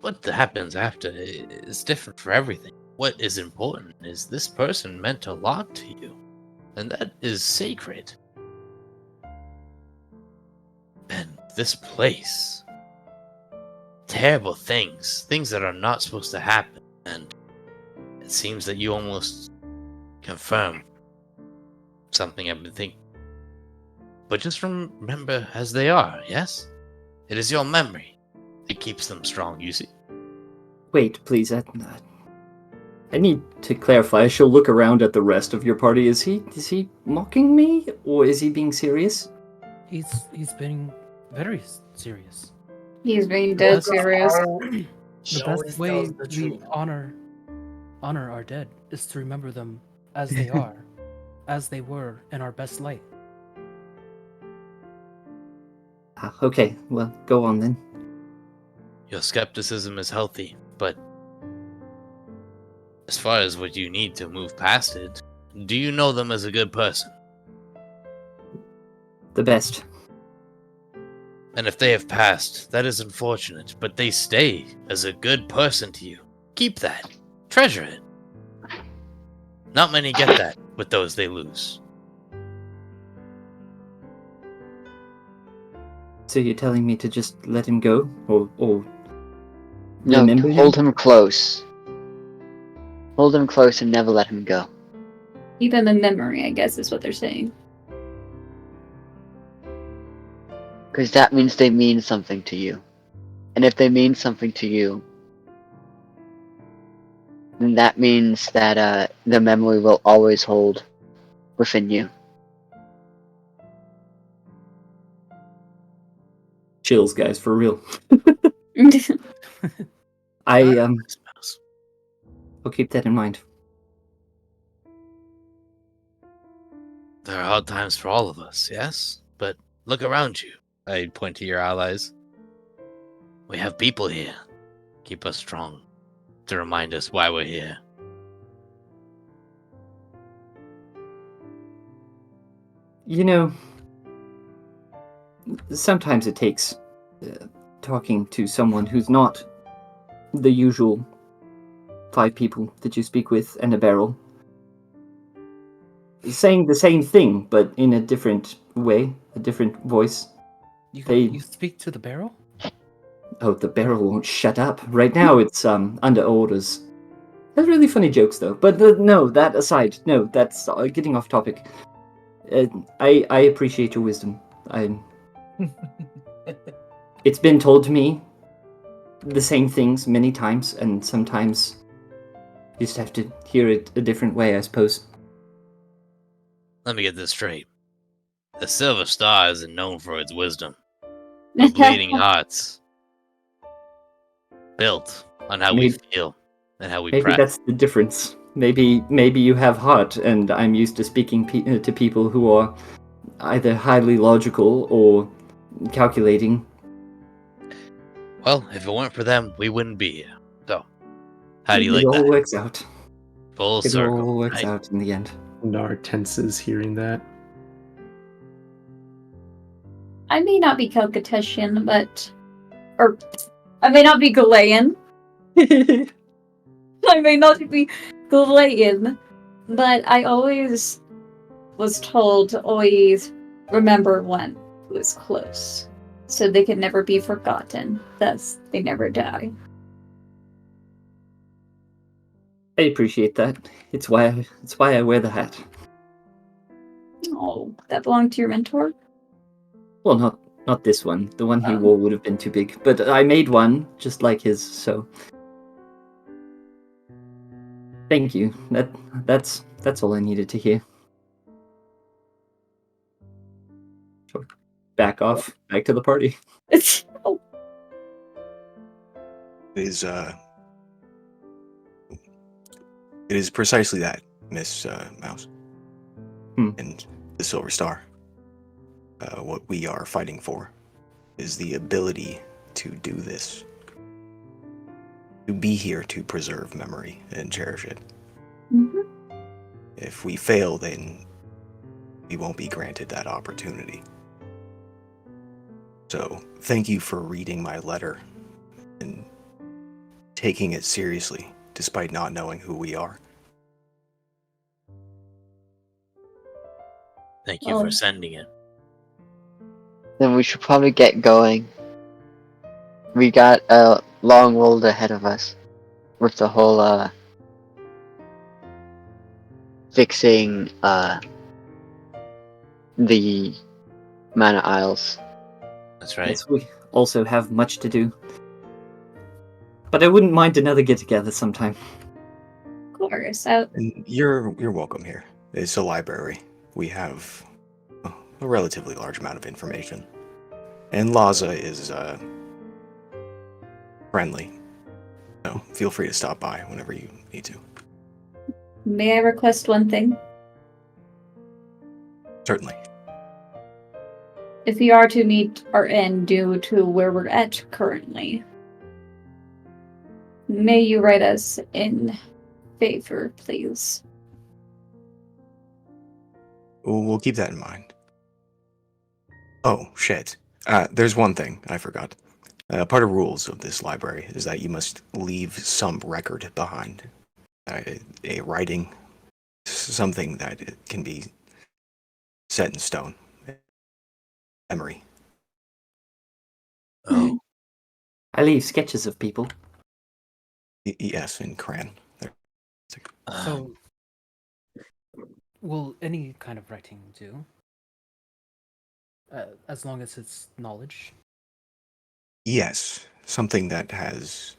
What happens after is different for everything. What is important is this person meant a lot to you, and that is sacred. And this place. Terrible things that are not supposed to happen, and it seems that you almost confirm something I've been thinking. But just remember as they are, yes? It is your memory that keeps them strong, you see.
Wait, please. I need to clarify. I shall look around at the rest of your party. Is he mocking me, or is he being serious?
He's being very serious.
He's being dead serious.
The best way we honor our dead is to remember them as they are, as they were in our best light.
Okay, well, go on then.
Your skepticism is healthy, but as far as what you need to move past it, do you know them as a good person?
The best.
And if they have passed, that is unfortunate, but they stay as a good person to you. Keep that. Treasure it. Not many get that with those they lose.
So you're telling me to just let him go, or
No,
remember
hold him close. Hold him close and never let him go.
Keep him in memory, I guess is what they're saying.
Because that means they mean something to you. And if they mean something to you, then that means that the memory will always hold within you.
Chills, guys, for real. I'll keep that in mind.
There are hard times for all of us, yes? But look around you. I point to your allies. We have people here. Keep us strong. To remind us why we're here.
You know, sometimes it takes talking to someone who's not the usual 5 people that you speak with and a barrel. Saying the same thing, but in a different way, a different voice.
You speak to the barrel?
Oh, the barrel won't shut up. Right now it's under orders. That's really funny jokes, though. But no, that aside, no, that's getting off topic. I appreciate your wisdom. It's been told to me the same things many times, and sometimes you just have to hear it a different way, I suppose.
Let me get this straight. The Silver Star isn't known for its wisdom. But Bleeding Hearts. Built on how we feel and how we
Maybe
practice.
that's the difference. Maybe you have heart, and I'm used to speaking to people who are either highly logical or calculating.
Well, if it weren't for them, we wouldn't be here. So, how do you
It
like
all
that?
works out.
Full
It
circle.
all works
right?
out in the end.
Nar tenses hearing that.
I may not be Calcutetian, but... Or... I may not be Galayan. I may not be Galayan, but I always was told to always remember one who is close, so they can never be forgotten. Thus, they never die.
I appreciate that. It's why I wear the hat.
Oh, that belonged to your mentor?
Well, not this one. The one he wore would have been too big, but I made one just like his. So, thank you. That's all I needed to hear. Sure. Back off. Back to the party.
Oh.
It is precisely that, Miss Mouse. And the Silver Star. What we are fighting for is the ability to do this. To be here to preserve memory and cherish it.
Mm-hmm.
If we fail, then we won't be granted that opportunity. So, thank you for reading my letter and taking it seriously, despite not knowing who we are.
Thank you for sending it.
Then we should probably get going. We got a long road ahead of us with the whole fixing the Mana Isles.
That's right.
Yes, we also have much to do. But I wouldn't mind another get-together sometime.
Of course.
And you're welcome here. It's a library. We have a relatively large amount of information. And Laza is friendly. So feel free to stop by whenever you need to.
May I request one thing?
Certainly.
If we are to meet our end due to where we're at currently, may you write us in favor, please.
We'll keep that in mind. Oh, shit. There's one thing I forgot. Part of rules of this library is that you must leave some record behind. A writing, something that can be set in stone. Memory.
Oh.
I leave sketches of people.
Yes, in crayon.
So, will any kind of writing do? As long as it's knowledge?
Yes, something that has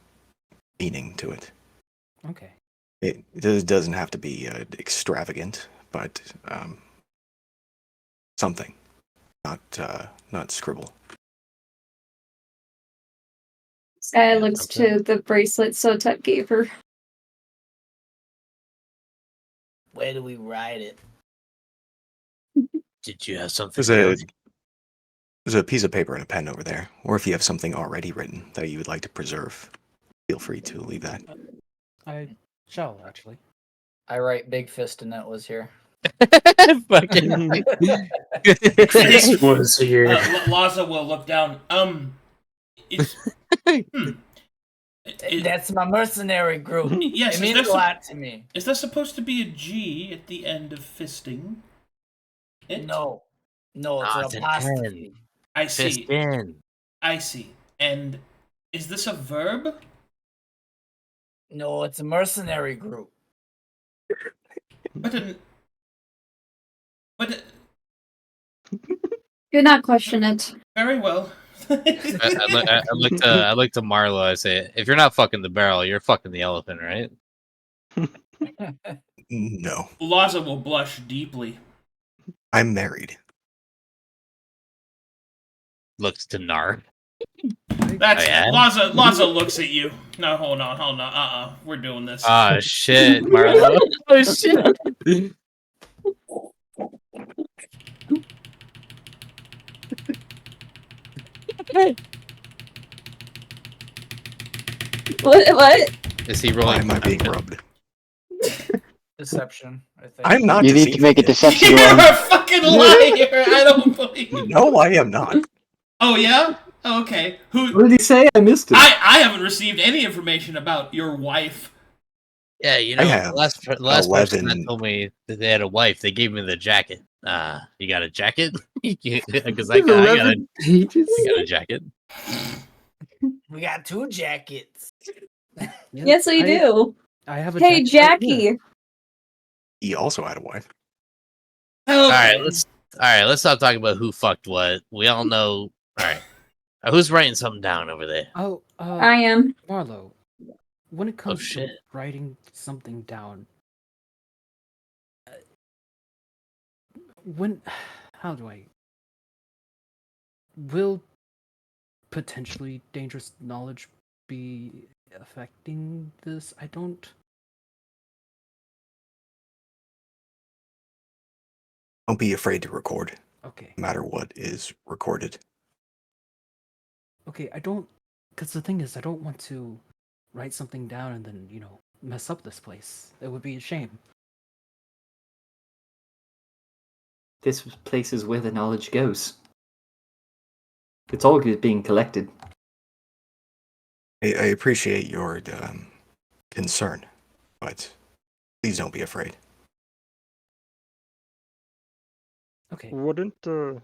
meaning to it.
Okay.
It doesn't have to be extravagant, but something, not scribble.
Saya looks to the bracelet Sotek gave her.
Where do we write it?
Did you have something?
There's a piece of paper and a pen over there, or if you have something already written that you would like to preserve, feel free to leave that.
I shall, actually.
I write Big Fist and that was here.
Fucking
Fist
was here.
Laza will look down.
That's my mercenary group.
Yes,
it means a lot to me.
Is there supposed to be a G at the end of fisting?
No, it's an apostrophe.
I see.
Fistin.
I see. And is this a verb?
No, it's a mercenary group.
Do not question it.
Very well.
I look to Marlo. I say, if you're not fucking the barrel, you're fucking the elephant, right?
No.
Laza will blush deeply.
I'm married.
Looks to Nar.
That's
Oh, yeah?
Laza looks at you. No, hold on. We're doing this.
Ah, shit, Marlo.
Oh shit.
What?
Is he
Why
rolling?
am I being rubbed?
Deception, I think.
I'm not
You need to
deceiving
make a
you.
deception
You're
roll.
a fucking liar! I don't believe you.
No, I am not.
Oh, yeah? Oh, okay.
What did he say? I missed it.
I haven't received any information about your wife.
Yeah, you
I
know,
have
the last person that
11
told me that they had a wife, they gave me the jacket. You got a jacket? Because I
There's
got
11 pages.
a jacket.
We got 2 jackets.
Yes, we do.
I have a
Hey,
jacket right here.
Jackie.
He also had a wife.
Oh,
All right, let's stop talking about who fucked what. We all know. All right, who's writing something down over there?
Oh,
I am.
Marlo, when it comes to
shit.
writing something down, how do I? Will potentially dangerous knowledge be affecting this? I don't.
Don't be afraid to record.
Okay.
No matter what is recorded.
Okay, I don't. Because the thing is, I don't want to write something down and then, mess up this place. It would be a shame.
This place is where the knowledge goes. It's all being collected.
I appreciate your concern, but please don't be afraid.
Okay.
Wouldn't a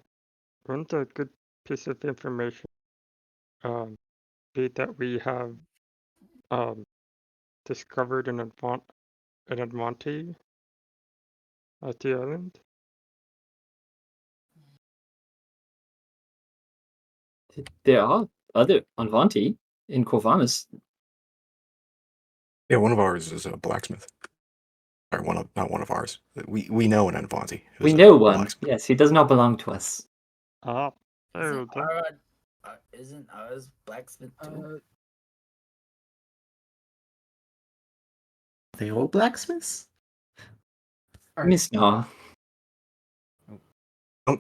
good piece of information be that we have discovered an Advanti at the island?
There are other Anvanti in Corvanis.
Yeah, one of ours is a blacksmith. Or not one of ours. We know an Anvanti.
We know one. Yes, he does not belong to us.
Ah,
Isn't ours blacksmith too?
They all blacksmiths?
Miss Nah.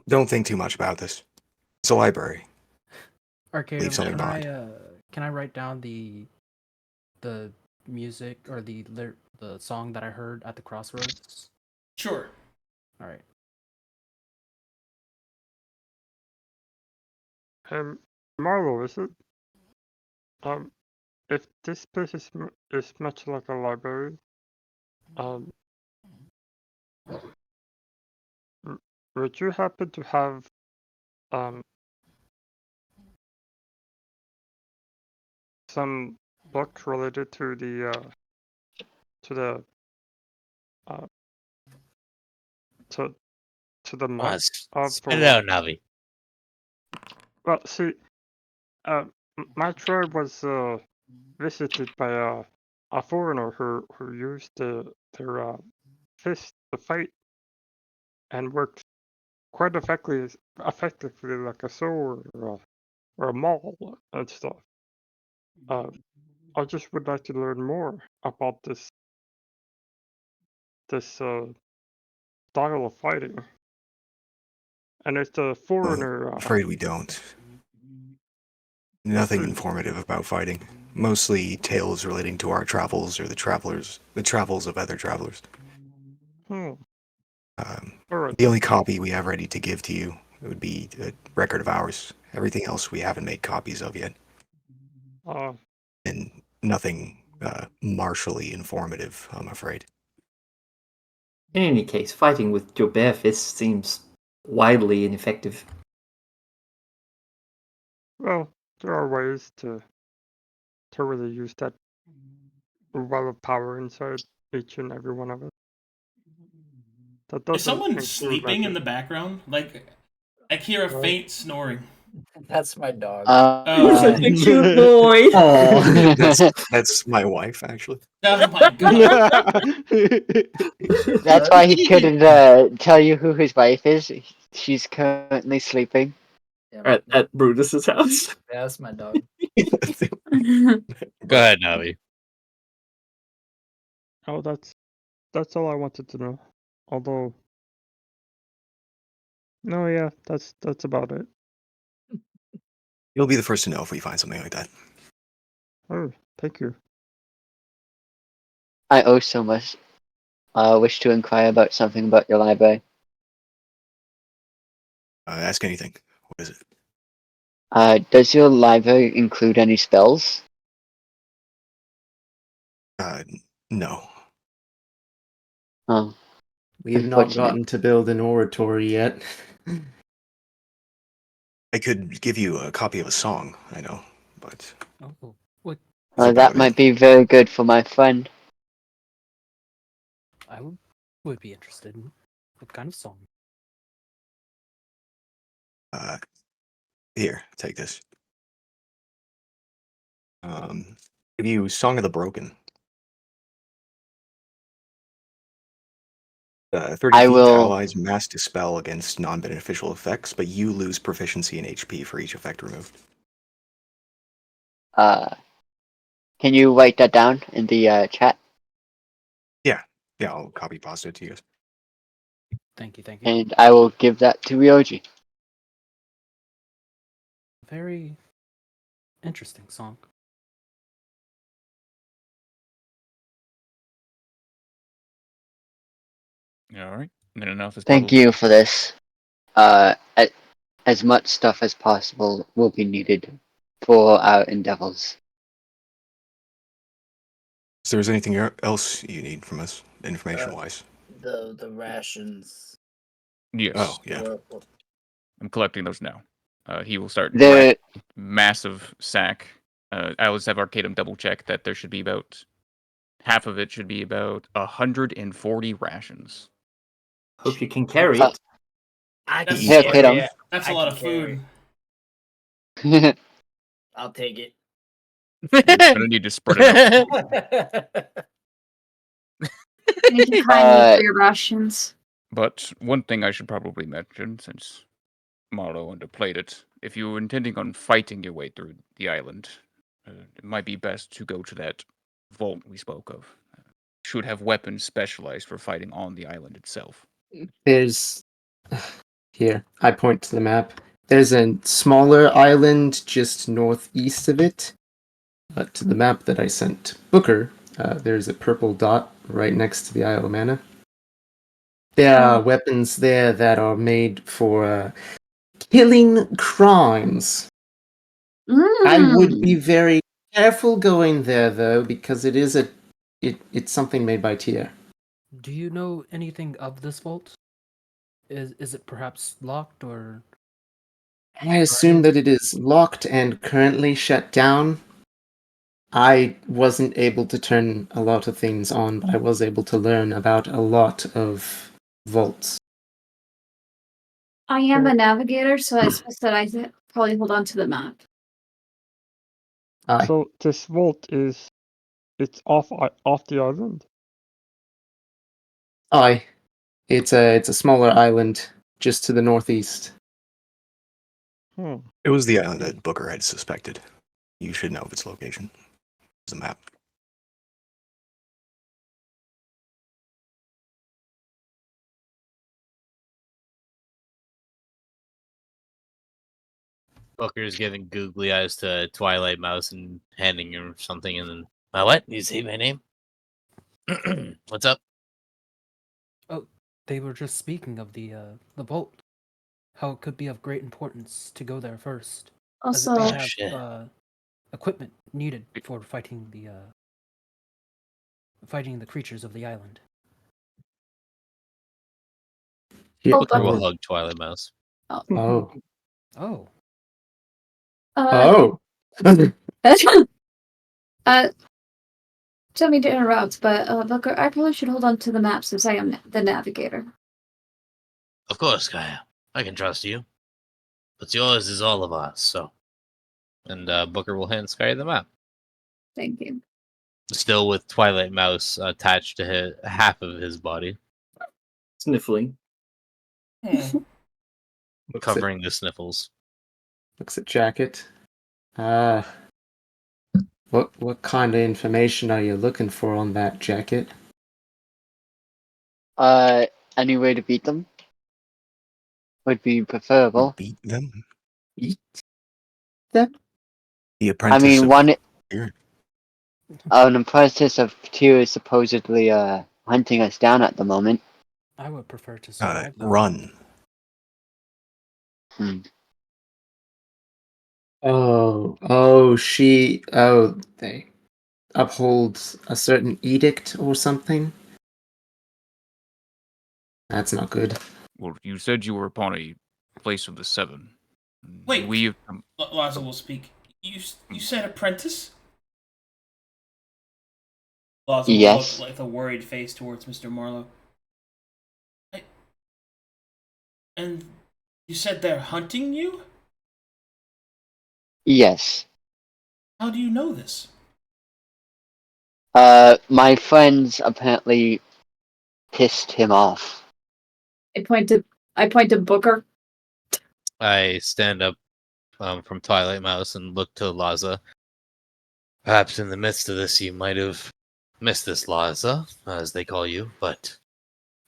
Don't think too much about this. It's a library.
Arcadum,
Leave something behind.
Can I write down the music or the song that I heard at the crossroads?
Sure.
All right.
Marlo, is it? If this place is much like a library, would you happen to have some book related to the to the map
Spit it out, Navi.
Well, see, my tribe was visited by a foreigner who used their fist to fight and worked quite effectively like a sword or a maul and stuff. I just would like to learn more about this style of fighting. And if the foreigner,
I'm afraid we don't. Nothing informative about fighting. Mostly tales relating to our travels or the travels of other travelers. The only copy we have ready to give to you would be a record of ours. Everything else we haven't made copies of yet. And nothing martially informative, I'm afraid.
In any case, fighting with your bare fists seems wildly ineffective.
well, there are ways to really use that well of power inside each and every one of us. That
Is
doesn't
someone
include
sleeping
magic.
in the background? Like, I hear a faint snoring.
That's my dog.
Such a cute boy.
That's my wife, actually.
Oh my god.
That's why he couldn't tell you who his wife is. She's currently sleeping.
At Brutus's house.
Yeah, that's my dog.
Go ahead, Navi.
Oh, that's all I wanted to know. Although, no, yeah, that's about it.
You'll be the first to know if we find something like that.
Oh, thank you.
I also must wish to inquire about something about your library.
Ask anything. What is it?
Does your library include any spells?
No.
Oh.
We've not gotten to build an oratory yet.
I could give you a copy of a song, I know, but...
Oh, what?
That might be very good for my friend.
I would be interested in. What kind of song?
Here, take this. Give you Song of the Broken. 30
I
feet,
will-
allies mass dispel against non-beneficial effects, but you lose proficiency in HP for each effect removed.
Can you write that down in the chat?
Yeah, I'll copy paste it to you guys.
Thank you.
And I will give that to Ryoji.
Very interesting song.
All right. And then enough is
Thank
probably
you for this. As much stuff as possible will be needed for our endeavors.
If there's anything else you need from us, information-wise.
The rations.
Yes.
Oh, yeah.
I'm collecting those now. He will start
The-
massive sack. I always have Arcadum double check that there should be about half of it should be about 140 rations.
Hope you can carry it.
I
That's-
can
Yeah,
carry
Arcadum.
it.
That's
I
a lot
can
of
carry
food.
it. I'll take it.
You're gonna need to spread it out.
Thank you kindly for your rations.
But one thing I should probably mention, since Marlowe underplayed it, if you were intending on fighting your way through the island, it might be best to go to that vault we spoke of. Should have weapons specialized for fighting on the island itself.
There's here. I point to the map. There's a smaller island just northeast of it. To the map that I sent Booker, there's a purple dot right next to the Isle of Mana. There are weapons there that are made for killing crimes. I would be very careful going there though, because it's something made by Tyr.
Do you know anything of this vault? Is it perhaps locked or?
I assume that it is locked and currently shut down. I wasn't able to turn a lot of things on, but I was able to learn about a lot of vaults.
I am a navigator, so I suppose that I probably hold on to the map.
Aye.
So this vault it's off the island.
Aye. It's a smaller island just to the northeast.
It was the island that Booker had suspected. You should know of its location. It's the map.
Booker's giving googly eyes to Twilight Mouse and handing her something, and then, my what? You say my name? What's up?
Oh, they were just speaking of the vault. How it could be of great importance to go there first. as it
Also,
may have equipment needed for fighting the creatures of the island.
Yeah.
Booker will hug Twilight Mouse.
Oh.
Oh.
Oh.
Don't mean to interrupt, but Booker, I probably should hold on to the map since I am the navigator.
Of course, Kaya. I can trust you. What's yours is all of ours, so.
And Booker will hand Sky the map.
Thank you.
Still with Twilight Mouse attached to half of his body.
Sniffling.
Covering the sniffles.
Looks at jacket. What kind of information are you looking for on that jacket?
Any way to beat them would be preferable.
Beat them?
them?
The
I
apprentice
mean,
of
one
here.
an apprentice of two is supposedly hunting us down at the moment.
I would prefer to survive. though.
Run.
Hmm.
They uphold a certain edict or something? That's not good.
Well, you said you were upon a place of the seven.
Wait.
We
Laza will speak. You said apprentice? Laza will
Yes.
look with a worried face towards Mr. Marlowe. And you said they're hunting you?
Yes.
How do you know this?
My friends apparently pissed him off.
I point to Booker.
I stand up from Twilight Mouse and look to Laza. Perhaps in the midst of this, you might have missed this, Laza, as they call you, but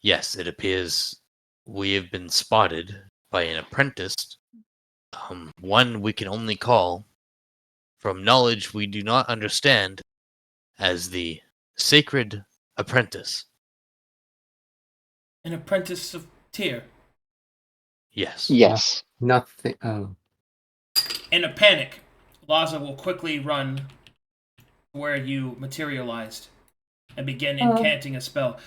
yes, it appears we have been spotted by an apprentice, one we can only call, from knowledge we do not understand, as the Sacred Apprentice.
An apprentice of Tyre.
Yes.
Yes.
Nothing. Oh.
In a panic, Laza will quickly run to where you materialized and begin incanting a spell.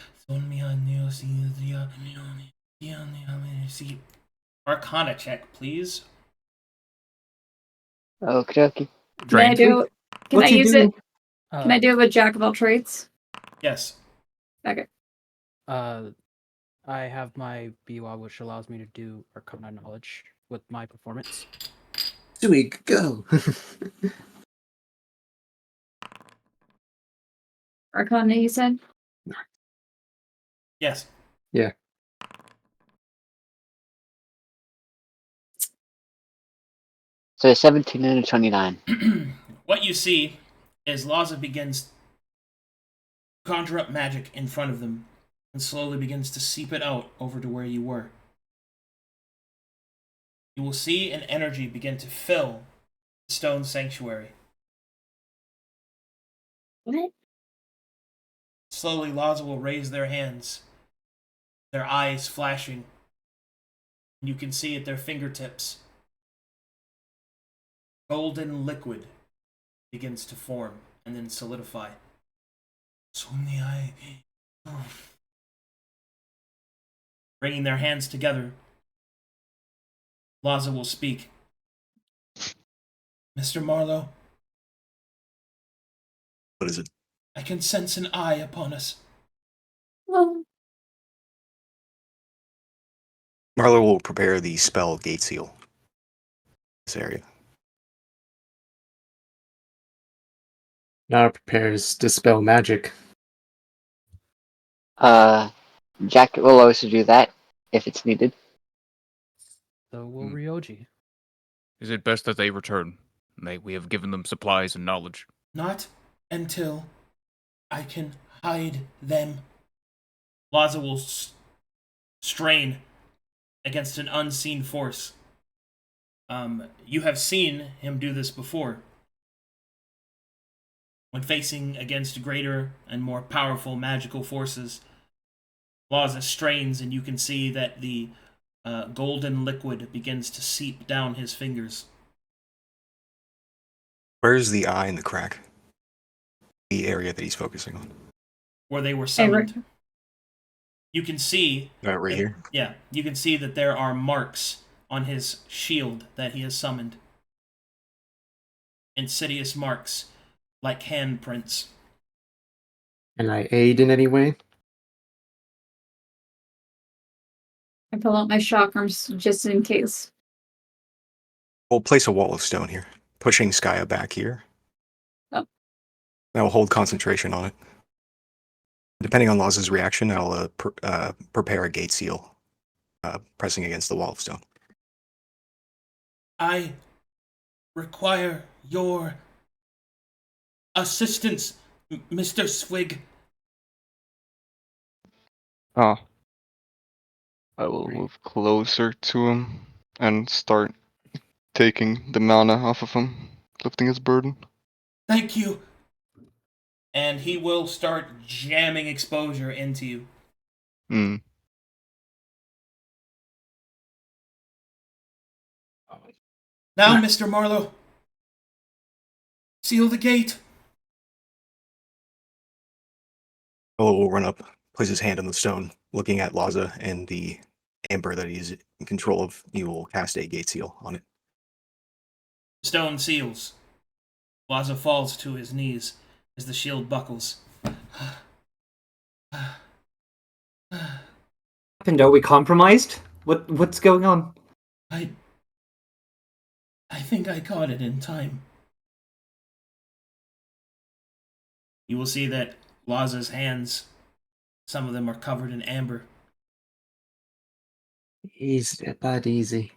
Arcana check, please.
Okie
Can I do? Can I
What's he
use
doing?
it? Can I do it with Jack of all trades?
Yes.
Okay.
I have my BWA, which allows me to do Arcana knowledge with my performance.
Sweet, go.
Arcana, you said?
Yes.
Yeah.
So 17 and a 29.
What you see is Laza begins to conjure up magic in front of them and slowly begins to seep it out over to where you were. You will see an energy begin to fill the stone sanctuary.
What?
Slowly, Laza will raise their hands, their eyes flashing. You can see at their fingertips, golden liquid begins to form and then solidify. Bringing their hands together, Laza will speak. Mr. Marlowe,
What is it?
I can sense an eye upon us.
Well,
Marlo will prepare the spell Gate Seal. This area.
Nara prepares Dispel Magic.
Jack will also do that if it's needed.
So will Ryoji.
Is it best that they return? We have given them supplies and knowledge.
Not until I can hide them. Laza will strain against an unseen force. You have seen him do this before. When facing against greater and more powerful magical forces, Laza strains and you can see that the golden liquid begins to seep down his fingers.
Where's the eye in the crack? The area that he's focusing on.
Where they were summoned.
right.
You can see...
Right here?
Yeah, you can see that there are marks on his shield that he has summoned. Insidious marks, like handprints.
Can I aid in any way?
I pull out my chakrams just in case.
We'll place a wall of stone here, pushing Skya back here.
Oh.
I will hold concentration on it. Depending on Laza's reaction, I'll prepare a Gate Seal, pressing against the wall of stone.
I require your assistance, Mr. Swig.
Ah. I will move closer to him and start taking the mana off of him, lifting his burden.
Thank you. And he will start jamming exposure into you.
Hmm.
Now, Mr. Marlowe, seal the gate.
Olo will run up, place his hand on the stone, looking at Laza and the amber that he's in control of. He will cast a gate seal on it.
Stone seals. Laza falls to his knees as the shield buckles.
Happened? Are we compromised? What's going on?
I think I caught it in time. You will see that Laza's hands, some of them are covered in amber.
Easy, bad easy.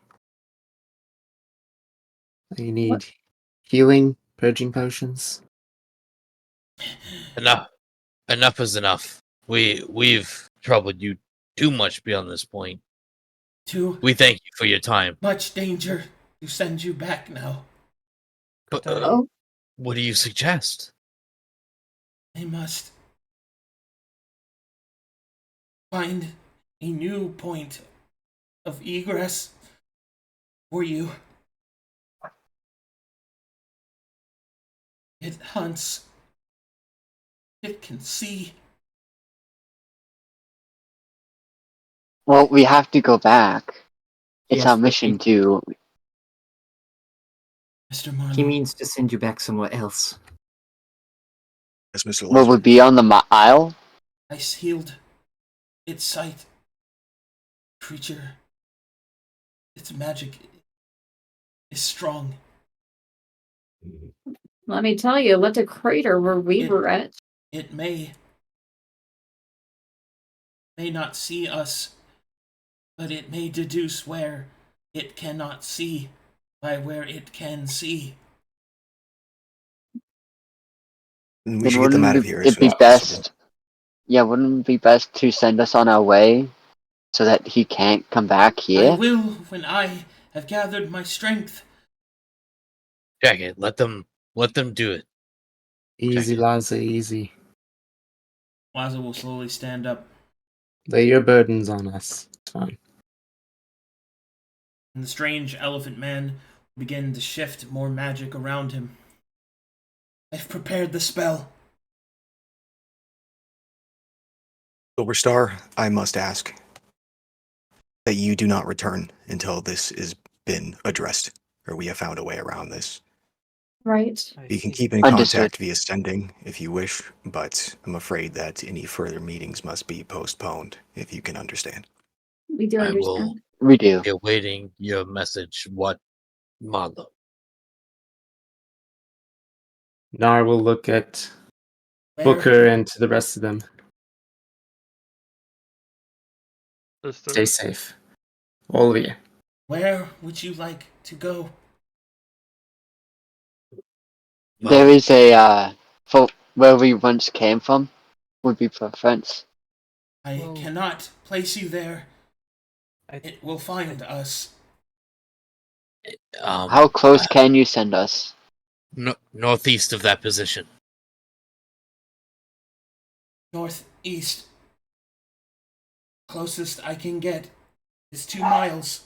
You need healing, purging potions.
Enough is enough. We've troubled you too much beyond this point. We thank you for your time.
Much danger to send you back now.
But what do you suggest?
I must find a new point of egress for you. It hunts. It can see.
Well, we have to go back. It's
Yes,
our mission to.
Mr. Marlowe.
He means to send you back somewhere else.
Yes, Mr.
Will we be on the isle?
I sealed its sight. Creature. Its magic is strong.
Let me tell you, let the crater where we were at.
It may not see us, but it may deduce where it cannot see by where it can see.
We should get them out of here as
It'd
soon
be
as possible.
best. Yeah, wouldn't it be best to send us on our way so that he can't come back
I
here?
will when I have gathered my strength.
Jack, let them do it.
Easy, Laza, easy.
Laza will slowly stand up,
Lay your burdens on us. It's fine.
and the strange elephant man will begin to shift more magic around him. I've prepared the spell.
Silverstar, I must ask that you do not return until this has been addressed, or we have found a way around this.
Right.
You can keep in contact via sending if you wish, but I'm afraid that any further meetings must be postponed, if you can understand.
We do
I will
understand.
We do.
be awaiting your message. What, Marlowe?
Nar will look at Booker and to the rest of them. Stay safe. All of you.
Where would you like to go?
There is a where we once came from would be preference.
I cannot place you there. It will find us.
How close can you send us?
Northeast of that position.
Northeast. Closest I can get is 2 miles.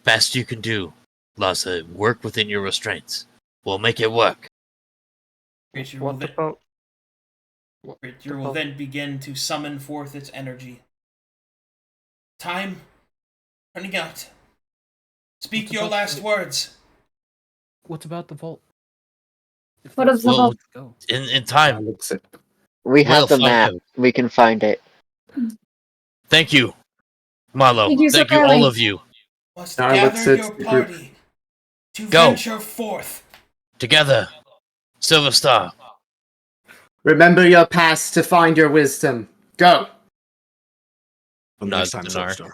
Best you can do, Laza. Work within your restraints. We'll make it work.
Creature
What
will then begin to summon forth its energy. Time running out. Speak your last words.
What about the vault?
What is the vault?
In time.
We have
We'll
the
find
map.
out.
We can find it.
Thank you, Marlowe.
Thank you so
all
kindly.
of you.
Must
Nar looks
gather
at
your
the group.
party to
Go.
venture forth.
Together. Silverstar.
Remember your past to find your wisdom. Go!
Until next time,
Dinar.
Silverstar.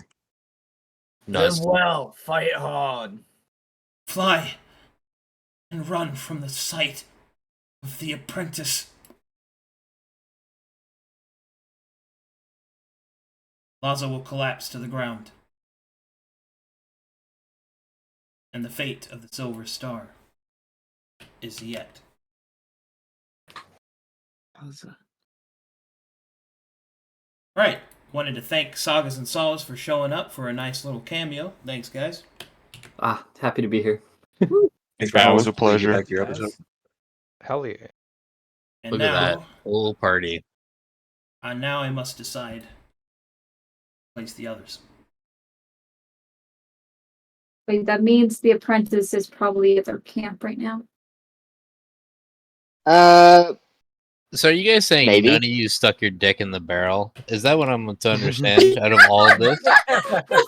Live well, fight hard.
Fly and run from the sight of the apprentice. Laza will collapse to the ground. and the fate of the Silver Star is yet. Right. Wanted to thank Sagas and Saws for showing up for a nice little cameo. Thanks, guys.
Happy to be here.
Thanks for
That
having
was
us.
a pleasure.
Back to your episode.
Hell yeah.
And
Look
now,
at that whole party.
Now I must decide. Place the others.
Wait, that means the apprentice is probably at their camp right now.
So are you guys saying
Maybe.
none of you stuck your dick in the barrel? Is that what I'm to understand out of all of this?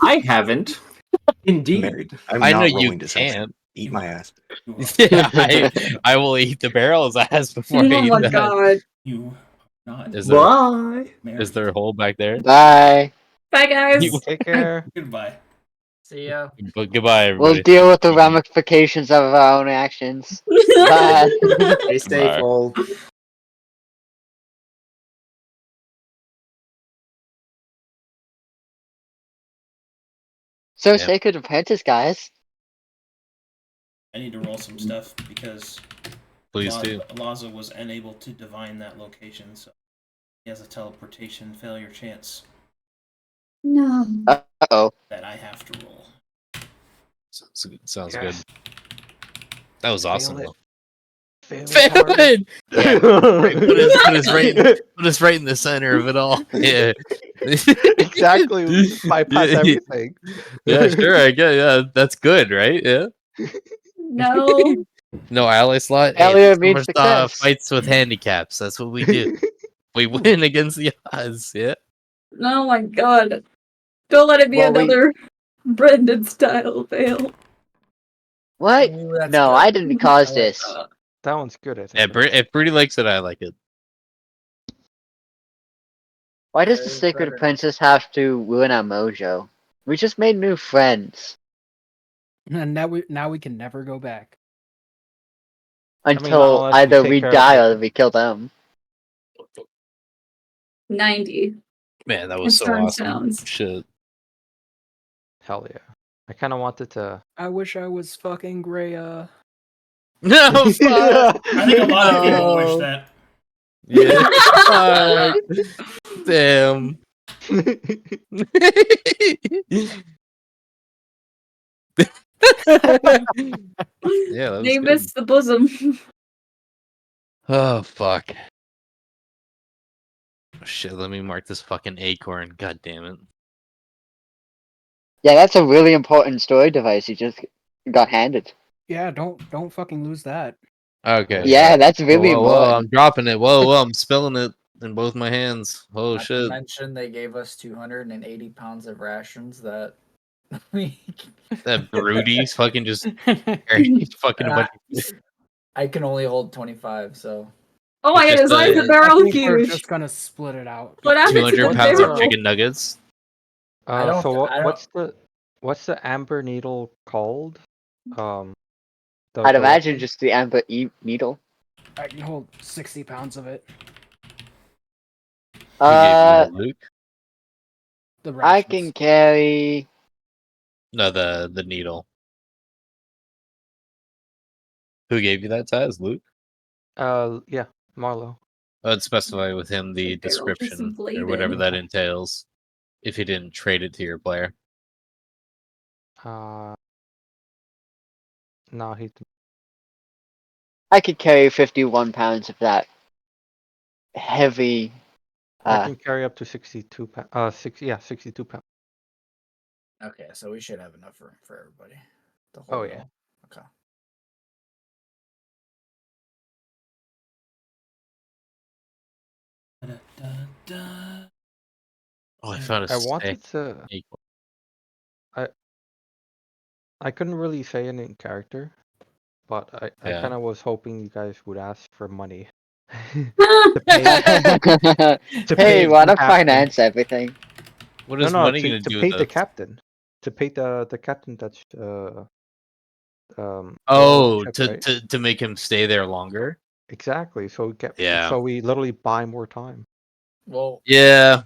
I haven't. Indeed.
Married. I'm
I
not
know you
rolling deception.
can't.
Eat my ass.
Yeah, I will eat the barrel's ass before I
Oh
eat
my
that.
god.
You not.
Is there,
Bye.
is there a hole back there?
Bye.
Bye, guys.
You-
Take care.
Goodbye.
See ya.
But goodbye,
We'll
everybody.
deal with the ramifications of our own actions. Bye.
Stay safe,
Bye.
all.
So
Yeah.
Sacred Apprentice, guys.
I need to roll some stuff because
Please do.
Laza was unable to divine that location, so he has a teleportation failure chance
No.
Uh-oh.
that I have to roll.
Sounds
Yes.
good. That was awesome.
it.
Though.
Fail
Fail
it.
it! Put us right in the center of it all. Yeah.
Exactly. Bypass
Yeah,
everything.
Yeah, sure. I guess. Yeah, that's good, right? Yeah.
No.
No ally slot.
Failure
Hey,
means success.
fights with handicaps. That's what we do. We win against the odds. Yeah.
Oh my god. Don't let it be
Well,
another Brendan style fail.
What?
Ooh, that's
No,
good.
I didn't cause
I like
this.
that.
That one's good, I
Yeah.
think.
If Brady likes it, I like it.
Why does the
There's
Sacred
better.
Apprentice have to ruin our mojo? We just made new friends.
And now we can never go back.
Until
unless we
either
take
we
care of
die
it.
or we kill them.
90.
Man, that was
And
so
Stern
awesome.
Sounds.
Shit.
Hell yeah. I kind of wanted to.
I wish I was fucking Greya.
No, fuck.
I think a lot of people
No.
wish that.
Yeah. Fuck. Damn. Yeah, that was
They
good.
missed the bosom.
Oh fuck. Oh, shit, let me mark this fucking acorn. God damn it.
Yeah, that's a really important story device you just got handed.
Yeah, don't fucking lose that.
Okay.
Yeah, that's really
whoa,
important.
I'm dropping it. Whoa, I'm spilling it in both my hands. Oh
Not to
shit.
mention they gave us 280 pounds of rations that we.
That broody fucking just carried fucking a bunch of
I can only hold 25, so.
Oh my
It's
god,
just
his eyes
a-
are barrel
I think we're
huge.
just gonna split it out.
What happened to the
200 pounds of
barrel?
chicken nuggets.
I don't-
So
I don't-
what's the amber needle called?
I'd
the
imagine
weapon?
just the amber needle.
I can hold 60 pounds of it.
Who gave you that, Luke?
The
I
rations.
can carry.
No, the needle. Who gave you that size, Luke?
Yeah, Marlo.
I'd specify with him the
The barrel just
description or whatever
inflated.
that entails. If he didn't trade it to your player.
No, he.
I could carry 51 pounds of that heavy.
I can carry up to 62 pounds. 62 pounds.
Okay, so we should have enough room for everybody. To
Oh
hold
yeah.
all. Okay.
Oh, I found a
I wanted
sick
to.
acorn.
I couldn't really say it in character, but I
Yeah.
kind of was hoping you guys would ask for money.
Hey,
pay
why
the
not
captain.
finance everything?
What is
No,
money gonna
to
do
pay
with
the
this?
captain. To pay the captain that's
Oh,
ship,
to,
right?
to make him stay there longer?
Exactly. So we get
Yeah.
so we literally buy more time.
Well,
Yeah.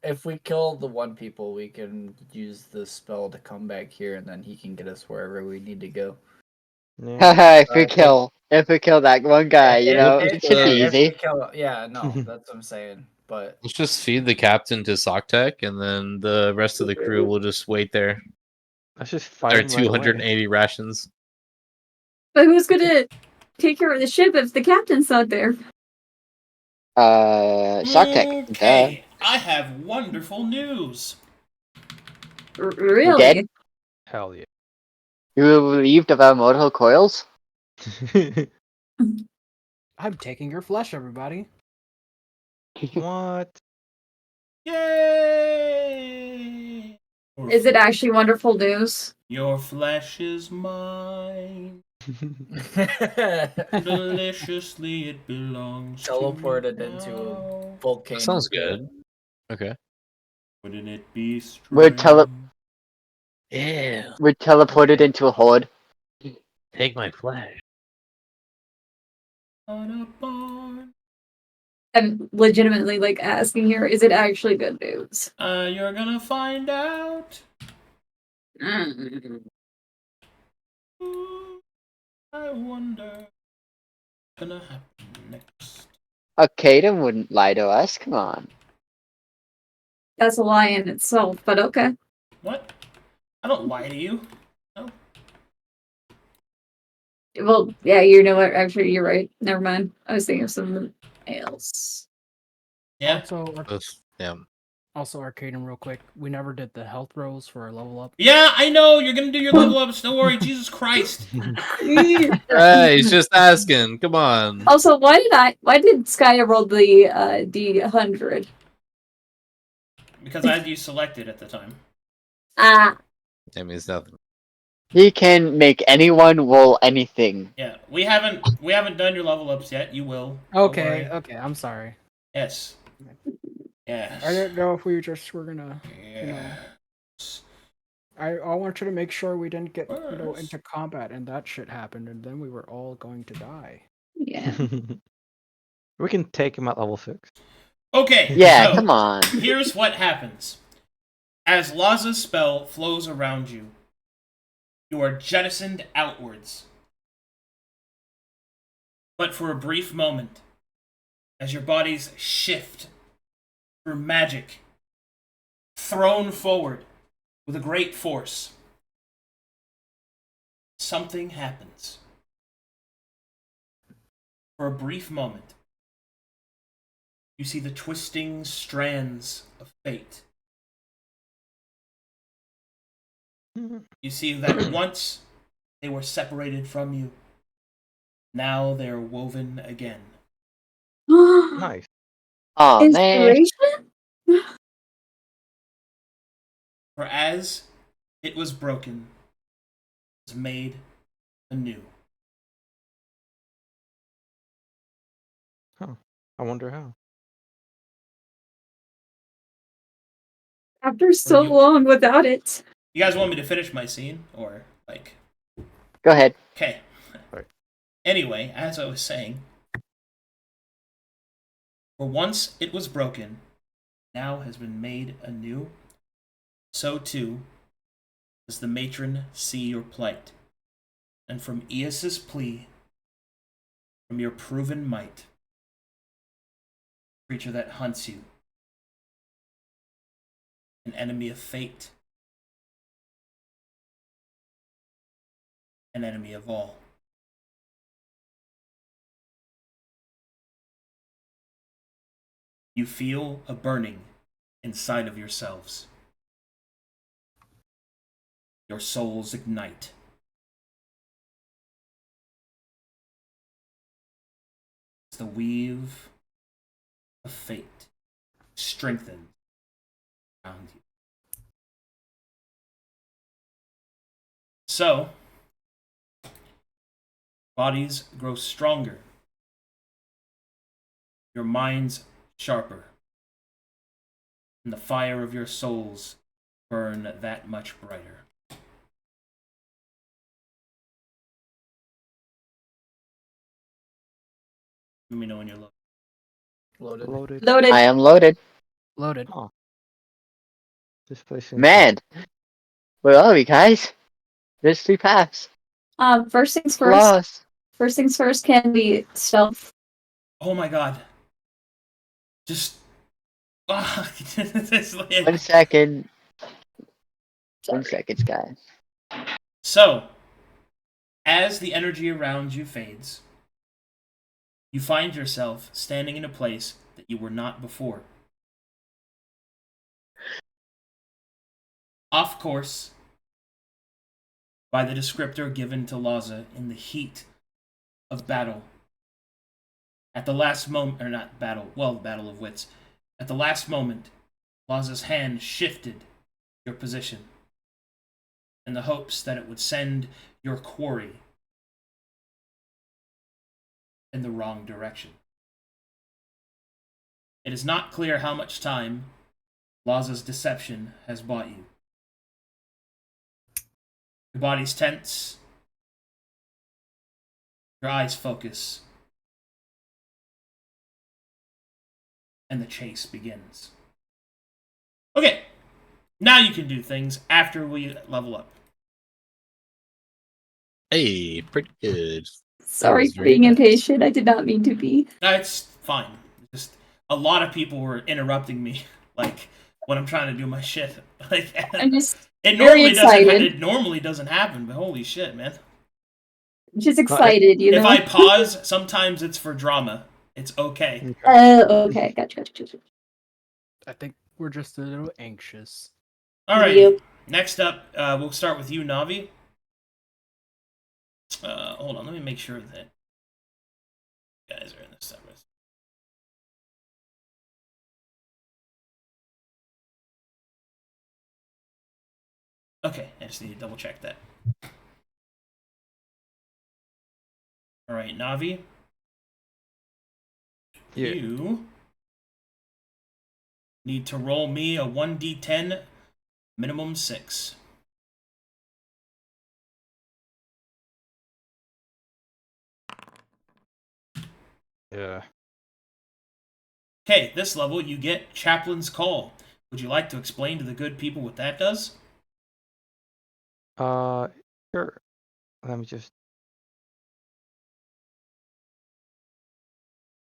if we kill the one people, we can use the spell to come back here, and then he can get us wherever we need to go.
Haha, if we kill that one guy, you know, it should be
If we
easy.
kill, yeah, no, that's what I'm saying. But
Let's just feed the captain to Soctec, and then the rest of the crew will just wait there.
Let's just
There
fight
are
him right away.
280 rations.
But who's gonna take care of the ship if the captain's not there?
Soctec.
Okay, I have wonderful news.
Really?
Dead?
Hell yeah.
You were relieved of our mortal coils?
I'm taking your flesh, everybody.
What?
Yay!
Is it actually wonderful news?
Your flesh is mine. Deliciously it belongs
teleported
to me
into
now.
a volcano.
Sounds good. Okay.
Wouldn't it be
We're
Yeah.
we're teleported into a horde.
Take my flesh.
on a barn?
I'm legitimately like asking here, is it actually good news?
You're gonna find out.
Mm.
I wonder what's gonna happen next.
Arcadum wouldn't lie to us, come on.
That's a lie in itself, but okay.
What? I don't lie to you. No.
Well, yeah, you know what? Actually, you're right. Never mind. I was thinking of something else.
Yeah.
Also, Arcadum, real quick. We never did the health rolls for our level up.
Yeah, I know. You're gonna do your level ups. Don't worry. Jesus Christ.
Hey, he's just asking. Come on.
Also, why did Skya roll the D100?
Because I had you selected at the time.
Ah.
That means nothing.
He can make anyone roll anything.
Yeah, we haven't done your level ups yet. You will. Don't
Okay,
worry.
okay, I'm sorry.
Yes. Yes.
I didn't know if we just were gonna, you know. I want you to make sure we didn't get, you know, into combat and that shit happened, and then we were all going to die.
Yeah.
We can take him at level 6.
Okay.
Yeah,
so,
come on.
Here's what happens. As Laza's spell flows around you, you are jettisoned outwards. But for a brief moment, as your bodies shift through magic, thrown forward with a great force, something happens. For a brief moment, you see the twisting strands of fate. You see that once they were separated from you, now they're woven again.
Nice.
Oh man.
Inspiration?
For as it was broken, it was made anew.
Huh. I wonder how.
After so long without it.
You guys want me to finish my scene? Or, like...
Go ahead.
Okay. Anyway, as I was saying, for once it was broken, now has been made anew, so too does the matron see your plight. And from Eos's plea, from your proven might, creature that hunts you, an enemy of fate, an enemy of all. You feel a burning inside of yourselves. Your souls ignite. The weave of fate strengthens around you. So, bodies grow stronger, your minds sharper, and the fire of your souls burn that much brighter. Let me know when you're low.
Loaded.
Loaded.
Loaded.
I am loaded.
Loaded.
Oh. This place seems
Man, where are we, guys? There's 3 paths.
First things
I'm
first.
lost.
First things first. Can we stealth?
Oh my god. Just. It's like-
1 second. 1 second, guys.
So, as the energy around you fades, you find yourself standing in a place that you were not before. Off course by the descriptor given to Laza in the heat of battle. At the last moment, or not battle, well, the battle of wits. At the last moment, Laza's hand shifted your position in the hopes that it would send your quarry in the wrong direction. It is not clear how much time Laza's deception has bought you. Your body's tense. Your eyes focus. And the chase begins. Okay, now you can do things after we level up.
Hey, pretty good.
Sorry
was
for
very
being
nice.
impatient. I did not mean to be.
It's fine. Just a lot of people were interrupting me, like when I'm trying to do my shit. Like
I'm just
it
very
normally doesn't.
excited.
It normally doesn't happen, but holy shit, man!
Just excited, you know.
If I pause, sometimes it's for drama. It's okay.
Okay, gotcha.
I think we're just a little anxious.
All right.
Yep.
Next up, we'll start with you, Navi. Hold on. Let me make sure that you guys are in this separate. Okay, I just need to double check that. All right, Navi.
Yeah.
You need to roll me a 1d10, minimum 6.
Yeah.
Okay, this level you get Chaplain's Call. Would you like to explain to the good people what that does?
Sure. Let me just.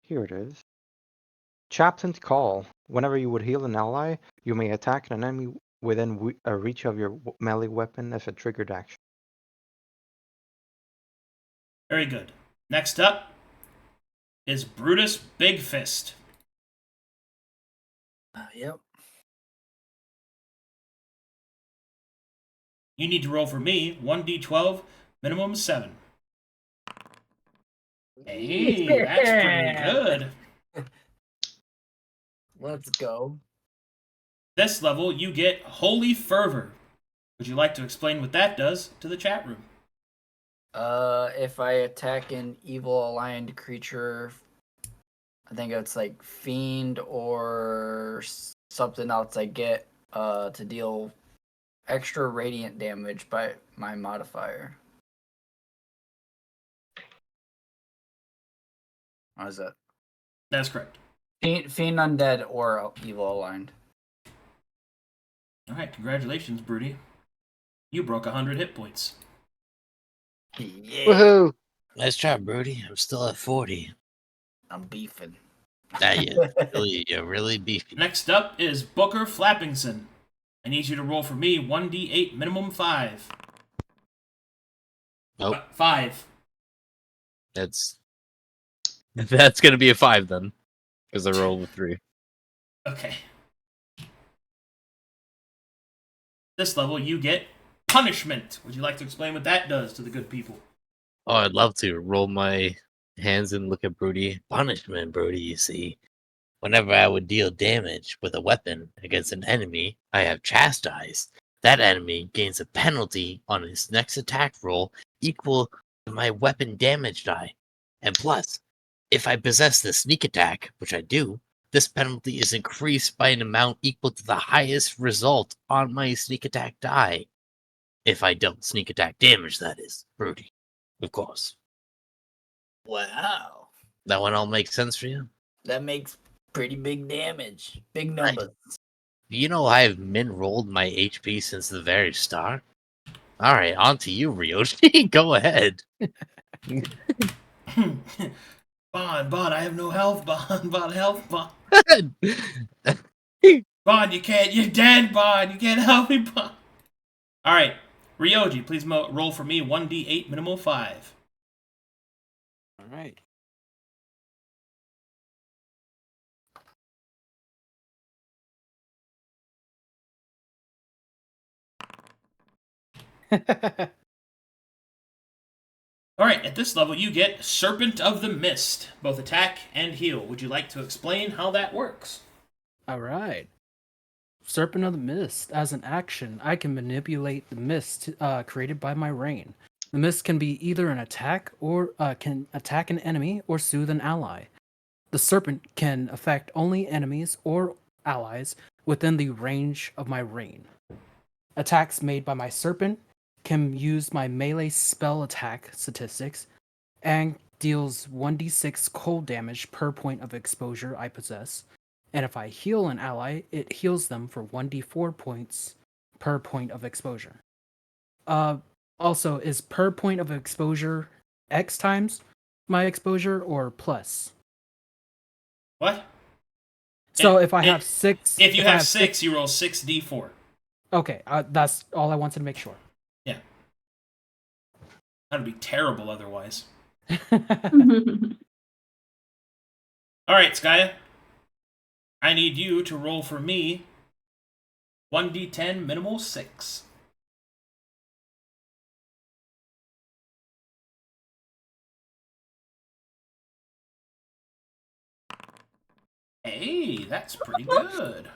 Here it is. Chaplain's Call. Whenever you would heal an ally, you may attack an enemy within a reach of your melee weapon as a triggered action.
Very good. Next up is Brutus Big Fist.
Yep.
You need to roll for me 1d12, minimum 7. Hey, that's pretty good.
Let's go.
This level, you get Holy Fervor. Would you like to explain what that does to the chat room?
If I attack an evil aligned creature, I think it's like fiend or something else, I get to deal extra radiant damage by my modifier. How is that?
That's correct.
Fiend undead or evil aligned.
All right, congratulations, Broody. You broke 100 hit points.
Yeah.
Woohoo!
Nice job, Brody. I'm still at 40.
I'm beefing.
You're really beefy.
Next up is Booker Flappingson. I need you to roll for me 1d8, minimum 5.
Nope.
5.
That's gonna be a 5 then, because I rolled a 3.
Okay. This level, you get Punishment. Would you like to explain what that does to the good people?
Oh, I'd love to roll my hands and look at Brody.
Punishment, Brody, you see. Whenever I would deal damage with a weapon against an enemy I have chastised, that enemy gains a penalty on his next attack roll equal to my weapon damage die. And plus, if I possess the sneak attack, which I do, this penalty is increased by an amount equal to the highest result on my sneak attack die. If I dealt sneak attack damage, that is, Brody. Of course.
Wow.
That one all makes sense for you?
That makes pretty big damage. Big numbers.
You know I've min-rolled my HP since the very start. All right, on to you, Ryoshi. Go ahead.
Bond, I have no health, Bond, health, Bond. Bond, you can't, you're dead, Bond, you can't help me, Bond. Alright, Ryoji, please roll for me 1d8, minimal 5.
Alright.
Alright, at this level you get Serpent of the Mist, both attack and heal. Would you like to explain how that works?
Alright. Serpent of the Mist. As an action, I can manipulate the mist created by my rain. The mist can be either an attack or can attack an enemy or soothe an ally. The serpent can affect only enemies or allies within the range of my rain. Attacks made by my serpent can use my melee spell attack statistics and deals 1d6 cold damage per point of exposure I possess. And if I heal an ally, it heals them for 1d4 points per point of exposure. Also, is per point of exposure X times my exposure or plus?
What?
So if I have 6...
If you have 6, you roll 6d4.
Okay, that's all I wanted to make sure.
Yeah. That would be terrible otherwise. Alright, Skaya. I need you to roll for me 1d10 minimal 6. Hey, that's pretty good.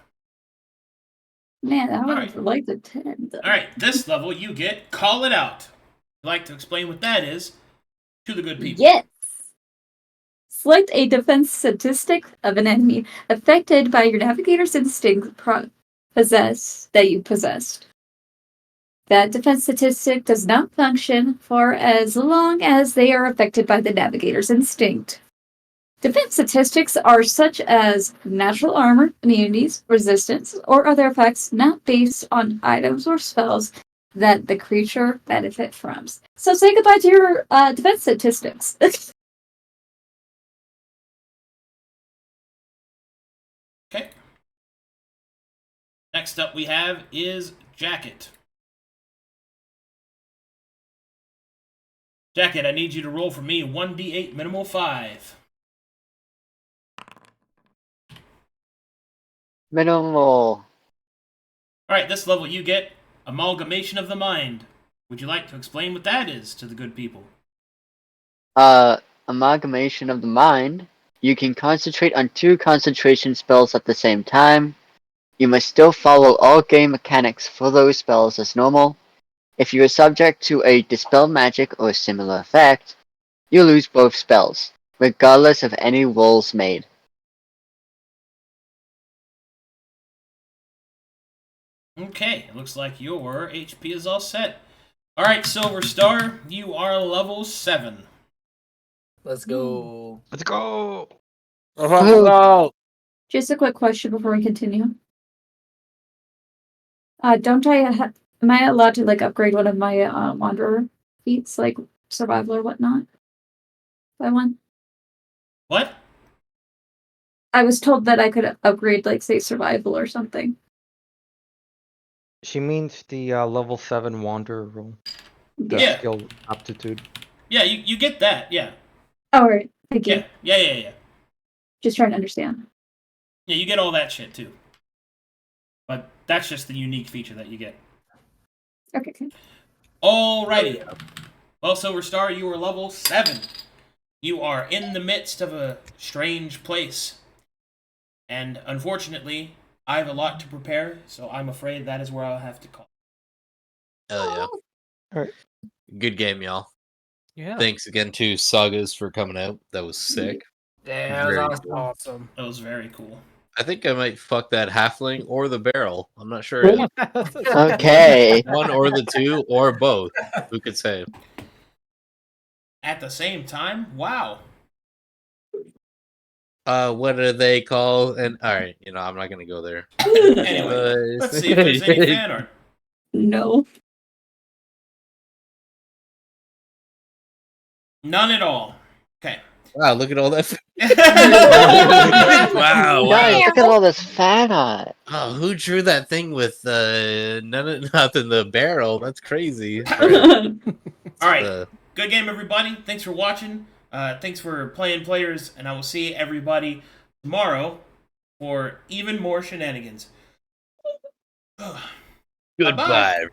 Man, I would have liked a 10. Though.
Alright, this level you get Call It Out. I'd like to explain what that is to the good people.
Yes! Select a defense statistic of an enemy affected by your navigator's instinct that you possessed. That defense statistic does not function for as long as they are affected by the navigator's instinct. Defense statistics are such as natural armor, immunities, resistance, or other effects not based on items or spells that the creature benefit from. So say goodbye to your defense statistics.
Okay. Next up we have is Jacket. Jacket, I need you to roll for me 1d8 minimal 5.
Minimal.
Alright, this level you get Amalgamation of the Mind. Would you like to explain what that is to the good people?
Amalgamation of the mind. You can concentrate on 2 concentration spells at the same time. You must still follow all game mechanics for those spells as normal. If you are subject to a dispel magic or similar effect, you lose both spells, regardless of any rolls made.
Okay, it looks like your HP is all set. Alright, Silver Star, you are level 7.
Let's go.
Let's go.
Just a quick question before we continue. Don't I am I allowed to upgrade one of my wanderer feats, like survival or whatnot? By one?
What?
I was told that I could upgrade, say, survival or something.
She means the level 7 wanderer role. The
Yeah.
skill aptitude.
Yeah, you get that, yeah.
Alright, thank you.
Yeah.
Just trying to understand.
Yeah, you get all that shit too. But that's just the unique feature that you get.
Okay.
Alrighty. Well, Silver Star, you are level 7. You are in the midst of a strange place. And unfortunately, I have a lot to prepare, so I'm afraid that is where I'll have to call.
Hell yeah.
Alright.
Good game, y'all.
Yeah.
Thanks again to Sagas for coming out. That was sick.
Yeah, that was
Very
awesome.
cool.
Awesome.
That was very cool.
I think I might fuck that halfling or the barrel. I'm not sure. Yet.
Okay.
One or the two or both. Who could say?
At the same time, wow.
what are they called? And all right, I'm not gonna go there.
Anyway, let's see if there's any fan art.
No.
None at all. Okay.
Wow, look at all that. wow,
Guys,
wow.
look at all this fan art.
Oh, who drew that thing with nothing the barrel? That's crazy.
All right. Good game, everybody. Thanks for watching. Thanks for playing, players, and I will see everybody tomorrow for even more shenanigans.
Goodbye.